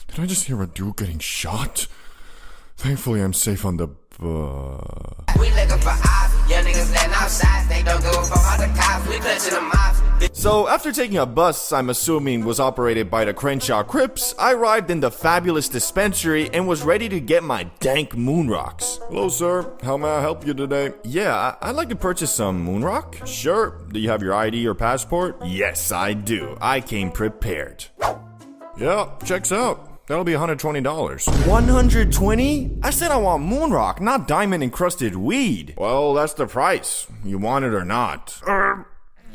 Did I just hear a dude getting shot? Thankfully, I'm safe on the We looking for ops, young niggas letting outside, they don't go for all the cops, we clutching them ops. So after taking a bus I'm assuming was operated by the Crenshaw Crips, I arrived in the fabulous dispensary and was ready to get my dank Moonrocks. Hello, sir. How may I help you today? Yeah, I'd like to purchase some Moonrock. Sure. Do you have your ID or passport? Yes, I do. I came prepared. Yeah, checks out. That'll be $120. 120? I said I want Moonrock, not diamond-encrusted weed. Well, that's the price. You want it or not.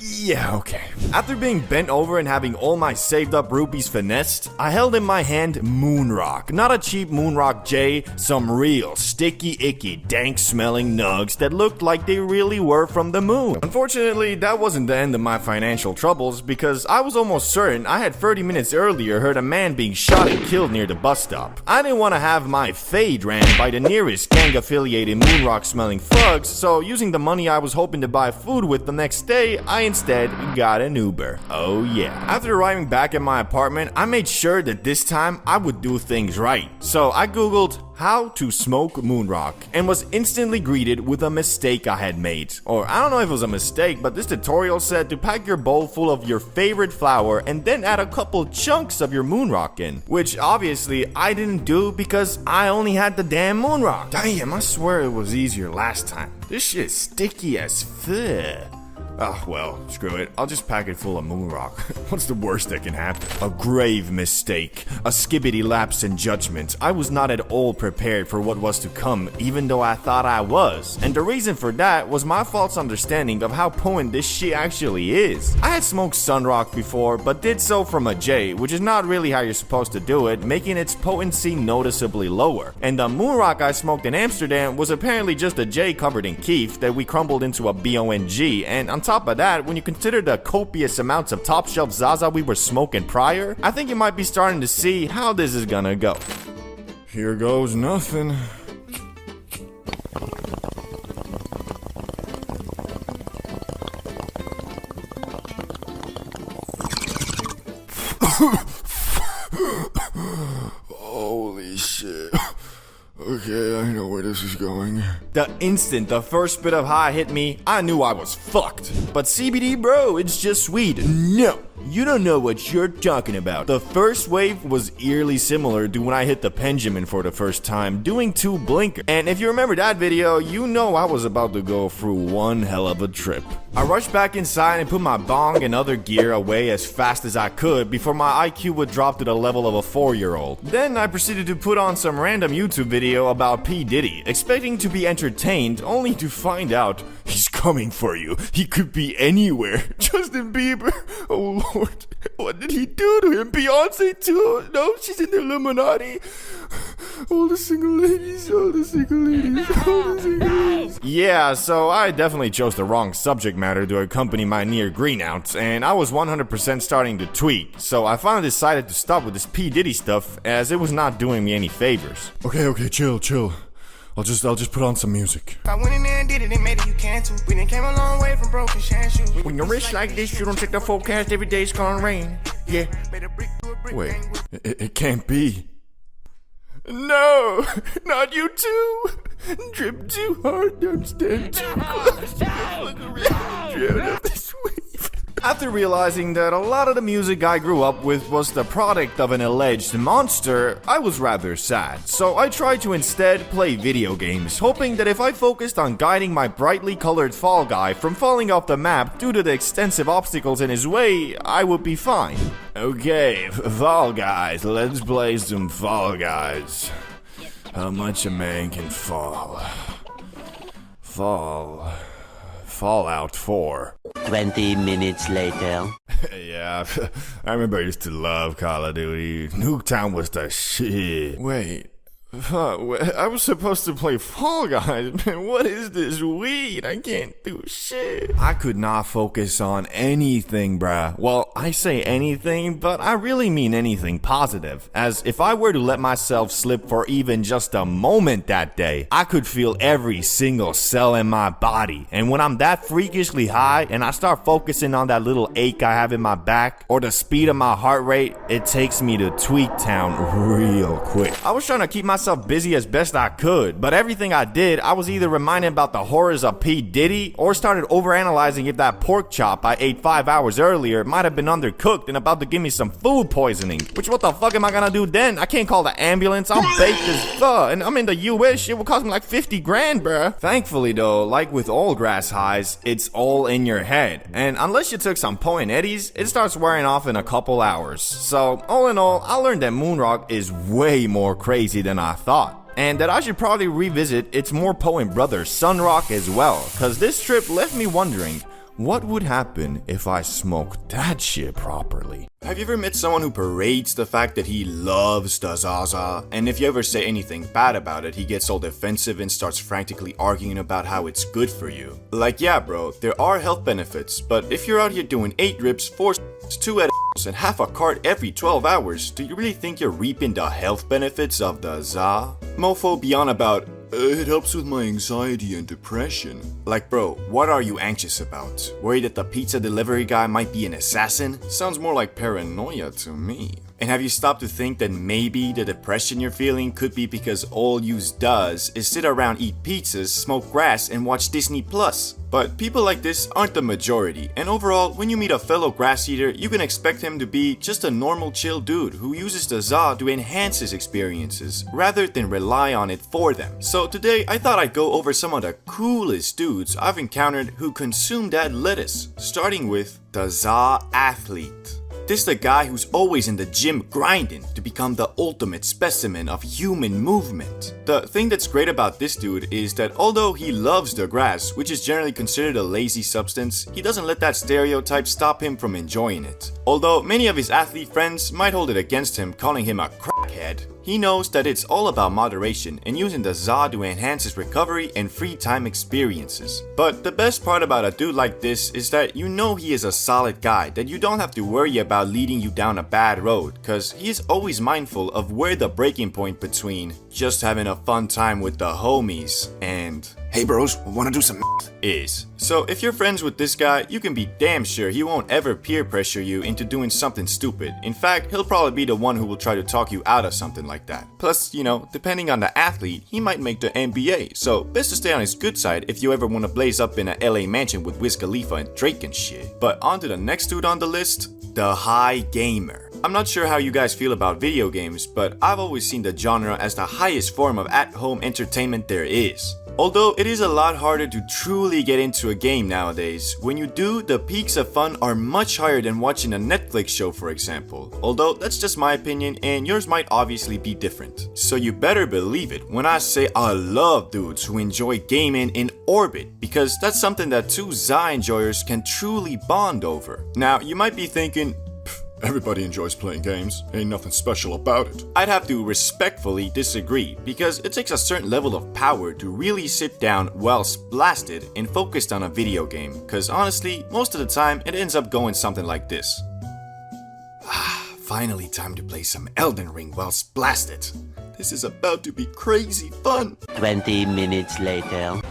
Yeah, okay. After being bent over and having all my saved up rupees finessed, I held in my hand Moonrock. Not a cheap Moonrock J, some real sticky icky dank smelling nugs that looked like they really were from the moon. Unfortunately, that wasn't the end of my financial troubles because I was almost certain I had 30 minutes earlier heard a man being shot and killed near the bus stop. I didn't want to have my fade ran by the nearest gang affiliated Moonrock smelling thugs, so using the money I was hoping to buy food with the next day, I instead got an Uber. Oh yeah. After arriving back at my apartment, I made sure that this time I would do things right. So I googled how to smoke Moonrock and was instantly greeted with a mistake I had made. Or I don't know if it was a mistake, but this tutorial said to pack your bowl full of your favorite flower and then add a couple chunks of your Moonrock in, which obviously I didn't do because I only had the damn Moonrock. Damn, I swear it was easier last time. This shit is sticky as fuck. Oh, well, screw it. I'll just pack it full of Moonrock. What's the worst that can happen? A grave mistake. A skibbity lapse in judgment. I was not at all prepared for what was to come, even though I thought I was. And the reason for that was my false understanding of how potent this shit actually is. I had smoked Sunrock before, but did so from a J, which is not really how you're supposed to do it, making its potency noticeably lower. And the Moonrock I smoked in Amsterdam was apparently just a J covered in keef that we crumbled into a BONG, and on top of that, when you consider the copious amounts of top shelf Zaza we were smoking prior, I think you might be starting to see how this is gonna go. Here goes nothing. Holy shit. Okay, I know where this is going. The instant the first bit of high hit me, I knew I was fucked. But CBD, bro, it's just weed. No, you don't know what you're talking about. The first wave was eerily similar to when I hit the penjamin for the first time, doing 2 blinkers. And if you remember that video, you know I was about to go through one hell of a trip. I rushed back inside and put my bong and other gear away as fast as I could before my IQ would drop to the level of a 4-year-old. Then I proceeded to put on some random YouTube video about P. Diddy, expecting to be entertained only to find out he's coming for you. He could be anywhere. Justin Bieber. Oh Lord, what did he do to him? Beyonce too? No, she's in the Illuminati. All the single ladies, all the single ladies, all the single ladies. Yeah, so I definitely chose the wrong subject matter to accompany my near greenouts, and I was 100% starting to tweak, so I finally decided to stop with this P. Diddy stuff, as it was not doing me any favors. Okay, chill. I'll just put on some music. I went in there and did it and made it, you can too. We done came a long way from broken shoes. When you're rich like this, you don't check the forecast, every day it's gonna rain. Yeah. Wait, it can't be. No, not you too. Drip too hard, don't stand too close. Look around, drown up this wave. After realizing that a lot of the music I grew up with was the product of an alleged monster, I was rather sad. So I tried to instead play video games, hoping that if I focused on guiding my brightly colored Fall Guy from falling off the map due to the extensive obstacles in his way, I would be fine. Okay, Fall Guys, let's play some Fall Guys. How much a man can fall. Fallout 4. 20 minutes later. Yeah, I remember I used to love Call of Duty. Nuketown was the shit. Wait, I was supposed to play Fall Guys, man. What is this weed? I can't do shit. I could not focus on anything, bruh. Well, I say anything, but I really mean anything positive. As if I were to let myself slip for even just a moment that day, I could feel every single cell in my body. And when I'm that freakishly high and I start focusing on that little ache I have in my back or the speed of my heart rate, it takes me to Tweak Town real quick. I was trying to keep myself busy as best I could, but everything I did, I was either reminded about the horrors of P. Diddy or started overanalyzing if that pork chop I ate 5 hours earlier might have been undercooked and about to give me some food poisoning. Which, what the fuck am I gonna do then? I can't call the ambulance. I'm baked as fuck, and I'm in the US. It would cost me like 50 grand, bruh. Thankfully though, like with all grass highs, it's all in your head, and unless you took some Point Eddies, it starts wearing off in a couple hours. So all in all, I learned that Moonrock is way more crazy than I thought, and that I should probably revisit its more potent brother Sunrock as well, cause this trip left me wondering, what would happen if I smoked that shit properly? Have you ever met someone who parades the fact that he loves the Zaza, and if you ever say anything bad about it, he gets all defensive and starts frantically arguing about how it's good for you? Like, yeah bro, there are health benefits, but if you're out here doing 8 rips, 4 2 edibles, and half a cart every 12 hours, do you really think you're reaping the health benefits of the Za? Mofo beyond about, it helps with my anxiety and depression. Like bro, what are you anxious about? Worried that the pizza delivery guy might be an assassin? Sounds more like paranoia to me. And have you stopped to think that maybe the depression you're feeling could be because all you does is sit around, eat pizzas, smoke grass, and watch Disney Plus? But people like this aren't the majority, and overall, when you meet a fellow grass eater, you can expect him to be just a normal chill dude who uses the Za to enhance his experiences, rather than rely on it for them. So today, I thought I'd go over some of the coolest dudes I've encountered who consume that lettuce, starting with the Za athlete. This the guy who's always in the gym grinding to become the ultimate specimen of human movement. The thing that's great about this dude is that although he loves the grass, which is generally considered a lazy substance, he doesn't let that stereotype stop him from enjoying it. Although many of his athlete friends might hold it against him, calling him a crackhead, he knows that it's all about moderation and using the Za to enhance his recovery and free time experiences. But the best part about a dude like this is that you know he is a solid guy, that you don't have to worry about leading you down a bad road, cause he is always mindful of where the breaking point between just having a fun time with the homies and hey bros, wanna do some is. So if you're friends with this guy, you can be damn sure he won't ever peer pressure you into doing something stupid. In fact, he'll probably be the one who will try to talk you out of something like that. Plus, you know, depending on the athlete, he might make the NBA, so best to stay on his good side if you ever wanna blaze up in a LA mansion with Wiz Khalifa and Drake and shit. But on to the next dude on the list, the high gamer. I'm not sure how you guys feel about video games, but I've always seen the genre as the highest form of at-home entertainment there is. Although it is a lot harder to truly get into a game nowadays, when you do, the peaks of fun are much higher than watching a Netflix show, for example. Although that's just my opinion and yours might obviously be different. So you better believe it when I say I love dudes who enjoy gaming in orbit, because that's something that two Zai enjoyers can truly bond over. Now you might be thinking, everybody enjoys playing games, ain't nothing special about it. I'd have to respectfully disagree, because it takes a certain level of power to really sit down while blasted and focused on a video game, cause honestly, most of the time it ends up going something like this. Finally time to play some Elden Ring whilst blasted. This is about to be crazy fun. 20 minutes later.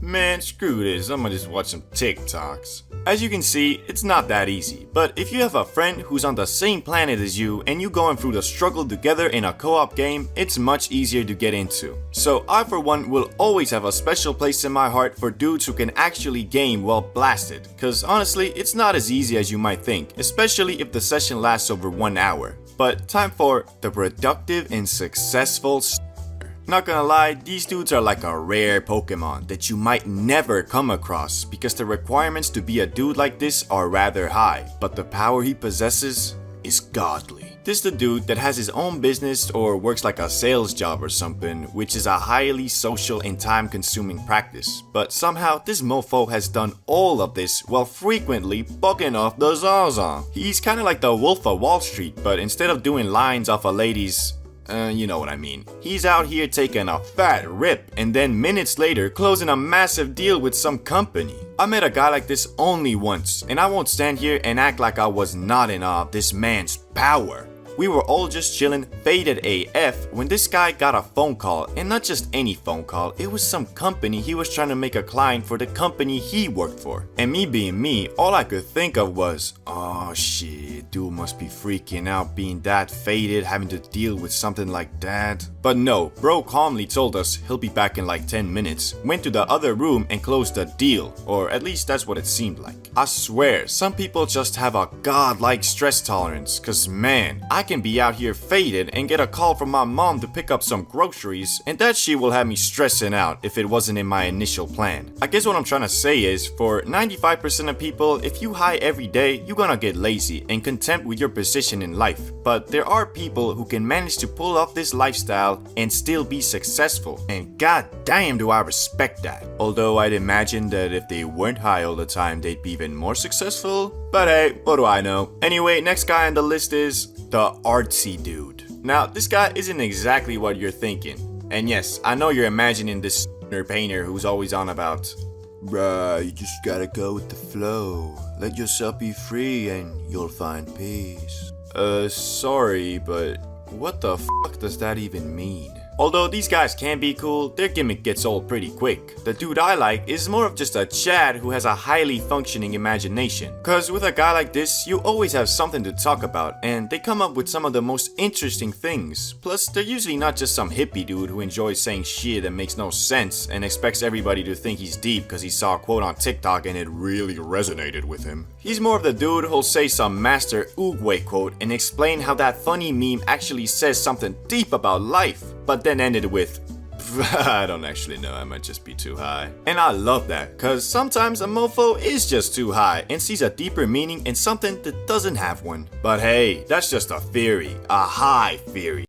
Man, screw this, I'm gonna just watch some TikToks. As you can see, it's not that easy, but if you have a friend who's on the same planet as you and you going through the struggle together in a co-op game, it's much easier to get into. So I for one will always have a special place in my heart for dudes who can actually game while blasted, cause honestly, it's not as easy as you might think, especially if the session lasts over 1 hour. But time for the productive and successful Not gonna lie, these dudes are like a rare Pokemon that you might never come across because the requirements to be a dude like this are rather high, but the power he possesses is godly. This is the dude that has his own business or works like a sales job or something, which is a highly social and time-consuming practice. But somehow this mofo has done all of this while frequently bugging off the Zaza. He's kinda like the Wolf of Wall Street, but instead of doing lines off a lady's you know what I mean. He's out here taking a fat rip and then minutes later closing a massive deal with some company. I met a guy like this only once, and I won't stand here and act like I was not in awe of this man's power. We were all just chilling, faded AF, when this guy got a phone call, and not just any phone call, it was some company he was trying to make a client for the company he worked for. And me being me, all I could think of was, oh shit, dude must be freaking out being that faded, having to deal with something like that. But no, bro calmly told us he'll be back in like 10 minutes, went to the other room and closed the deal, or at least that's what it seemed like. I swear, some people just have a godlike stress tolerance, cause man, I can be out here faded and get a call from my mom to pick up some groceries, and that shit will have me stressing out if it wasn't in my initial plan. I guess what I'm trying to say is, for 95% of people, if you high every day, you're gonna get lazy and content with your position in life. But there are people who can manage to pull off this lifestyle and still be successful, and god damn do I respect that. Although I'd imagine that if they weren't high all the time, they'd be even more successful. But hey, what do I know? Anyway, next guy on the list is the artsy dude. Now, this guy isn't exactly what you're thinking. And yes, I know you're imagining this painter who's always on about, bruh, you just gotta go with the flow. Let yourself be free and you'll find peace. Sorry, but what the fuck does that even mean? Although these guys can be cool, their gimmick gets old pretty quick. The dude I like is more of just a Chad who has a highly functioning imagination. Cause with a guy like this, you always have something to talk about, and they come up with some of the most interesting things. Plus, they're usually not just some hippie dude who enjoys saying shit that makes no sense and expects everybody to think he's deep cause he saw a quote on TikTok and it really resonated with him. He's more of the dude who'll say some master Oogway quote and explain how that funny meme actually says something deep about life, but then ended with, I don't actually know, I might just be too high. And I love that, cause sometimes a mofo is just too high and sees a deeper meaning in something that doesn't have one. But hey, that's just a theory, a high theory.